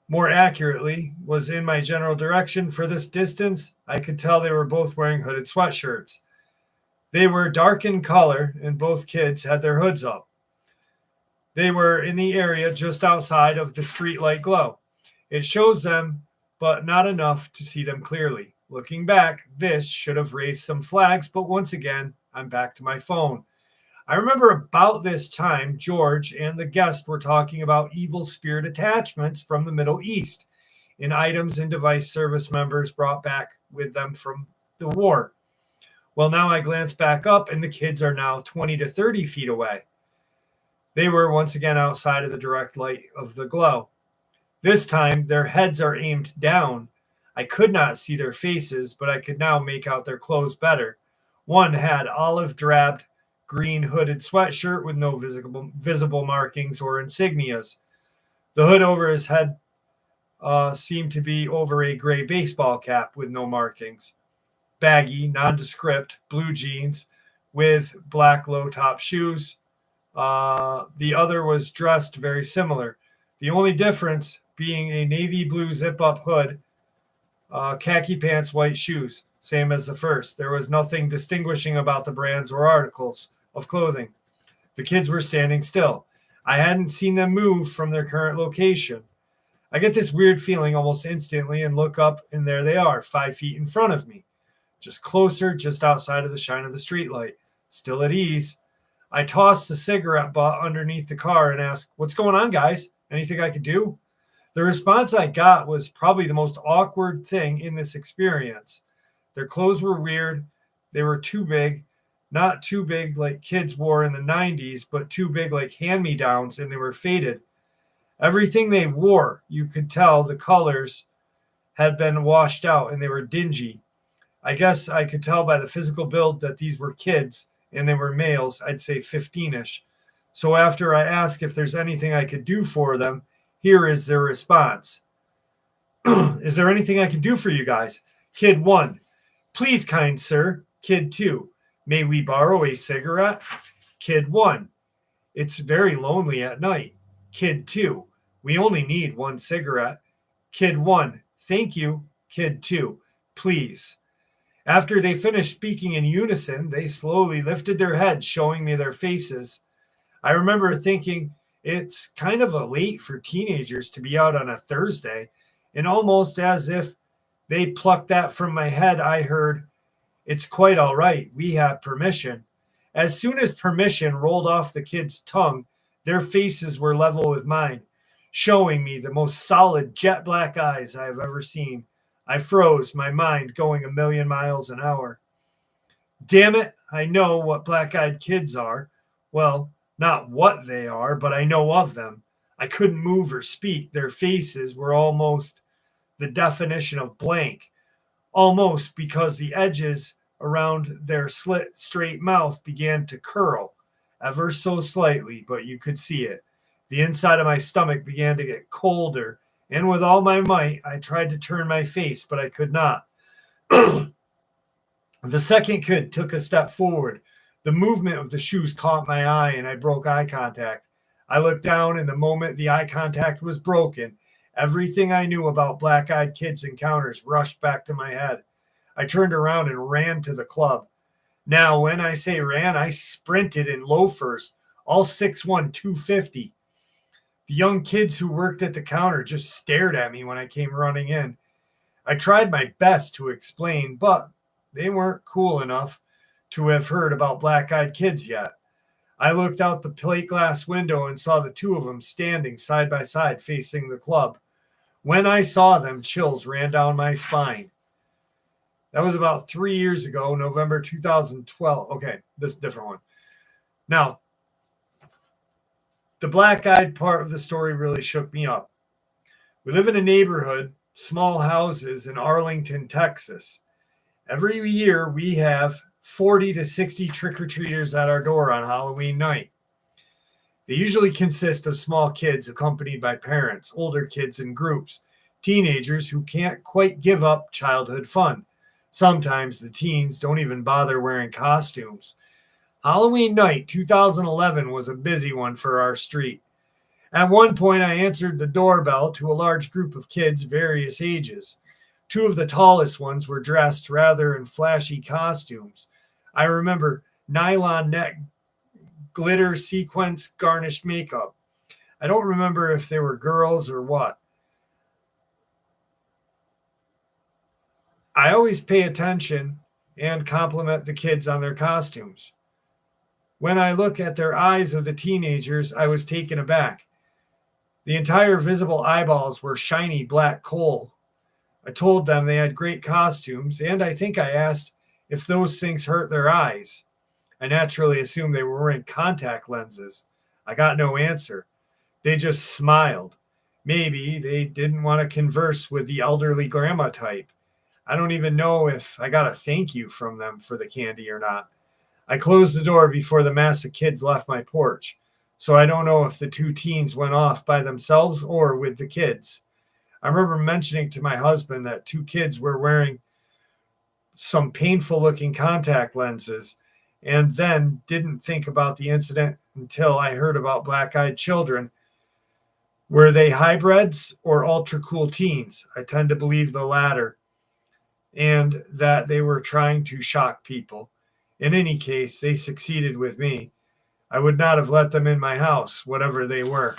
More accurately, was in my general direction. For this distance, I could tell they were both wearing hooded sweatshirts. They were dark in color, and both kids had their hoods up. They were in the area just outside of the streetlight glow. It shows them, but not enough to see them clearly. Looking back, this should have raised some flags, but once again, I'm back to my phone. I remember about this time, George and the guest were talking about evil spirit attachments from the Middle East in items and device service members brought back with them from the war. Well, now I glance back up, and the kids are now 20 to 30 feet away. They were once again outside of the direct light of the glow. This time, their heads are aimed down. I could not see their faces, but I could now make out their clothes better. One had olive drabbed green hooded sweatshirt with no visible markings or insignias. The hood over his head seemed to be over a gray baseball cap with no markings. Baggy, nondescript, blue jeans with black low-top shoes. The other was dressed very similar. The only difference being a navy blue zip-up hood, khaki pants, white shoes, same as the first. There was nothing distinguishing about the brands or articles of clothing. The kids were standing still. I hadn't seen them move from their current location. I get this weird feeling almost instantly and look up, and there they are, 5 feet in front of me. Just closer, just outside of the shine of the streetlight. Still at ease. I toss the cigarette butt underneath the car and ask, "What's going on, guys? Anything I could do?" The response I got was probably the most awkward thing in this experience. Their clothes were weird. They were too big. Not too big like kids wore in the 90s, but too big like hand-me-downs, and they were faded. Everything they wore, you could tell the colors had been washed out, and they were dingy. I guess I could tell by the physical build that these were kids, and they were males, I'd say 15-ish. So after I ask if there's anything I could do for them, here is their response. "Is there anything I can do for you guys?" Kid 1, "Please, kind sir." Kid 2, "May we borrow a cigarette?" Kid 1, "It's very lonely at night." Kid 2, "We only need one cigarette." Kid 1, "Thank you." Kid 2, "Please." After they finished speaking in unison, they slowly lifted their heads, showing me their faces. I remember thinking, it's kind of late for teenagers to be out on a Thursday, and almost as if they plucked that from my head, I heard, "It's quite all right. We have permission." As soon as permission rolled off the kid's tongue, their faces were level with mine, showing me the most solid jet black eyes I have ever seen. I froze, my mind going a million miles an hour. Damn it, I know what black-eyed kids are. Well, not what they are, but I know of them. I couldn't move or speak. Their faces were almost the definition of blank, almost because the edges around their slit, straight mouth began to curl, ever so slightly, but you could see it. The inside of my stomach began to get colder, and with all my might, I tried to turn my face, but I could not. The second kid took a step forward. The movement of the shoes caught my eye, and I broke eye contact. I looked down, and the moment the eye contact was broken, everything I knew about black-eyed kids encounters rushed back to my head. I turned around and ran to the club. Now, when I say ran, I sprinted in loafers, all 6'1", 250. The young kids who worked at the counter just stared at me when I came running in. I tried my best to explain, but they weren't cool enough to have heard about black-eyed kids yet. I looked out the plate glass window and saw the two of them standing side by side facing the club. When I saw them, chills ran down my spine. That was about 3 years ago, November 2012. Okay, this is a different one. Now, the black-eyed part of the story really shook me up. We live in a neighborhood, small houses in Arlington, Texas. Every year we have 40 to 60 trick-or-treaters at our door on Halloween night. They usually consist of small kids accompanied by parents, older kids in groups, teenagers who can't quite give up childhood fun. Sometimes the teens don't even bother wearing costumes. Halloween night 2011 was a busy one for our street. At one point, I answered the doorbell to a large group of kids, various ages. Two of the tallest ones were dressed rather in flashy costumes. I remember nylon neck, glitter sequence garnished makeup. I don't remember if they were girls or what. I always pay attention and compliment the kids on their costumes. When I look at their eyes of the teenagers, I was taken aback. The entire visible eyeballs were shiny black coal. I told them they had great costumes, and I think I asked if those things hurt their eyes. I naturally assumed they were wearing contact lenses. I got no answer. They just smiled. Maybe they didn't want to converse with the elderly grandma type. I don't even know if I got a thank you from them for the candy or not. I closed the door before the mass of kids left my porch, so I don't know if the two teens went off by themselves or with the kids. I remember mentioning to my husband that two kids were wearing some painful-looking contact lenses, and then didn't think about the incident until I heard about black-eyed children. Were they hybrids or ultra-cool teens? I tend to believe the latter, and that they were trying to shock people. In any case, they succeeded with me. I would not have let them in my house, whatever they were.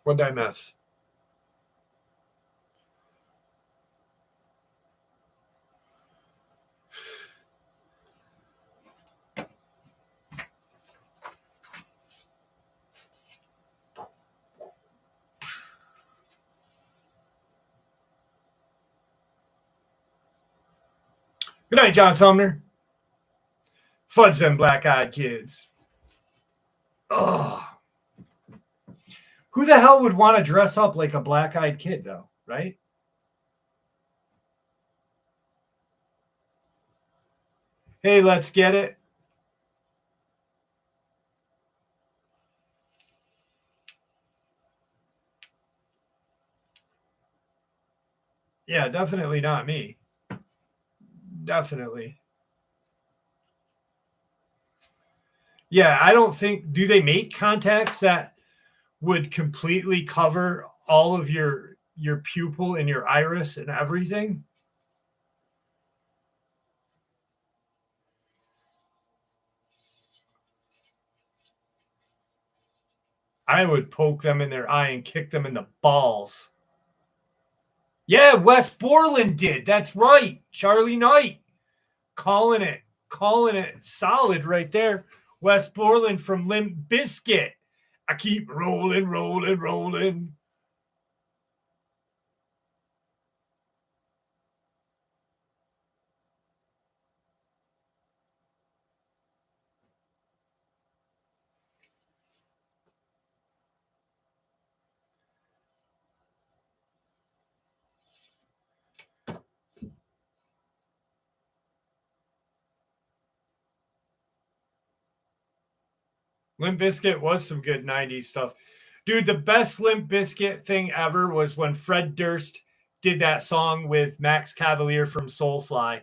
What did I miss? Good night, John Sumner. Fudge them black-eyed kids. Ugh. Who the hell would want to dress up like a black-eyed kid, though, right? Hey, let's get it. Yeah, definitely not me. Definitely. Yeah, I don't think, do they make contacts that would completely cover all of your pupil and your iris and everything? I would poke them in their eye and kick them in the balls. Yeah, Wes Borland did. That's right. Charlie Knight. Calling it solid right there. Wes Borland from Limp Bizkit. I keep rolling, rolling, rolling. Limp Bizkit was some good 90s stuff. Dude, the best Limp Bizkit thing ever was when Fred Durst did that song with Max Cavalier from Soulfly.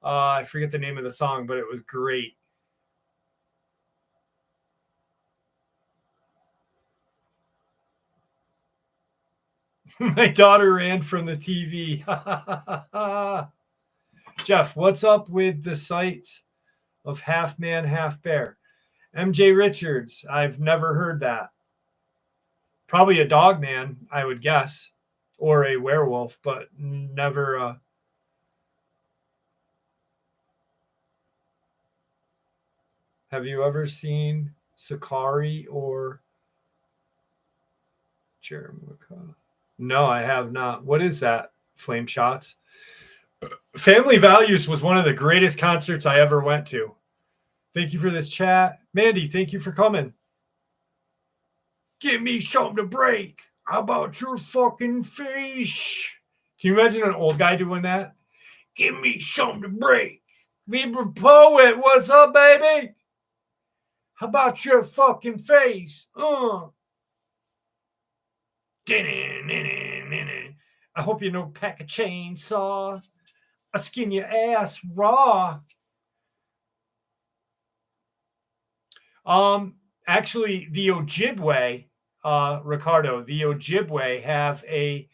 I forget the name of the song, but it was great. My daughter ran from the TV. Jeff, what's up with the sight of half man, half bear? MJ Richards, I've never heard that. Probably a dog man, I would guess, or a werewolf, but never. Have you ever seen Sakari or Jeremy? No, I have not. What is that? Flame Shots? Family Values was one of the greatest concerts I ever went to. Thank you for this chat. Mandy, thank you for coming. Give me something to break. How about your fucking face? Can you imagine an old guy doing that? Give me something to break. Libra Poet, what's up, baby? How about your fucking face? I hope you know pack a chainsaw. I skin your ass raw. Actually, the Ojibwe, Ricardo, the Ojibwe have a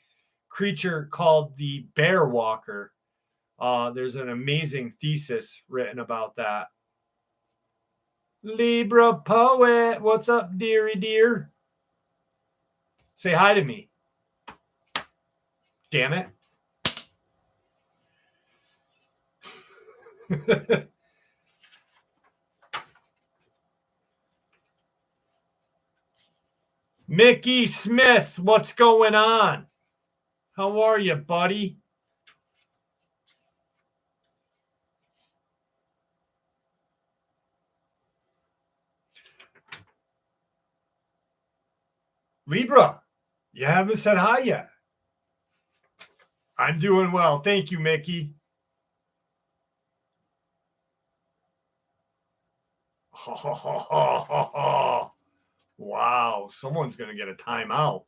creature called the Bear Walker. There's an amazing thesis written about that. Libra Poet, what's up, dearie dear? Say hi to me. Damn it. Mickey Smith, what's going on? How are you, buddy? Libra, you haven't said hi yet. I'm doing well. Thank you, Mickey. Wow, someone's going to get a timeout.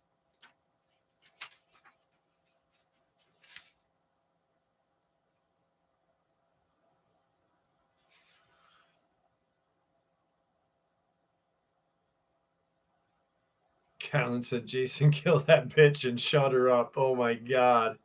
Callan said, Jason, kill that bitch and shut her up. Oh, my God.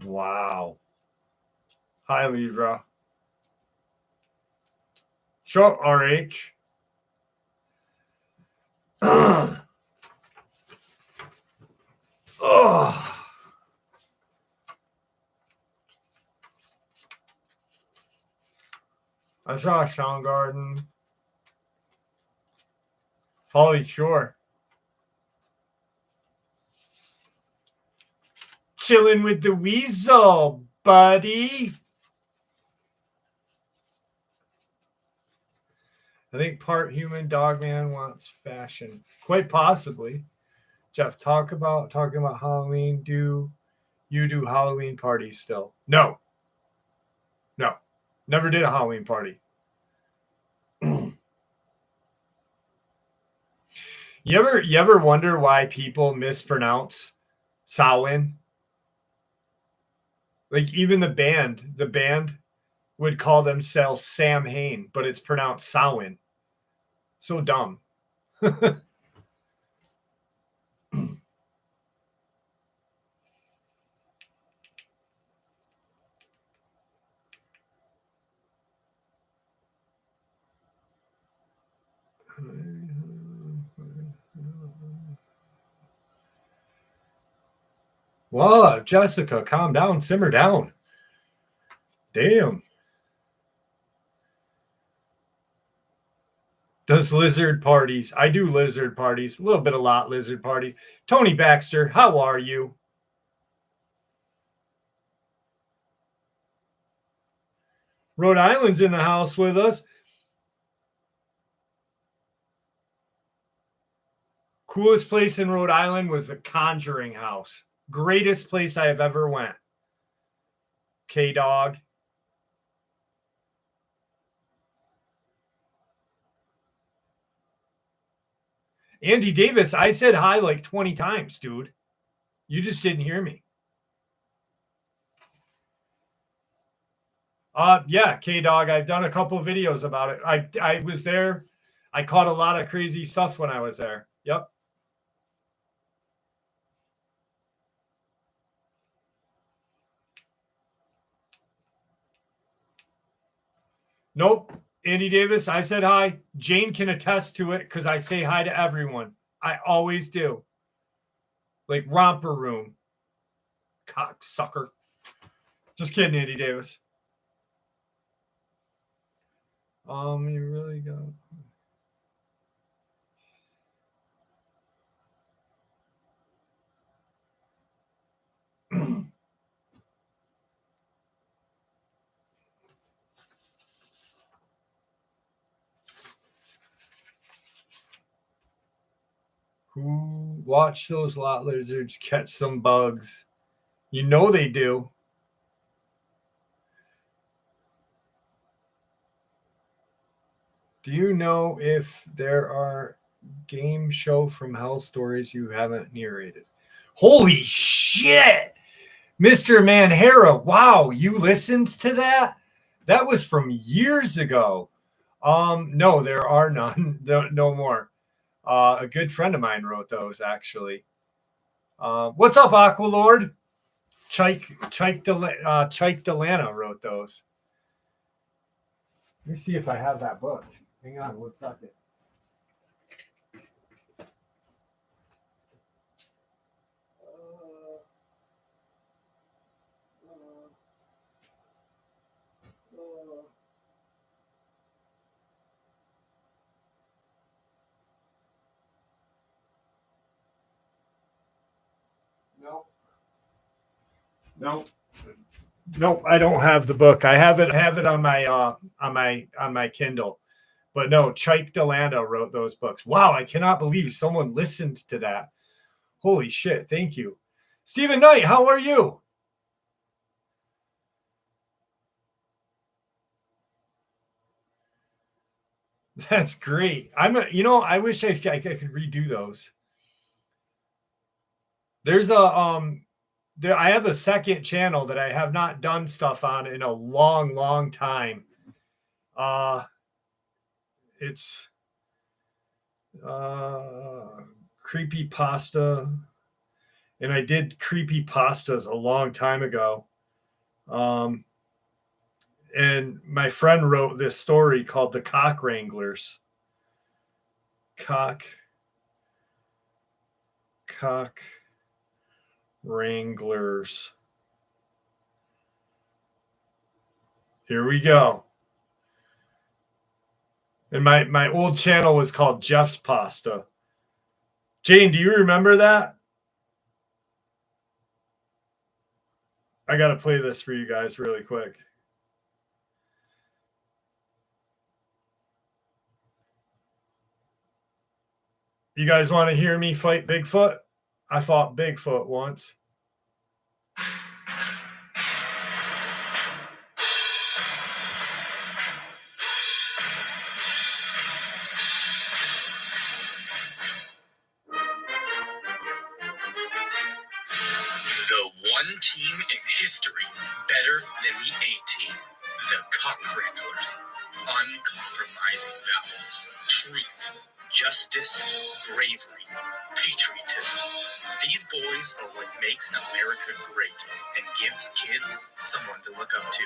Wow. Hi, Libra. Sure, RH. Oh. I saw Soundgarden. Pauly Shore. Chilling with the weasel, buddy. I think part human Dogman wants fashion. Quite possibly. Jeff, talking about Halloween. Do you do Halloween parties still? No. Never did a Halloween party. You ever wonder why people mispronounce Samhain? Like even the band would call themselves Sam Hain, but it's pronounced Samhain. So dumb. Whoa, Jessica, calm down, simmer down. Damn. Does lizard parties. I do lizard parties. A little bit, a lot lizard parties. Tony Baxter, how are you? Rhode Island's in the house with us. Coolest place in Rhode Island was the Conjuring house. Greatest place I have ever went. K-Dog. Andy Davis, I said hi like 20 times, dude. You just didn't hear me. Yeah, K-Dog, I've done a couple of videos about it. I was there. I caught a lot of crazy stuff when I was there. Yep. Nope. Andy Davis, I said hi. Jane can attest to it because I say hi to everyone. I always do. Like romper room. Cock sucker. Just kidding, Andy Davis. You really go. Who watch those lot lizards catch some bugs? You know they do. Do you know if there are game show from hell stories you haven't narrated? Holy shit! Mr. Manhara, wow, you listened to that? That was from years ago. No, there are none. No more. A good friend of mine wrote those, actually. What's up, Aqualord? Chike Delana wrote those. Let me see if I have that book. Hang on 1 second. Nope. I don't have the book. I have it on my Kindle. But no, Chike Delanda wrote those books. Wow, I cannot believe someone listened to that. Holy shit, thank you. Stephen Knight, how are you? That's great. I wish I could redo those. There's I have a second channel that I have not done stuff on in a long time. It's creepy pasta, and I did creepy pastas a long time ago. And my friend wrote this story called the Cock Wranglers. Cock Wranglers. Here we go. And my old channel was called Jeff's Pasta. Jane, do you remember that? I got to play this for you guys really quick. You guys want to hear me fight Bigfoot? I fought Bigfoot once. One team in history better than the A-team, the Cock Wranglers. Uncompromising values, truth, justice, bravery, patriotism. These boys are what makes America great and gives kids someone to look up to.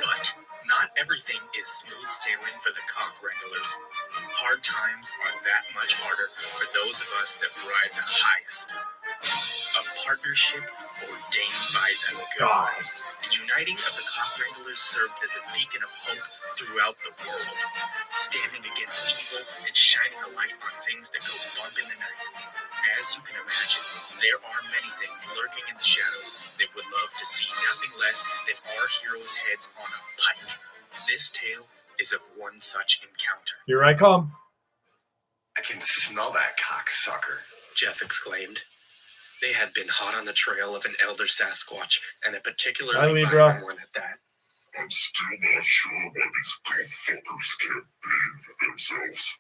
But not everything is smooth sailing for the Cock Wranglers. Hard times are that much harder for those of us that ride the highest. A partnership ordained by the gods. The uniting of the Cock Wranglers served as a beacon of hope throughout the world, standing against evil and shining a light on things that go bump in the night. As you can imagine, there are many things lurking in the shadows that would love to see nothing less than our heroes' heads on a pike. This tale is of one such encounter. Here I come. I can smell that cocksucker, Jeff exclaimed. They had been hot on the trail of an elder Sasquatch, and a particularly violent one at that. I'm still not sure why these golf fuckers can't bathe themselves.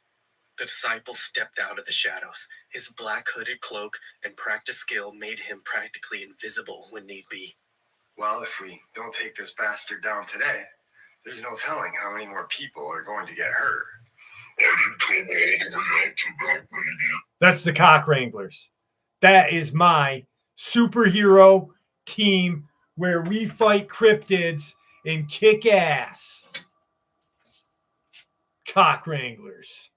The disciple stepped out of the shadows. His black hooded cloak and practiced skill made him practically invisible when need be. Well, if we don't take this bastard down today, there's no telling how many more people are going to get hurt. I didn't come all the way out to Mount Rainier. That's the Cock Wranglers. That is my superhero team where we fight cryptids and kick ass. Cock Wranglers.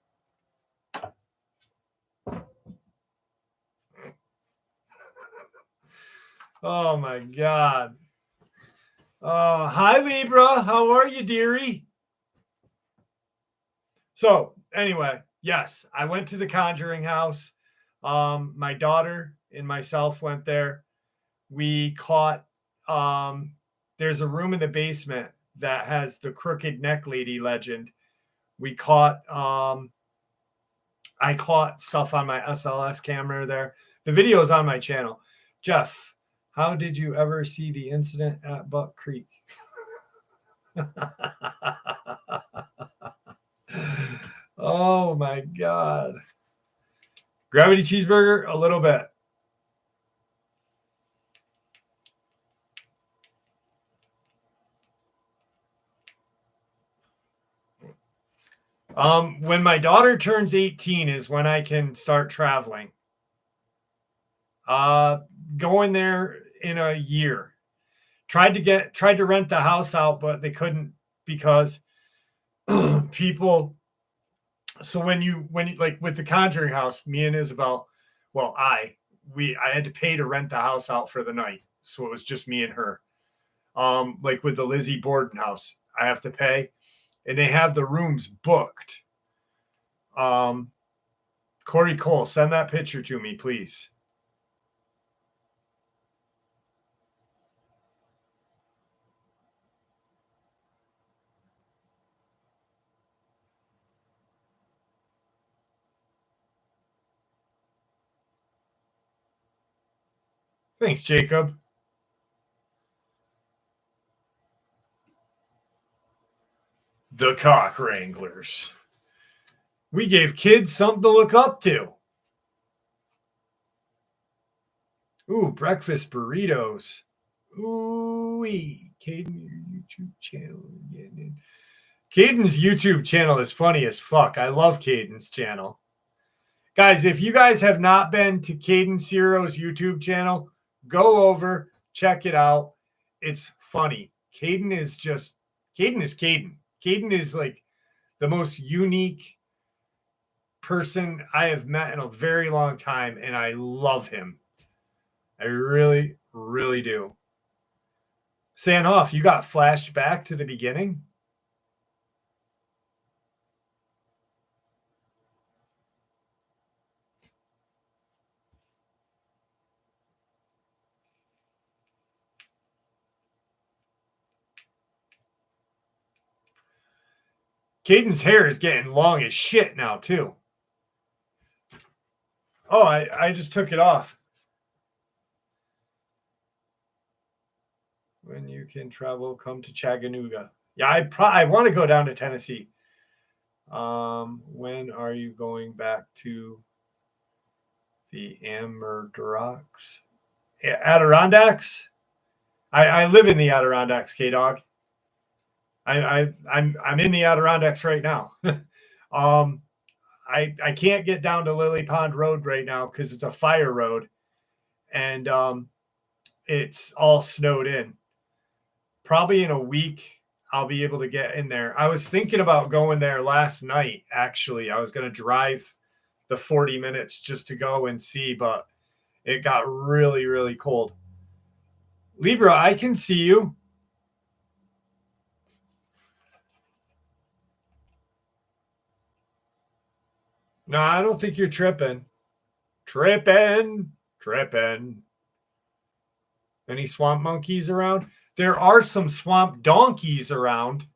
Oh my God. Hi Libra. How are you, dearie? So anyway, yes, I went to the Conjuring house. My daughter and myself went there. We caught, there's a room in the basement that has the crooked neck lady legend. We caught, I caught stuff on my SLS camera there. The video is on my channel. Jeff, how did you ever see the incident at Buck Creek? Oh my God. Gravity cheeseburger, a little bit. When my daughter turns 18 is when I can start traveling. Going there in a year. Tried to rent the house out, but they couldn't because people. So when you like with the Conjuring house, me and Isabel, well, I had to pay to rent the house out for the night. So it was just me and her. Like with the Lizzie Borden house, I have to pay. And they have the rooms booked. Corey Cole, send that picture to me, please. Thanks, Jacob. The Cock Wranglers. We gave kids something to look up to. Ooh, breakfast burritos. Ooh-wee. Caden, your YouTube channel. Caden's YouTube channel is funny as fuck. I love Caden's channel. Guys, if you guys have not been to Caden Ciro's YouTube channel, go over, check it out. It's funny. Caden is Caden. Caden is like the most unique person I have met in a very long time, and I love him. I really, really do. Sanhoff, you got flashed back to the beginning? Caden's hair is getting long as shit now, too. Oh, I just took it off. When you can travel, come to Chattanooga. Yeah, I want to go down to Tennessee. When are you going back to the Adirondacks? Adirondacks? I live in the Adirondacks, K-Dog. I'm in the Adirondacks right now. I can't get down to Lily Pond Road right now because it's a fire road, and it's all snowed in. Probably in a week I'll be able to get in there. I was thinking about going there last night. Actually, I was going to drive the 40 minutes just to go and see, but it got really, really cold. Libra, I can see you. No, I don't think you're tripping. Tripping. Any swamp monkeys around? There are some swamp donkeys around.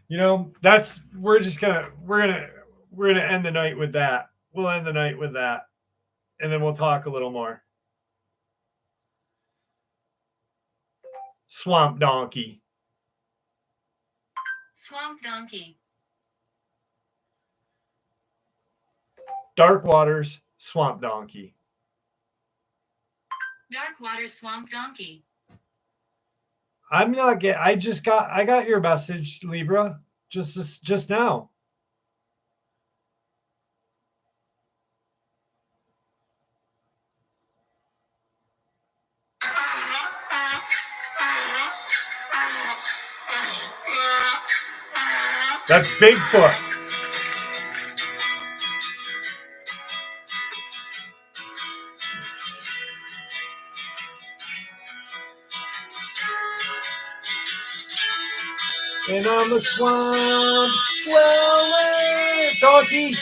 You know, we're gonna end the night with that. We'll end the night with that. And then we'll talk a little more. Swamp donkey. Swamp donkey. Dark waters, swamp donkey. Dark water swamp donkey. I got your message, Libra, just now. That's Bigfoot. And on the swamp, well, donkey. In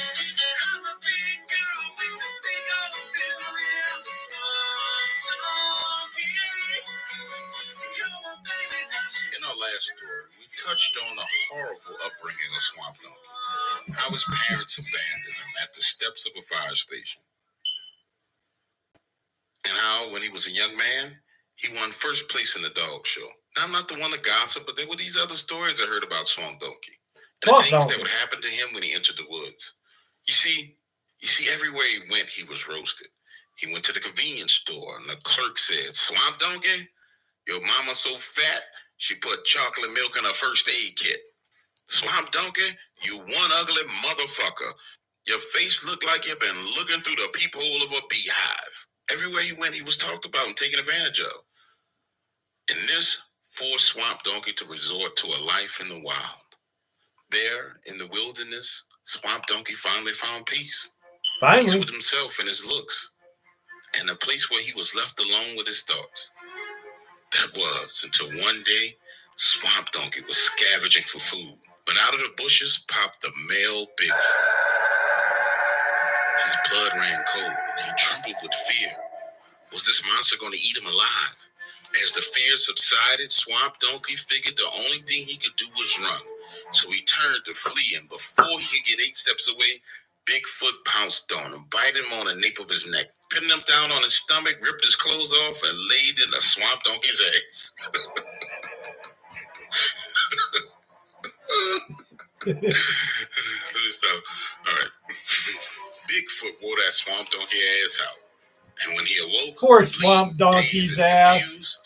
our last story, we touched on the horrible upbringing of Swamp Donkey. How his parents abandoned him at the steps of a fire station. And how, when he was a young man, he won first place in the dog show. Now, I'm not the one to gossip, but there were these other stories I heard about Swamp Donkey. The things that would happen to him when he entered the woods. You see, everywhere he went, he was roasted. He went to the convenience store, and the clerk said, "Swamp Donkey, your mama's so fat, she put chocolate milk in her first aid kit. Swamp Donkey, you one ugly motherfucker. Your face looked like you've been looking through the peephole of a beehive." Everywhere he went, he was talked about and taken advantage of. And this forced Swamp Donkey to resort to a life in the wild. There, in the wilderness, Swamp Donkey finally found peace. Peace with himself and his looks. And a place where he was left alone with his thoughts. That was until one day, Swamp Donkey was scavenging for food. When out of the bushes popped the male Bigfoot. His blood ran cold, and he trembled with fear. Was this monster going to eat him alive? As the fear subsided, Swamp Donkey figured the only thing he could do was run. So he turned to flee, and before he could get 8 steps away, Bigfoot pounced on him, biting him on the nape of his neck, pinning him down on his stomach, ripped his clothes off, and laid in the Swamp Donkey's ass. All right. Bigfoot wore that Swamp Donkey ass out. And when he awoke, poor Swamp Donkey's ass.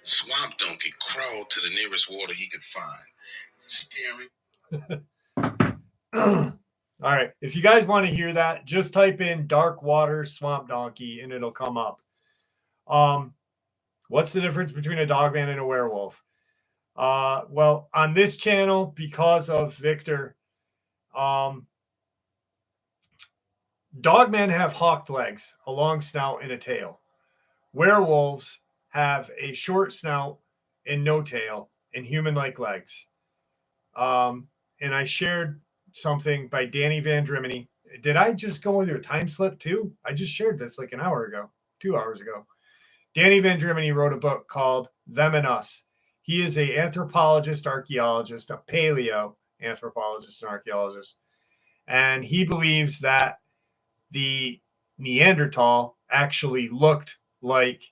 Swamp Donkey crawled to the nearest water he could find, staring. All right. If you guys want to hear that, just type in dark water Swamp Donkey and it'll come up. What's the difference between a dogman and a werewolf? Well, on this channel, because of Victor, dogmen have hawked legs, a long snout, and a tail. Werewolves have a short snout and no tail and human-like legs. And I shared something by Danny Van Drimeny. Did I just go with your time slip too? I just shared this like 2 hours ago. Danny Van Drimeny wrote a book called Them and Us. He is an anthropologist, archaeologist, a paleo anthropologist and archaeologist. And he believes that the Neanderthal actually looked like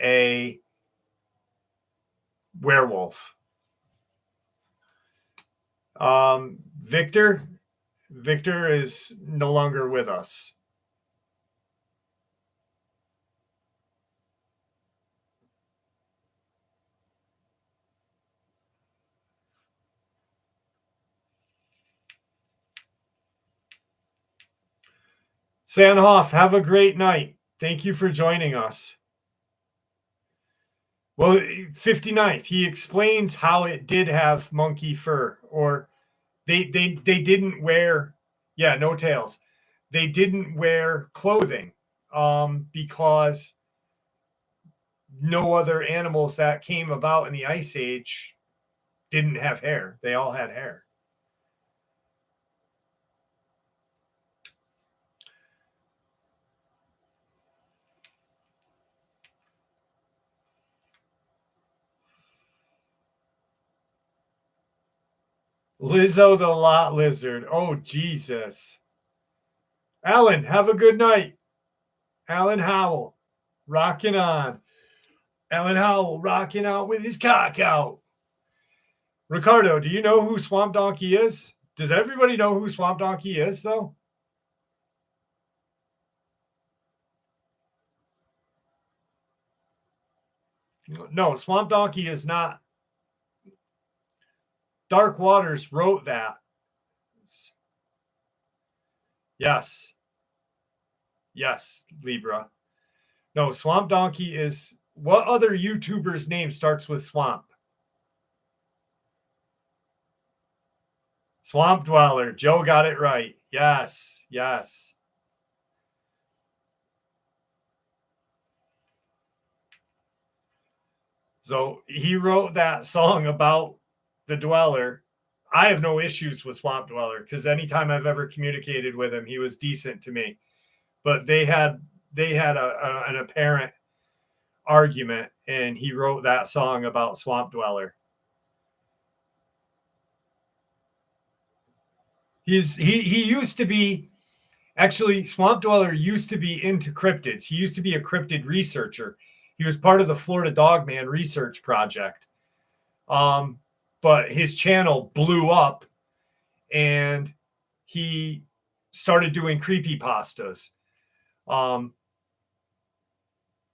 a werewolf. Victor is no longer with us. Sandhoff, have a great night. Thank you for joining us. Well, 59th, he explains how it did have monkey fur, or They didn't wear, yeah, no tails. They didn't wear clothing because no other animals that came about in the Ice Age didn't have hair. They all had hair. Lizzo the Lot Lizard. Oh, Jesus. Alan, have a good night. Alan Howell, rocking on. Alan Howell, rocking out with his cock out. Ricardo, do you know who Swamp Donkey is? Does everybody know who Swamp Donkey is, though? No, Swamp Donkey is not. Dark Waters wrote that. Yes. Yes, Libra. No, Swamp Donkey is. What other YouTuber's name starts with Swamp? Swamp Dweller. Joe got it right. Yes, yes. So he wrote that song about the Dweller. I have no issues with Swamp Dweller because anytime I've ever communicated with him, he was decent to me. But they had an apparent argument, and he wrote that song about Swamp Dweller. He used to be, actually, Swamp Dweller used to be into cryptids. He used to be a cryptid researcher. He was part of the Florida Dogman research project. But his channel blew up and he started doing creepypastas.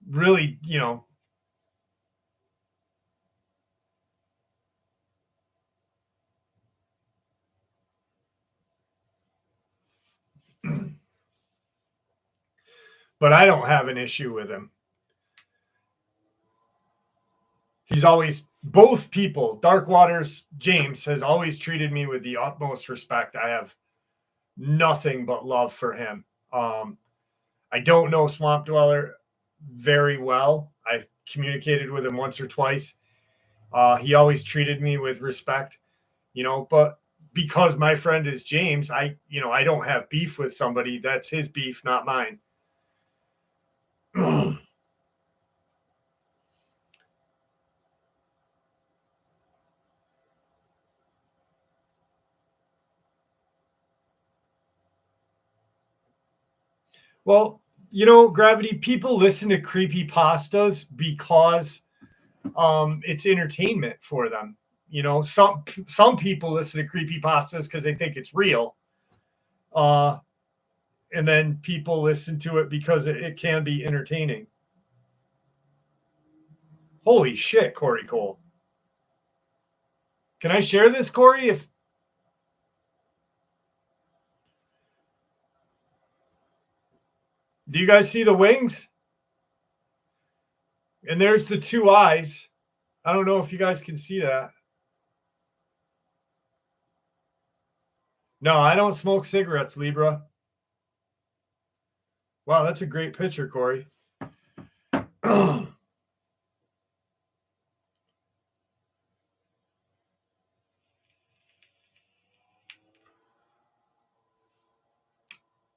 Really, you know, but I don't have an issue with him. He's always, both people, Dark Waters, James has always treated me with the utmost respect. I have nothing but love for him. I don't know Swamp Dweller very well. I've communicated with him once or twice. He always treated me with respect, you know, but because my friend is James, I don't have beef with somebody. That's his beef, not mine. Well, you know, Gravity, people listen to creepy pastas because it's entertainment for them. You know, some people listen to creepy pastas because they think it's real. And then people listen to it because it can be entertaining. Holy shit, Corey Cole. Can I share this, Corey? Do you guys see the wings? And there's the two eyes. I don't know if you guys can see that. No, I don't smoke cigarettes, Libra. Wow, that's a great picture, Corey.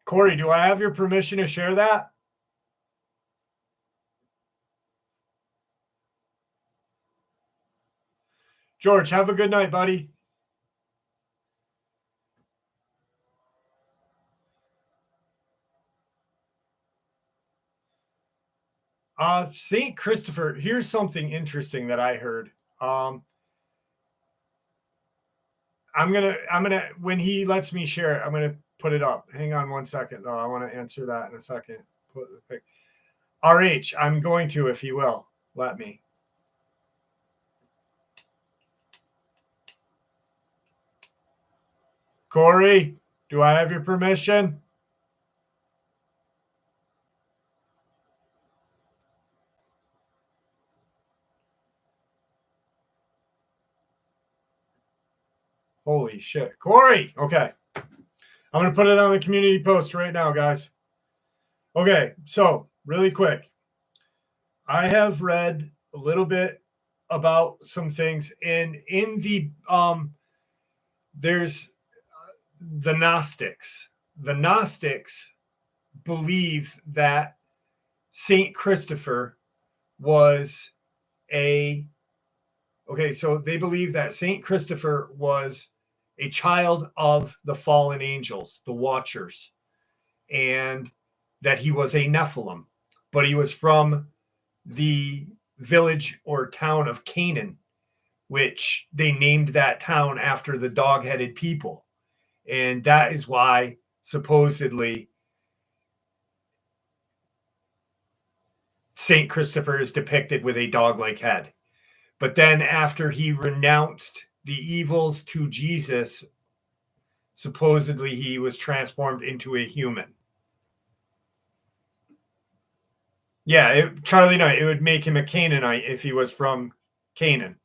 Corey, do I have your permission to share that? George, have a good night, buddy. St. Christopher, here's something interesting that I heard. I'm gonna when he lets me share it, I'm gonna put it up. Hang on one second though. I want to answer that in a second. Put the pic. RH, I'm going to, if he will let me. Corey, do I have your permission? Holy shit. Corey. Okay. I'm going to put it on the community post right now, guys. Okay. So really quick. I have read a little bit about some things, and in the there's the Gnostics. The Gnostics believe that Saint Christopher was so they believe that Saint Christopher was a child of the fallen angels, the Watchers, and that he was a Nephilim, but he was from the village or town of Canaan, which they named that town after the dog-headed people. And that is why supposedly Saint Christopher is depicted with a dog-like head. But then after he renounced the evils to Jesus, supposedly he was transformed into a human. Yeah, Charlie Knight, it would make him a Canaanite if he was from Canaan.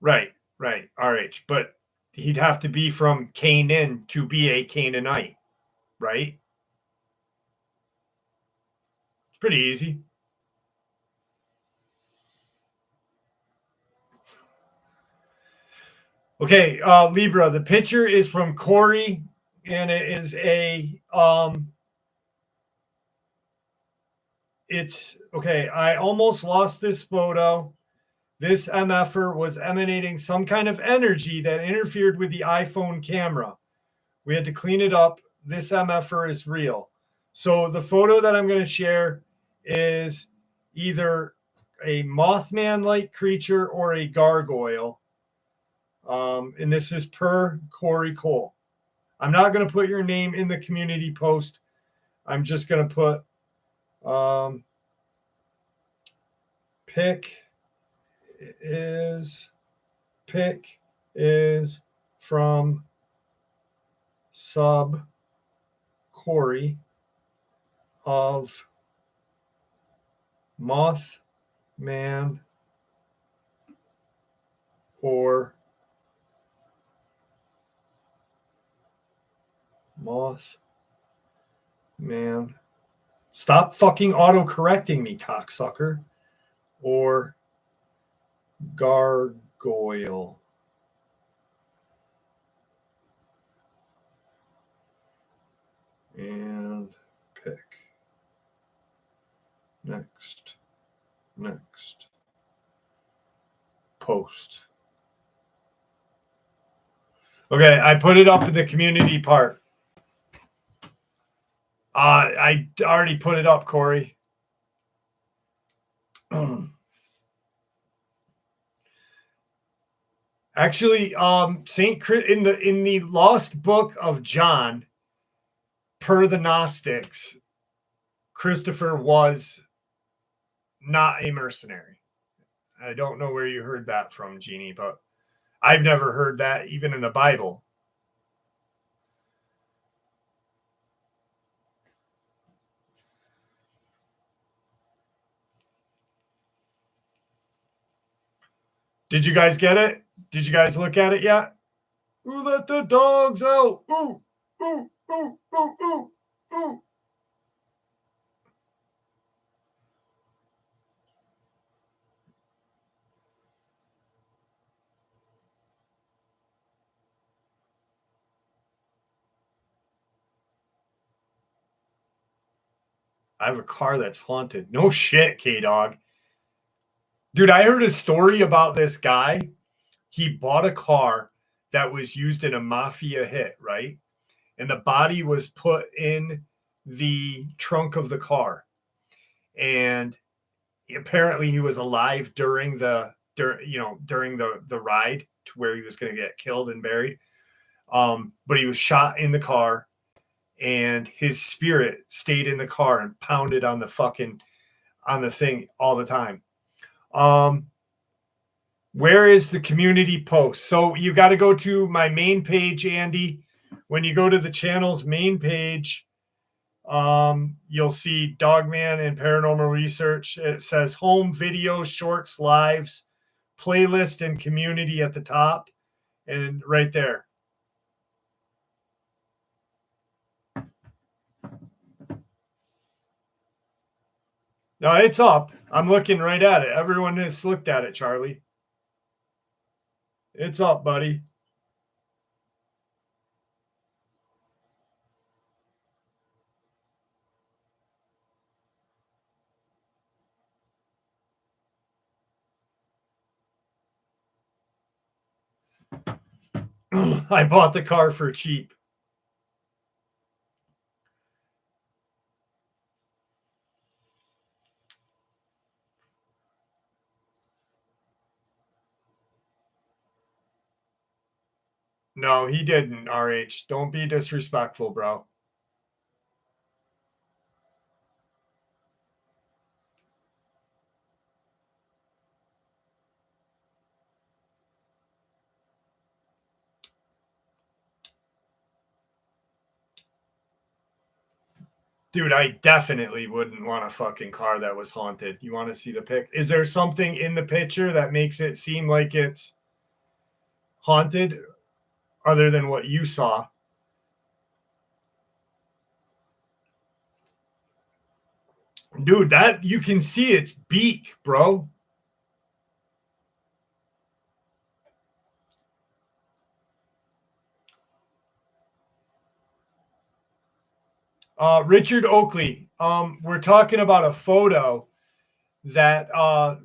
Right. RH. But he'd have to be from Canaan to be a Canaanite, right? It's pretty easy. Okay, Libra, the picture is from Corey, and it is it's, okay, I almost lost this photo. This MFer was emanating some kind of energy that interfered with the iPhone camera. We had to clean it up. This MFer is real. So the photo that I'm going to share is either a Mothman-like creature or a gargoyle. And this is per Corey Cole. I'm not going to put your name in the community post. I'm just going to put pick is from sub Corey of Mothman or Mothman. Stop fucking auto-correcting me, cocksucker. Or gargoyle. And pick. Next. Post. Okay, I put it up in the community part. I already put it up, Corey. Actually, Saint in the Lost Book of John, per the Gnostics, Christopher was not a mercenary. I don't know where you heard that from, Jeannie, but I've never heard that even in the Bible. Did you guys get it? Did you guys look at it yet? Ooh, let the dogs out. Ooh, ooh, ooh, ooh, ooh, ooh. I have a car that's haunted. No shit, K-Dog. Dude, I heard a story about this guy. He bought a car that was used in a mafia hit, right? And the body was put in the trunk of the car. And apparently he was alive during the ride to where he was going to get killed and buried. But he was shot in the car, and his spirit stayed in the car and pounded on the thing all the time. Where is the community post? So you got to go to my main page, Andy. When you go to the channel's main page, You'll see Dogman and Paranormal Research. It says home videos, shorts, lives, playlist, and community at the top, and right there. No, it's up. I'm looking right at it. Everyone has looked at it, Charlie. It's up, buddy. I bought the car for cheap. No, he didn't, RH. Don't be disrespectful, bro. Dude, I definitely wouldn't want a fucking car that was haunted. You want to see the pic? Is there something in the picture that makes it seem like it's haunted other than what you saw? Dude, that you can see its beak, bro. Richard Oakley, we're talking about a photo that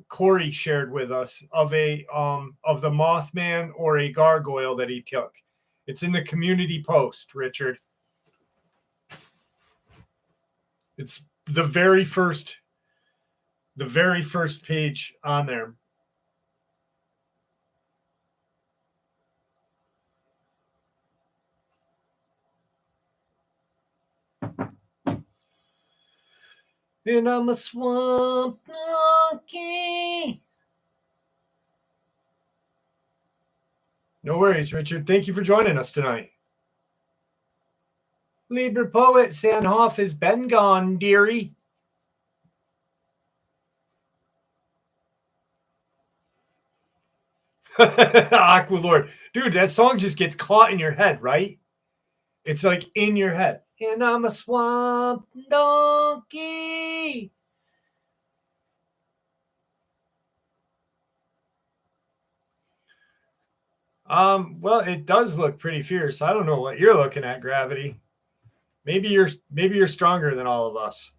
Corey shared with us of the Mothman or a gargoyle that he took. It's in the community post, Richard. It's the very first page on there. And I'm a swamp monkey. No worries, Richard. Thank you for joining us tonight. Liber poet Sandhoff has been gone, dearie. Aqualord. Dude, that song just gets caught in your head, right? It's like in your head. And I'm a swamp donkey. Well, it does look pretty fierce. I don't know what you're looking at, Gravity. Maybe you're stronger than all of us.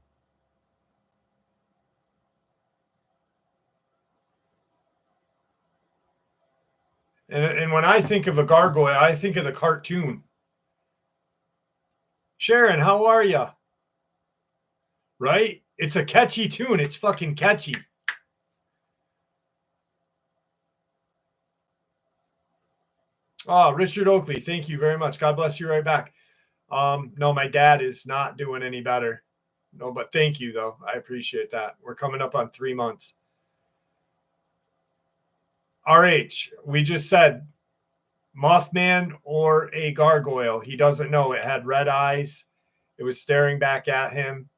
And when I think of a gargoyle, I think of the cartoon. Sharon, how are you? Right? It's a catchy tune. It's fucking catchy. Oh, Richard Oakley, thank you very much. God bless you right back. No, my dad is not doing any better. No, but thank you, though. I appreciate that. We're coming up on 3 months. RH, we just said Mothman or a gargoyle. He doesn't know. It had red eyes. It was staring back at him.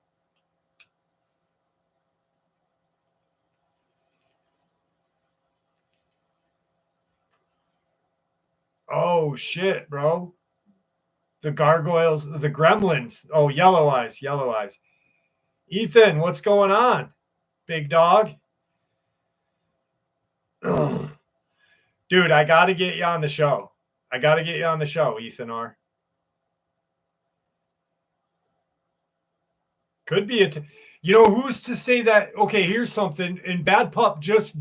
Oh, shit, bro. The gargoyles, the gremlins. Oh, yellow eyes, yellow eyes. Ethan, what's going on? Big dog? Dude, I got to get you on the show. Ethan R. Could be it. You know, who's to say that? Okay, here's something. And Bad Pup just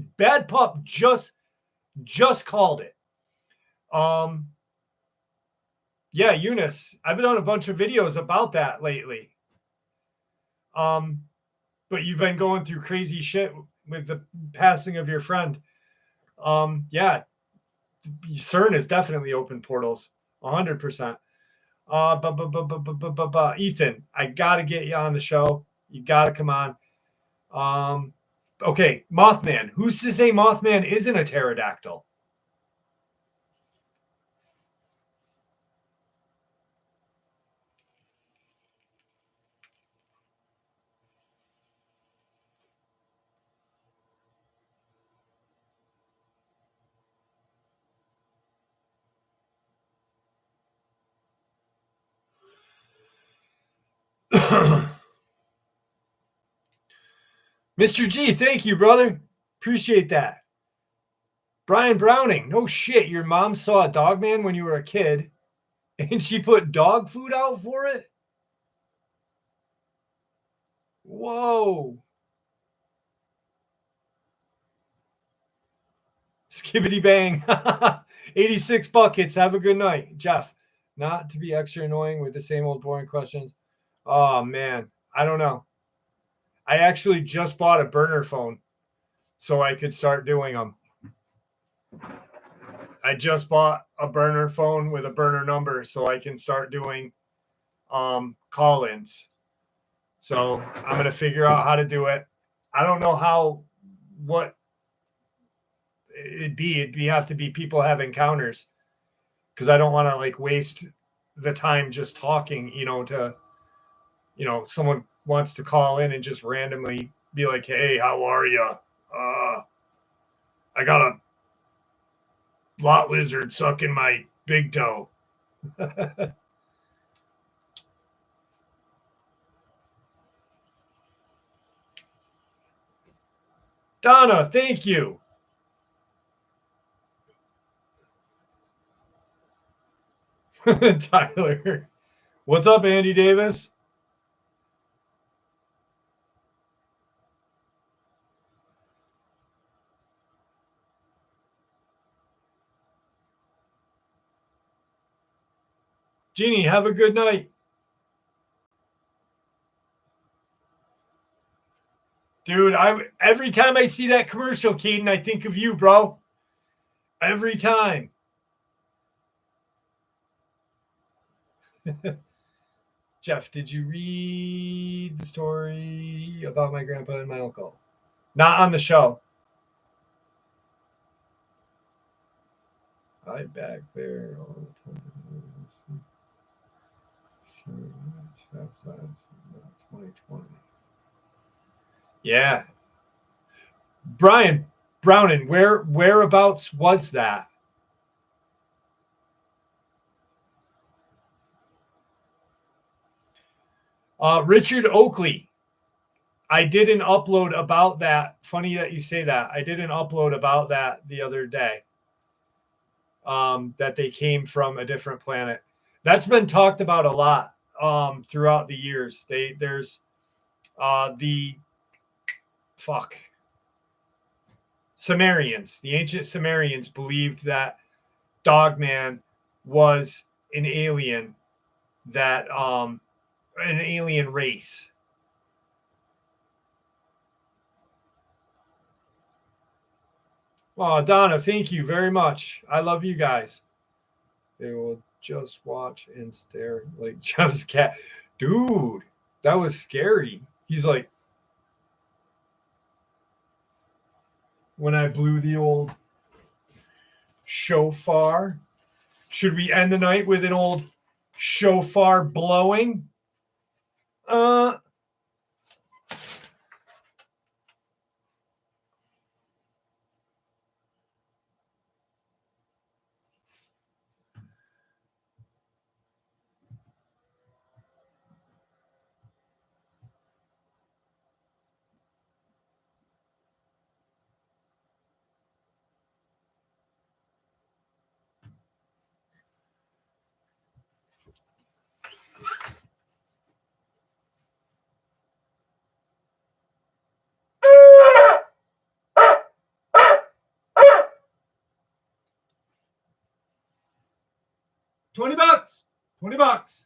called it. Yeah, Eunice. I've been on a bunch of videos about that lately. But you've been going through crazy shit with the passing of your friend. Yeah, CERN has definitely opened portals, 100%. Ethan, I gotta get you on the show. You gotta come on. Okay, Mothman. Who's to say Mothman isn't a pterodactyl? Mr. G, thank you, brother. Appreciate that. Brian Browning, no shit. Your mom saw a Dogman when you were a kid and she put dog food out for it? Whoa. Skibbity bang. 86 buckets. Have a good night. Jeff, not to be extra annoying with the same old boring questions. Oh, man. I don't know. I actually just bought a burner phone so I could start doing them. I just bought a burner phone with a burner number so I can start doing call-ins. So I'm going to figure out how to do it. I don't know what it'd be. It'd have to be people have encounters because I don't want to like waste the time just talking, someone wants to call in and just randomly be like, hey, how are you? I got a lot lizard sucking my big toe. Donna, thank you. Tyler. What's up, Andy Davis? Jeannie, have a good night. Dude, every time I see that commercial, Keaton, I think of you, bro. Every time. Jeff, did you read the story about my grandpa and my uncle? Not on the show. I back there all the time. 2020. Yeah. Brian Browning, whereabouts was that? Richard Oakley. I did an upload about that. Funny that you say that. I did an upload about that the other day. That they came from a different planet. That's been talked about a lot throughout the years. There's the Sumerians. The ancient Sumerians believed that Dogman was an alien an alien race. Oh, Donna, thank you very much. I love you guys. They will just watch and stare like Jeff's cat. Dude, that was scary. He's like, when I blew the old shofar. Should we end the night with an old shofar blowing? $20. $20.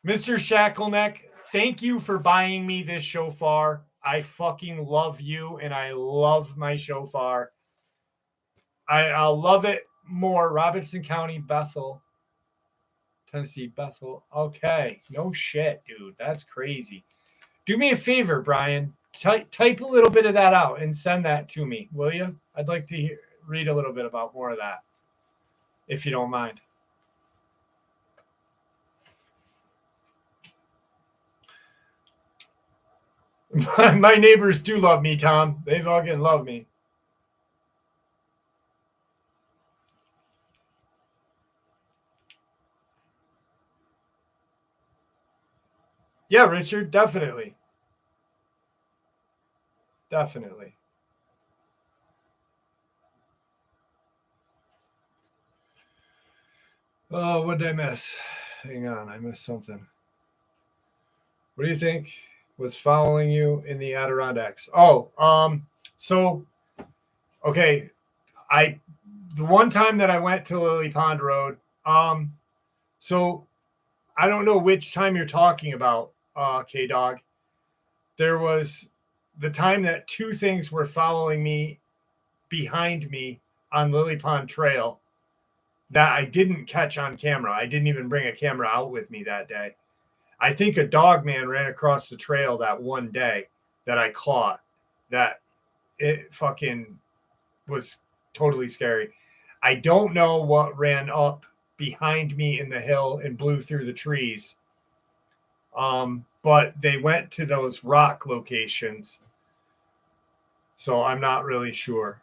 Mr. Shackleneck, thank you for buying me this shofar. I fucking love you, and I love my shofar. I'll love it more. Robinson County, Bethel, Tennessee, Bethel. Okay, no shit, dude. That's crazy. Do me a favor, Brian. Type a little bit of that out and send that to me, will you? I'd like to read a little bit about more of that, if you don't mind. My neighbors do love me, Tom. They fucking love me. Yeah, Richard, definitely. Definitely. Oh, what did I miss? Hang on, I missed something. What do you think was following you in the Adirondacks? So okay, the one time that I went to Lily Pond Road, so I don't know which time you're talking about, K-Dog. There was the time that two things were following me behind me on Lily Pond Trail that I didn't catch on camera. I didn't even bring a camera out with me that day. I think a dog man ran across the trail that one day that I caught. That it fucking was totally scary. I don't know what ran up behind me in the hill and blew through the trees. But they went to those rock locations. So I'm not really sure.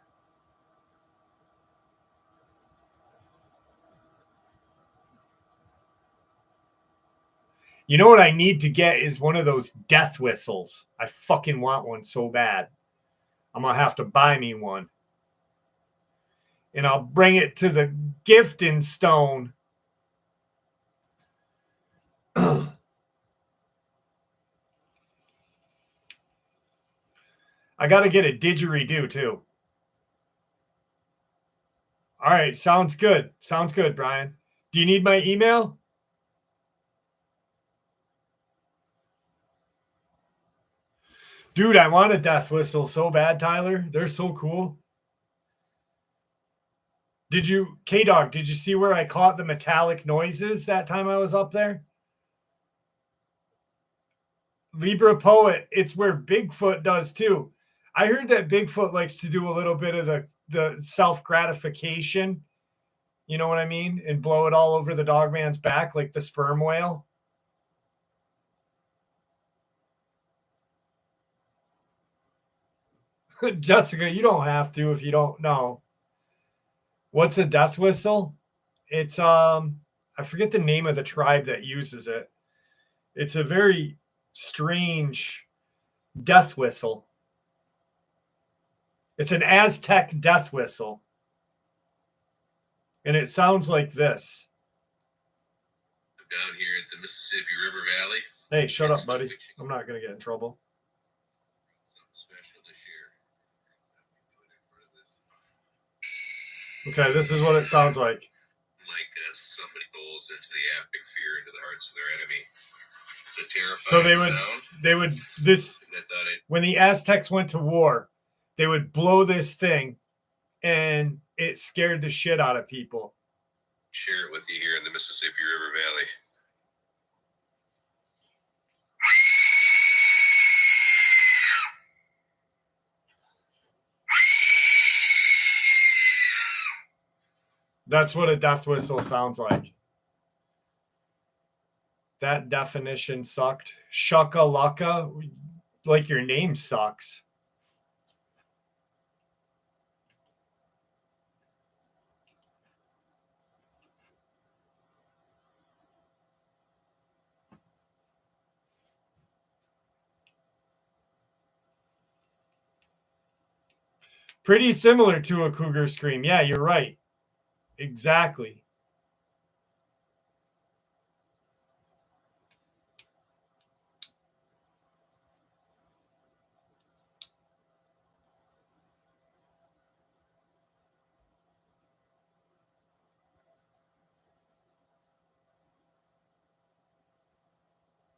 You know what I need to get is one of those death whistles. I fucking want one so bad. I'm going to have to buy me one. And I'll bring it to the gifting stone. I got to get a didgeridoo too. All right. Sounds good. Sounds good, Brian. Do you need my email? Dude, I want a death whistle so bad, Tyler. They're so cool. K-Dog, did you see where I caught the metallic noises that time I was up there? Libra Poet, it's where Bigfoot does too. I heard that Bigfoot likes to do a little bit of the self-gratification, you know what I mean? And blow it all over the dogman's back like the sperm whale. Jessica, you don't have to if you don't know. What's a death whistle? It's I forget the name of the tribe that uses it. It's a very strange death whistle. It's an Aztec death whistle. And it sounds like this. Down here at the Mississippi River Valley. Hey, shut up, buddy. I'm not going to get in trouble. Something special this year. Okay, this is what it sounds like. Like somebody bowls into the epic fear into the hearts of their enemy. It's a terrifying sound. When the Aztecs went to war, they would blow this thing and it scared the shit out of people. Share it with you here in the Mississippi River Valley. That's what a death whistle sounds like. That definition sucked. Shucka-lucka, like your name sucks. Pretty similar to a cougar scream. Yeah, you're right. Exactly.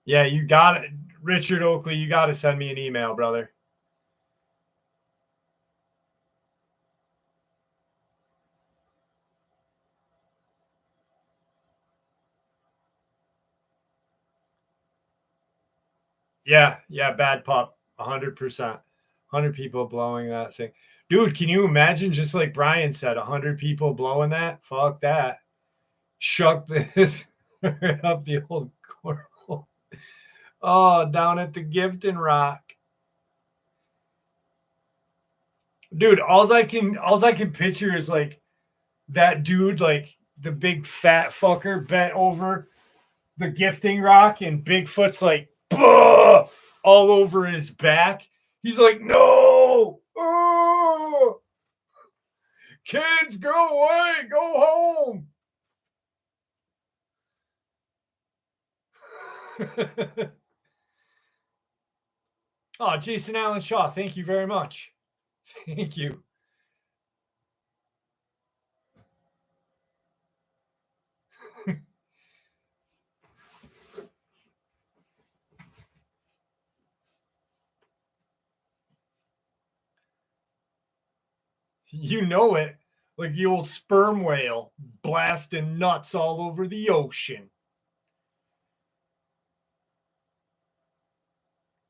Yeah, you got it. Richard Oakley, you got to send me an email, brother. Yeah, bad pup. 100%. 100 people blowing that thing. Dude, can you imagine, just like Brian said, 100 people blowing that? Fuck that. Shuck this up the old coral. Oh, down at the Gifton Rock. Dude, all I can picture is like that dude, like the big fat fucker bent over the gifting rock, and Bigfoot's like all over his back. He's like, no, oh, kids, go away, go home. Oh, Jason Allen Shaw, thank you very much. Thank you. You know it, like the old sperm whale blasting nuts all over the ocean.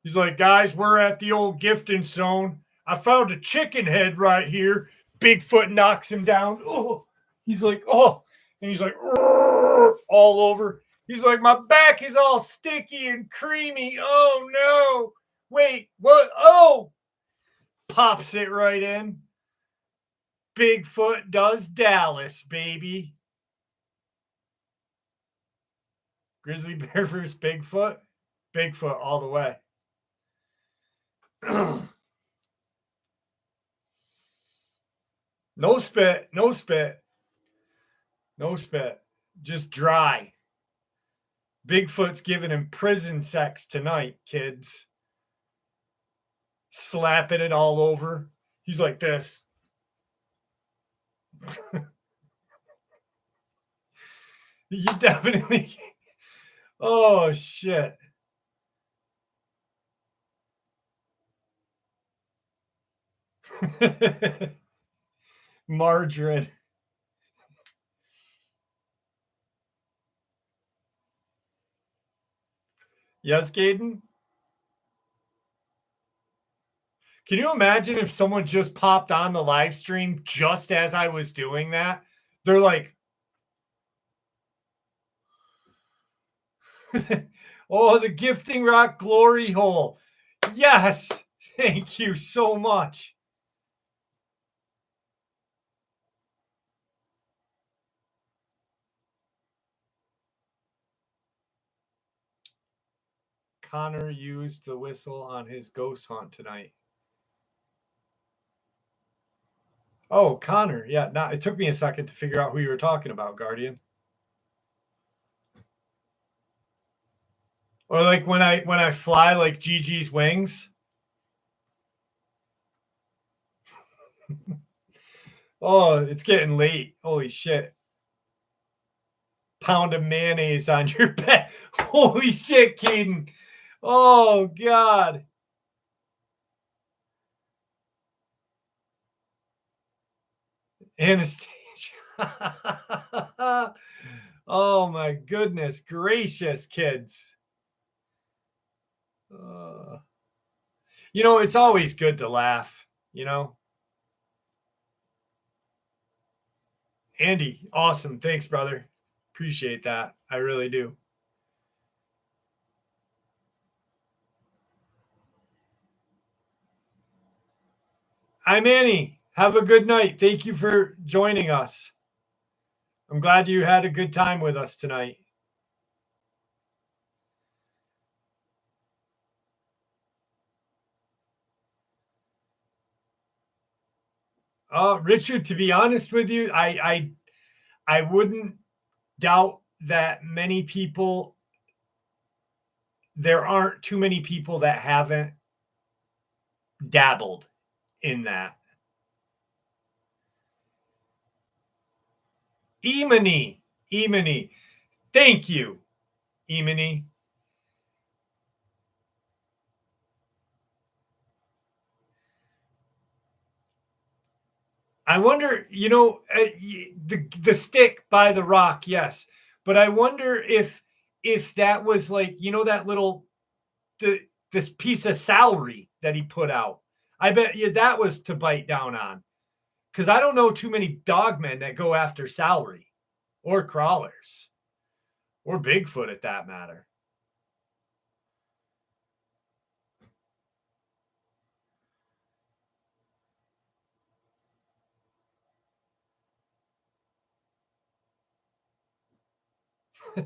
He's like, guys, we're at the old gifting zone. I found a chicken head right here. Bigfoot knocks him down. Oh, he's like, oh, and he's like, all over. He's like, my back is all sticky and creamy. Oh no. Wait, what? Oh, pops it right in. Bigfoot does Dallas, baby. Grizzly bear versus Bigfoot. Bigfoot all the way. No spit, no spit, no spit, just dry. Bigfoot's giving him prison sex tonight, kids. Slapping it all over. He's like this. You definitely. Oh, shit. Margarine. Yes, Gaden? Can you imagine if someone just popped on the live stream just as I was doing that? They're like, oh, the gifting rock glory hole. Yes. Thank you so much. Connor used the whistle on his ghost hunt tonight. Oh, Connor. Yeah, it took me a second to figure out who you were talking about, Guardian. Or like when I fly like Gigi's wings. Oh, it's getting late. Holy shit. Pound of mayonnaise on your bed. Holy shit, Caden. Oh, God. Anastasia. Oh, my goodness gracious, kids. You know, it's always good to laugh, you know? Andy, awesome. Thanks, brother. Appreciate that. I really do. I'm Annie. Have a good night. Thank you for joining us. I'm glad you had a good time with us tonight. Richard, to be honest with you, I wouldn't doubt that many people, there aren't too many people that haven't dabbled in that. Emini. Thank you, Emini. I wonder, you know, the stick by the rock, yes, but I wonder if that was like, you know, that little this piece of celery that he put out. I bet you that was to bite down on, because I don't know too many dogmen that go after celery or crawlers or Bigfoot at that matter.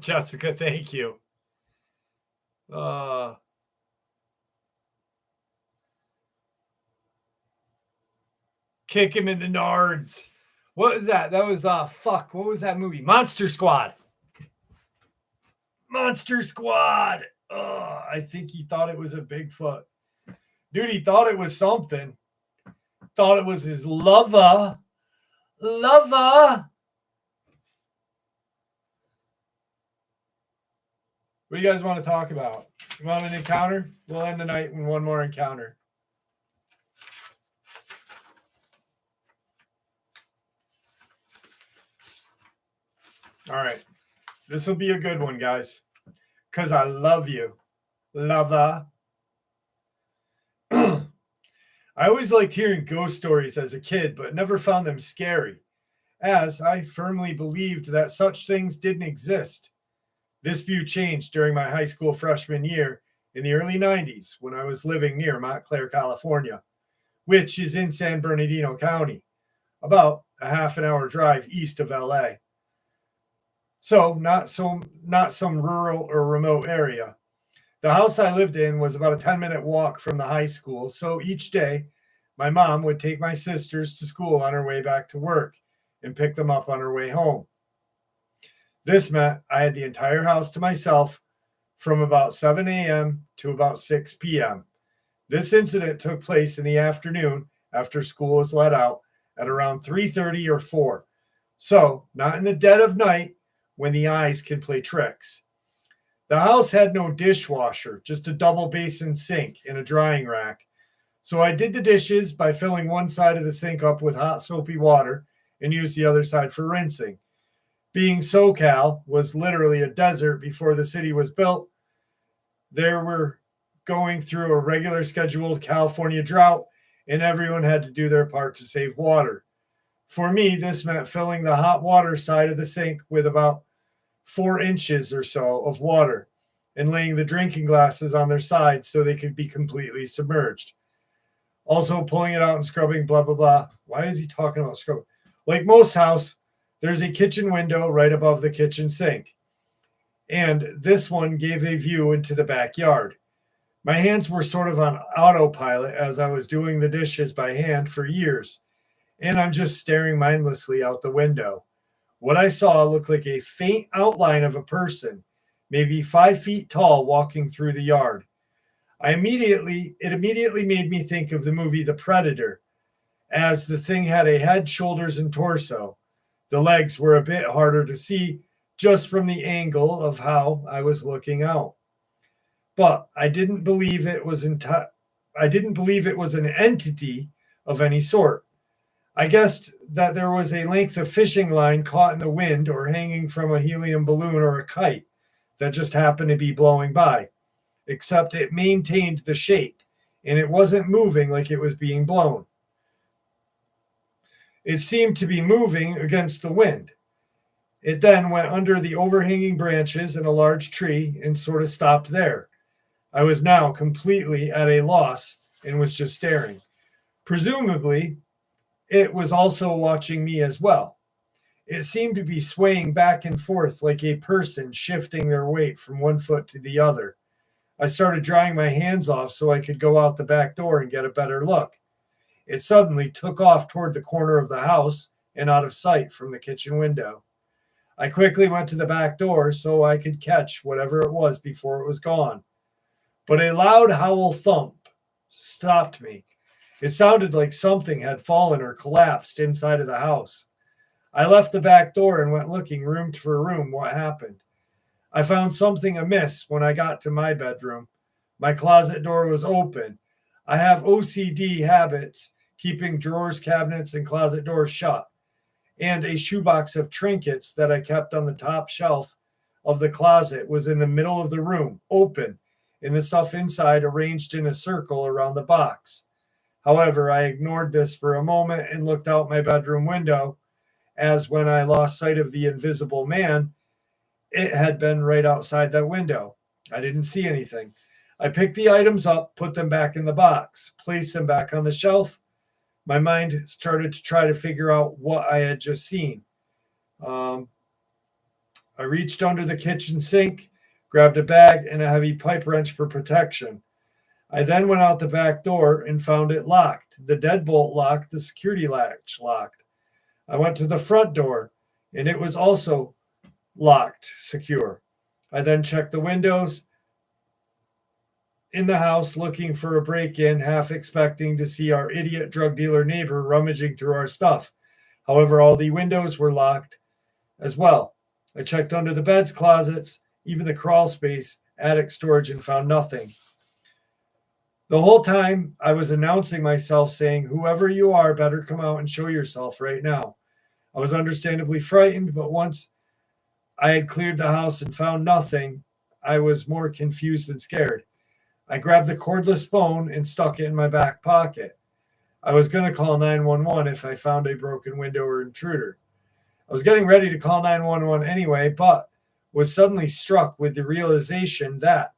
Jessica, thank you. Kick him in the nards. What was that? That was fuck. What was that movie? Monster Squad. Monster Squad. I think he thought it was a Bigfoot. Dude, he thought it was something. Thought it was his lover. Lover. What do you guys want to talk about? You want an encounter? We'll end the night with one more encounter. All right. This will be a good one, guys. Because I love you. Lover. I always liked hearing ghost stories as a kid, but never found them scary, as I firmly believed that such things didn't exist. This view changed during my high school freshman year in the early 90s when I was living near Montclair, California, which is in San Bernardino County, about a half an hour drive east of LA. So not some rural or remote area. The house I lived in was about a 10-minute walk from the high school, so each day my mom would take my sisters to school on her way back to work and pick them up on her way home. This meant I had the entire house to myself from about 7 a.m. to about 6 p.m. This incident took place in the afternoon after school was let out at around 3:30 or 4. So not in the dead of night when the eyes can play tricks. The house had no dishwasher, just a double basin sink and a drying rack. So I did the dishes by filling one side of the sink up with hot soapy water and used the other side for rinsing. Being SoCal was literally a desert before the city was built, they were going through a regular scheduled California drought, and everyone had to do their part to save water. For me, this meant filling the hot water side of the sink with about 4 inches or so of water and laying the drinking glasses on their side so they could be completely submerged. Also pulling it out and scrubbing, blah, blah, blah. Why is he talking about scrubbing? Like most house, there's a kitchen window right above the kitchen sink. And this one gave a view into the backyard. My hands were sort of on autopilot as I was doing the dishes by hand for years. And I'm just staring mindlessly out the window. What I saw looked like a faint outline of a person, maybe 5 feet tall, walking through the yard. It immediately made me think of the movie The Predator, as the thing had a head, shoulders, and torso. The legs were a bit harder to see just from the angle of how I was looking out. But I didn't believe it was an entity of any sort. I guessed that there was a length of fishing line caught in the wind or hanging from a helium balloon or a kite that just happened to be blowing by, except it maintained the shape and it wasn't moving like it was being blown. It seemed to be moving against the wind. It then went under the overhanging branches in a large tree and sort of stopped there. I was now completely at a loss and was just staring. Presumably, it was also watching me as well. It seemed to be swaying back and forth like a person shifting their weight from one foot to the other. I started drying my hands off so I could go out the back door and get a better look. It suddenly took off toward the corner of the house and out of sight from the kitchen window. I quickly went to the back door so I could catch whatever it was before it was gone. But a loud howl thump stopped me. It sounded like something had fallen or collapsed inside of the house. I left the back door and went looking room for room what happened. I found something amiss when I got to my bedroom. My closet door was open. I have OCD habits, keeping drawers, cabinets, and closet doors shut. And a shoebox of trinkets that I kept on the top shelf of the closet was in the middle of the room, open, and the stuff inside arranged in a circle around the box. However, I ignored this for a moment and looked out my bedroom window, as when I lost sight of the invisible man, it had been right outside that window. I didn't see anything. I picked the items up, put them back in the box, placed them back on the shelf. My mind started to try to figure out what I had just seen. I reached under the kitchen sink, grabbed a bag and a heavy pipe wrench for protection. I then went out the back door and found it locked. The deadbolt locked, the security latch locked. I went to the front door and it was also locked, secure. I then checked the windows in the house looking for a break-in, half expecting to see our idiot drug dealer neighbor rummaging through our stuff. However, all the windows were locked as well. I checked under the beds, closets, even the crawl space, attic storage, and found nothing. The whole time I was announcing myself saying, whoever you are, better come out and show yourself right now. I was understandably frightened, but once I had cleared the house and found nothing, I was more confused and scared. I grabbed the cordless phone and stuck it in my back pocket. I was going to call 911 if I found a broken window or intruder. I was getting ready to call 911 anyway, but was suddenly struck with the realization that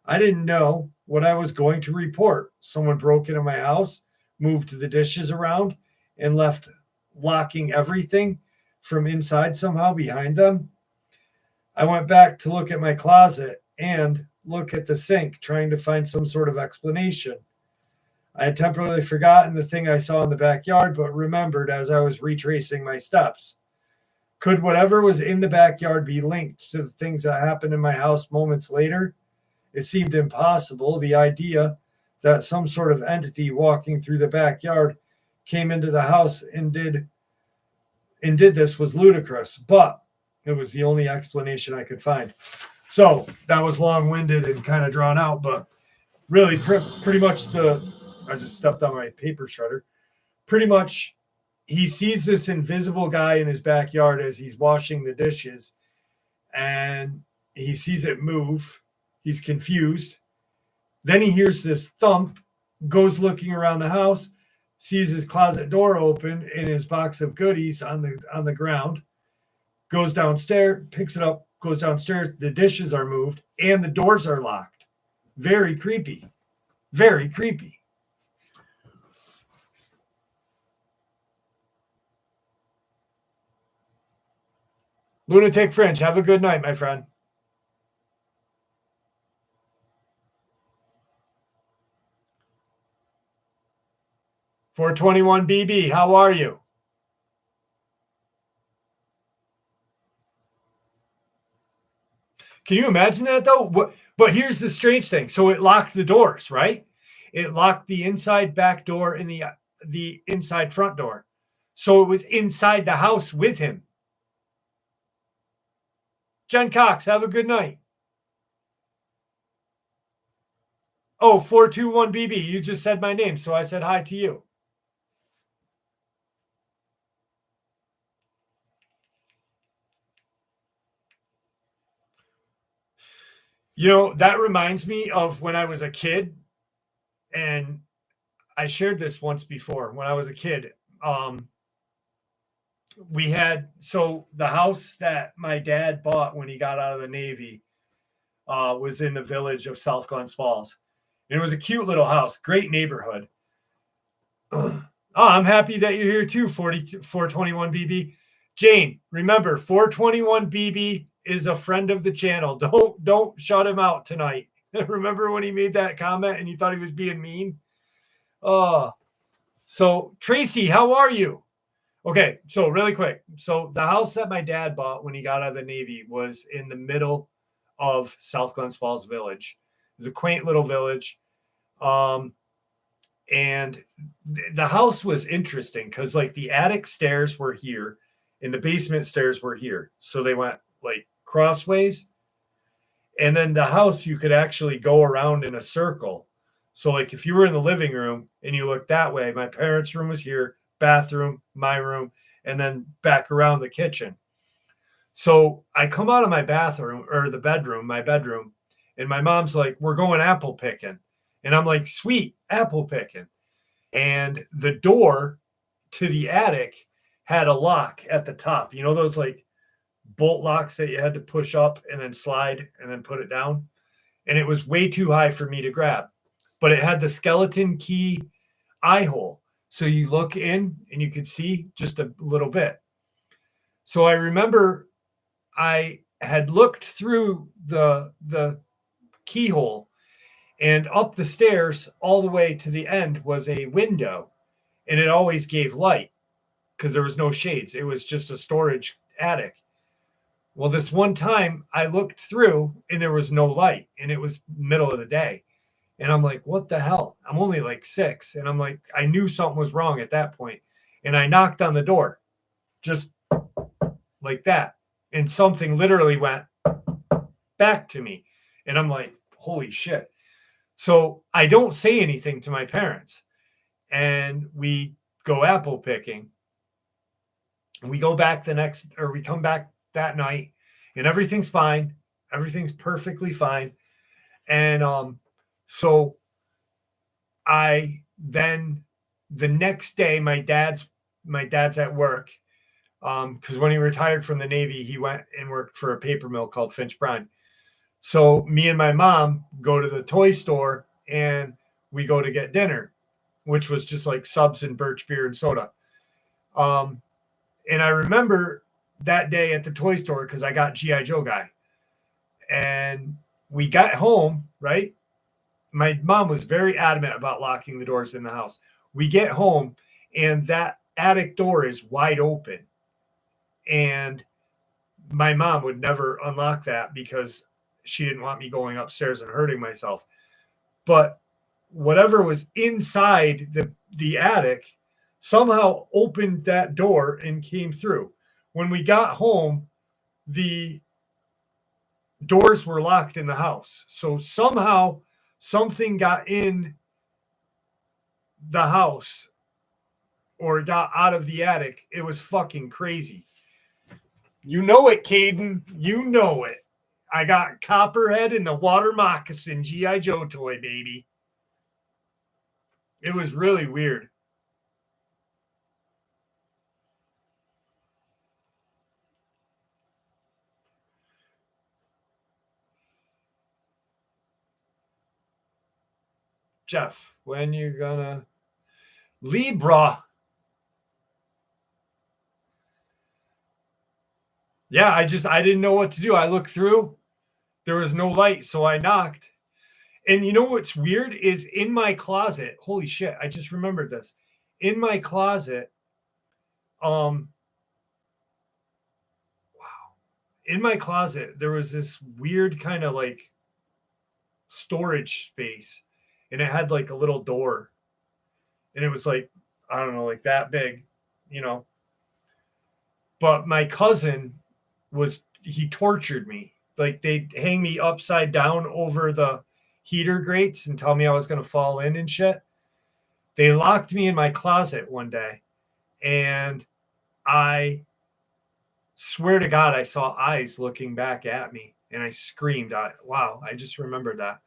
I didn't know what I was going to report. Someone broke into my house, moved the dishes around, and left locking everything from inside somehow behind them. I went back to look at my closet and look at the sink, trying to find some sort of explanation. I had temporarily forgotten the thing I saw in the backyard, but remembered as I was retracing my steps. Could whatever was in the backyard be linked to the things that happened in my house moments later? It seemed impossible. The idea that some sort of entity walking through the backyard came into the house and did this was ludicrous, but it was the only explanation I could find. So that was long-winded and kind of drawn out, but really pretty much I just stepped on my paper shredder. Pretty much he sees this invisible guy in his backyard as he's washing the dishes, and he sees it move. He's confused. Then he hears this thump, goes looking around the house, sees his closet door open and his box of goodies on the ground, goes downstairs, picks it up, goes downstairs. The dishes are moved and the doors are locked. Very creepy. Very creepy. Lunatic Fringe, have a good night, my friend. $421 BB, how are you? Can you imagine that though? But here's the strange thing. So it locked the doors, right? It locked the inside back door and the inside front door. So it was inside the house with him. Jen Cox, have a good night. Oh, 421 BB, you just said my name, so I said hi to you. You know, that reminds me of when I was a kid, and I shared this once before. When I was a kid, we had, so the house that my dad bought when he got out of the Navy was in the village of South Glens Falls. And it was a cute little house, great neighborhood. Oh, I'm happy that you're here too, 421 BB. Jane, remember, 421 BB is a friend of the channel. Don't shut him out tonight. Remember when he made that comment and you thought he was being mean? So Tracy, how are you? Okay, so really quick. So the house that my dad bought when he got out of the Navy was in the middle of South Glens Falls Village. It's a quaint little village. And the house was interesting because like the attic stairs were here and the basement stairs were here. So they went like crossways. And then the house, you could actually go around in a circle. So like if you were in the living room and you looked that way, my parents' room was here, bathroom, my room, and then back around the kitchen. So I come out of my bathroom or my bedroom, and my mom's like, we're going apple picking. And I'm like, sweet, apple picking. And the door to the attic had a lock at the top. You know, those like bolt locks that you had to push up and then slide and then put it down. And it was way too high for me to grab, but it had the skeleton key eye hole. So you look in and you could see just a little bit. So I remember I had looked through the keyhole, and up the stairs all the way to the end was a window, and it always gave light because there was no shades. It was just a storage attic. Well, this one time I looked through and there was no light, and it was middle of the day. And I'm like, what the hell? I'm only like 6. And I'm like, I knew something was wrong at that point. And I knocked on the door just like that. And something literally went back to me. And I'm like, holy shit. So I don't say anything to my parents. And we go apple picking. And we go back we come back that night, and everything's fine. Everything's perfectly fine. And so I then the next day, my dad's at work. Because when he retired from the Navy, he went and worked for a paper mill called Finch Brine. So me and my mom go to the toy store and we go to get dinner, which was just like subs and birch beer and soda. And I remember that day at the toy store because I got G.I. Joe guy. And we got home, right? My mom was very adamant about locking the doors in the house. We get home and that attic door is wide open. And my mom would never unlock that because she didn't want me going upstairs and hurting myself. But whatever was inside the attic somehow opened that door and came through. When we got home, the doors were locked in the house. So somehow something got in the house or got out of the attic. It was fucking crazy. You know it, Caden. You know it. I got Copperhead and the water moccasin G.I. Joe toy, baby. It was really weird. Jeff, when you gonna Libra? Yeah, I didn't know what to do. I looked through. There was no light, so I knocked. And you know what's weird is in my closet. Holy shit, I just remembered this. In my closet, wow. In my closet, there was this weird kind of like storage space, and it had like a little door. And it was like, I don't know, like that big, you know. But my cousin he tortured me. Like they'd hang me upside down over the heater grates and tell me I was going to fall in and shit. They locked me in my closet one day, and I swear to God, I saw eyes looking back at me, and I screamed. Wow, I just remembered that.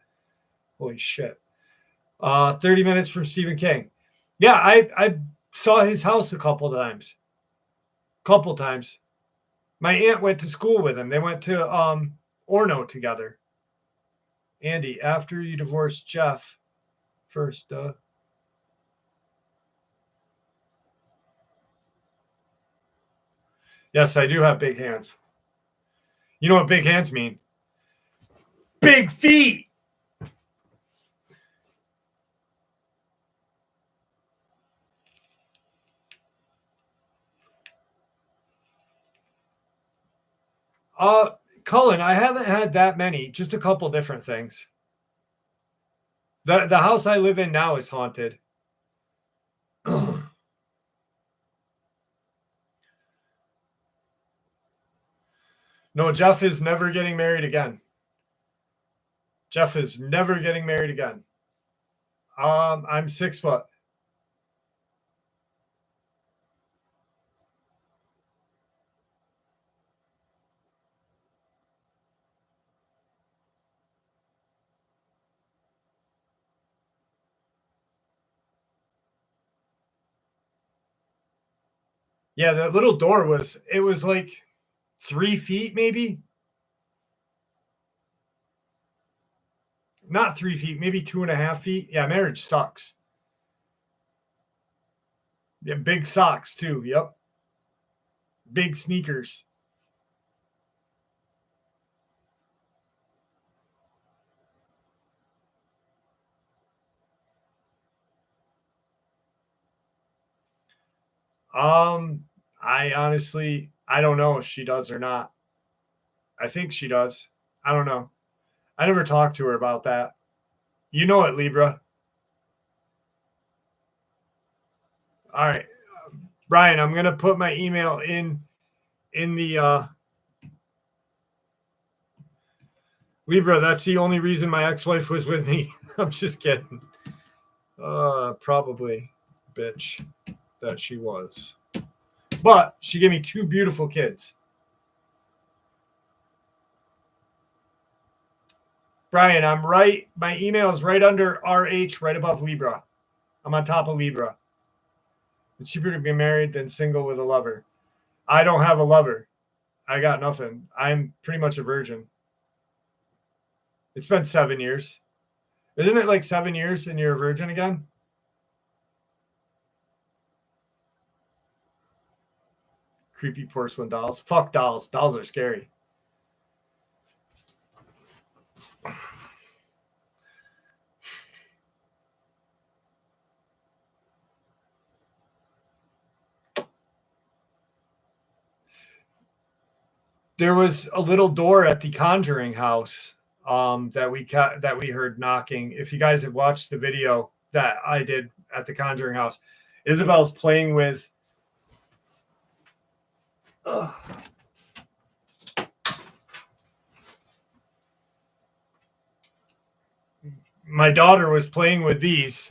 Holy shit. 30 minutes from Stephen King. Yeah, I saw his house a couple times. My aunt went to school with him. They went to Orno together. Andy, after you divorced Jeff, first, yes, I do have big hands. You know what big hands mean? Big feet. Cullen, I haven't had that many, just a couple different things. The house I live in now is haunted. No, Jeff is never getting married again. Jeff is never getting married again. I'm 6 foot. Yeah, that little door was like 3 feet, maybe. Not 3 feet, maybe 2.5 feet. Yeah, marriage sucks. Yeah, big socks too. Yep. Big sneakers. I honestly, I don't know if she does or not. I think she does. I don't know. I never talked to her about that. You know it, Libra. All right. Brian, I'm going to put my email in the Libra. That's the only reason my ex-wife was with me. I'm just kidding. Probably bitch that she was. But she gave me 2 beautiful kids. Brian, I'm right. My email is right under RH, right above Libra. I'm on top of Libra. It's cheaper to be married than single with a lover. I don't have a lover. I got nothing. I'm pretty much a virgin. It's been 7 years. Isn't it like 7 years and you're a virgin again? Creepy porcelain dolls. Fuck dolls. Dolls are scary. There was a little door at the Conjuring house that we heard knocking. If you guys have watched the video that I did at the Conjuring house, Isabel's playing with. My daughter was playing with these.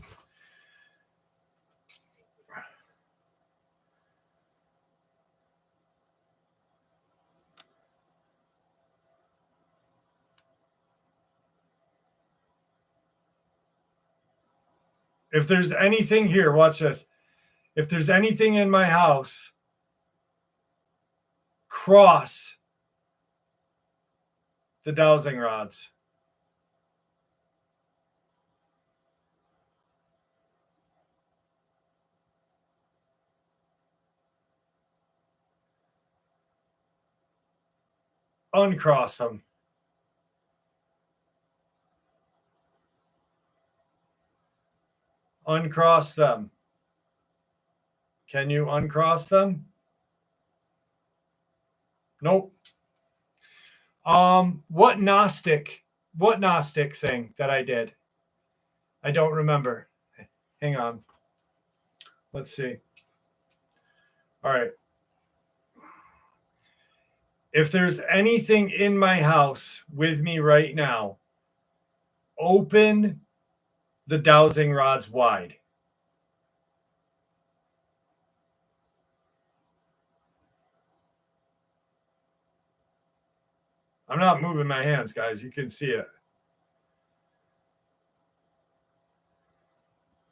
If there's anything here, watch this. If there's anything in my house, cross the dowsing rods. Uncross them. Uncross them. Can you uncross them? Nope. What Gnostic thing that I did? I don't remember. Hang on. Let's see. All right. If there's anything in my house with me right now, open the dowsing rods wide. I'm not moving my hands, guys. You can see it.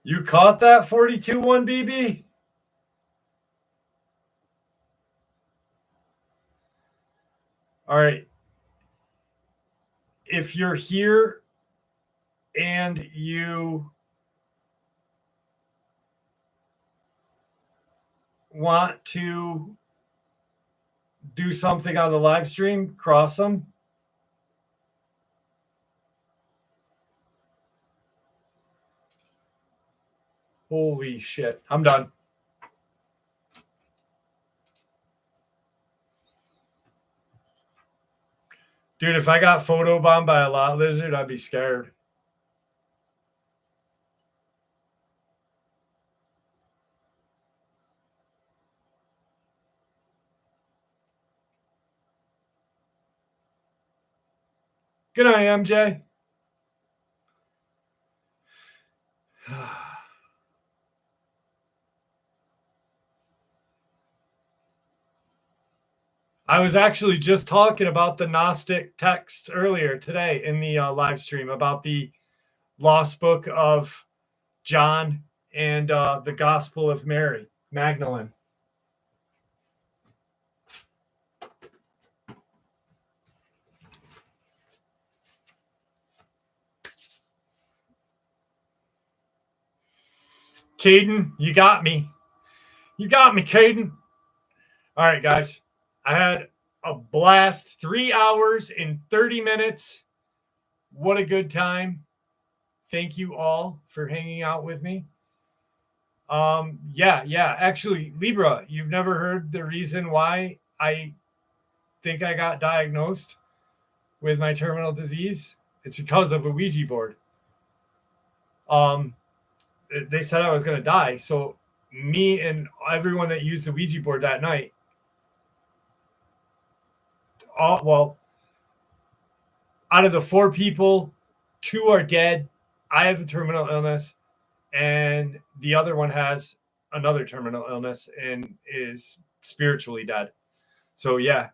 You caught that 42-1 BB? All right. If you're here and you want to do something on the live stream, cross them. Holy shit. I'm done. Dude, if I got photobombed by a lot lizard, I'd be scared. Good night, MJ. I was actually just talking about the Gnostic texts earlier today in the live stream about the lost book of John and the Gospel of Mary, Magdalene. Caden, you got me. You got me, Caden. All right, guys. I had a blast. 3 hours and 30 minutes. What a good time. Thank you all for hanging out with me. Yeah. Actually, Libra, you've never heard the reason why I think I got diagnosed with my terminal disease? It's because of a Ouija board. They said I was going to die. So me and everyone that used the Ouija board that night, out of the 4 people, 2 are dead. I have a terminal illness, and the other one has another terminal illness and is spiritually dead. So yeah.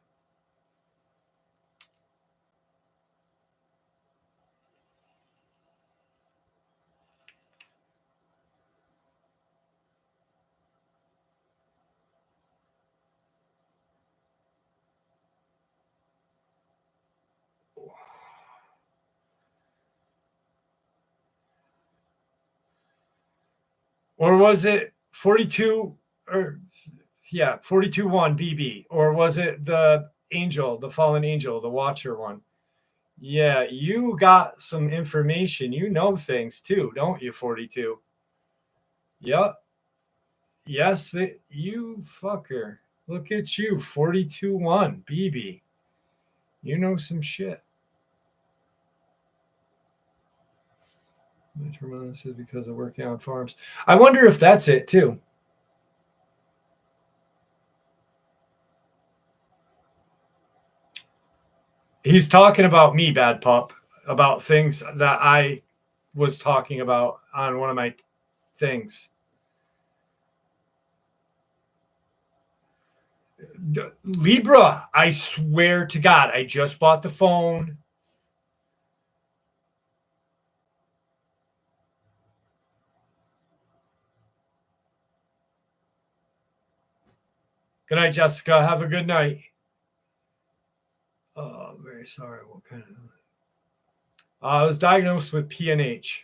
Or was it 42 or 42-1 BB? Or was it the angel, the fallen angel, the watcher one? Yeah, you got some information. You know things too, don't you, 42? Yep. Yes, you fucker. Look at you, 42-1 BB. You know some shit. This is because of working on farms. I wonder if that's it too. He's talking about me, Bad Pup, about things that I was talking about on one of my things. Libra, I swear to God, I just bought the phone. Good night, Jessica. Have a good night. Oh, very sorry. What kind of? I was diagnosed with PNH.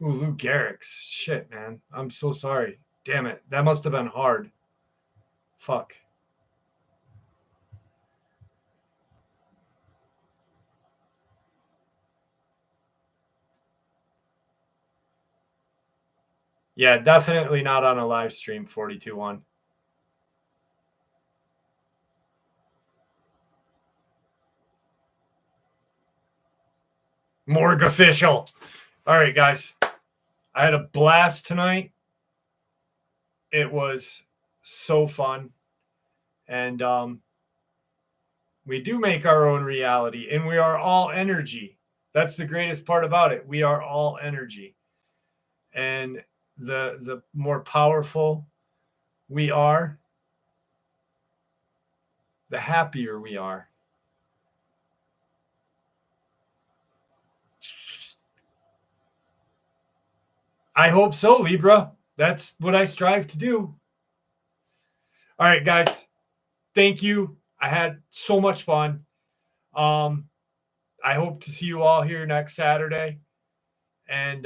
Ooh, Lou Gehrig's. Shit, man. I'm so sorry. Damn it. That must have been hard. Fuck. Yeah, definitely not on a live stream, 42-1. Morgue official. All right, guys. I had a blast tonight. It was so fun. And we do make our own reality, and we are all energy. That's the greatest part about it. We are all energy. And the more powerful we are, the happier we are. I hope so, Libra. That's what I strive to do. All right, guys. Thank you. I had so much fun. I hope to see you all here next Saturday. And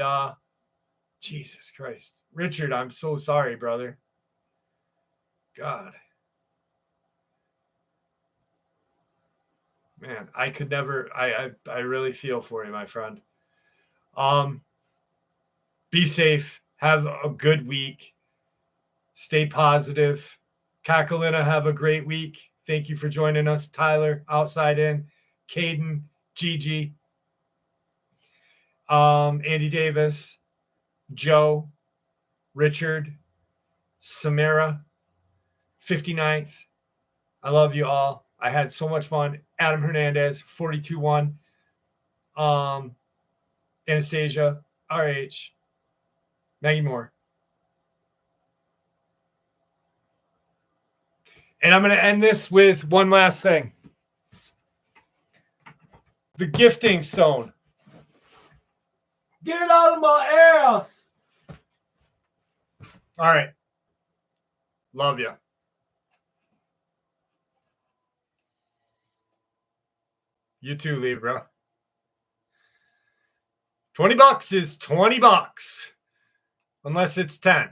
Jesus Christ. Richard, I'm so sorry, brother. God. Man, I could never. I really feel for you, my friend. Be safe. Have a good week. Stay positive. Kakalina, have a great week. Thank you for joining us. Tyler, Outside In, Caden, Gigi, Andy Davis, Joe, Richard, Samara, 59th. I love you all. I had so much fun. Adam Hernandez, 42-1. Anastasia, RH, Maggie Moore. And I'm going to end this with one last thing. The gifting stone. Get it out of my ass. All right. Love you. You too, Libra. $20 is $20. Unless it's 10.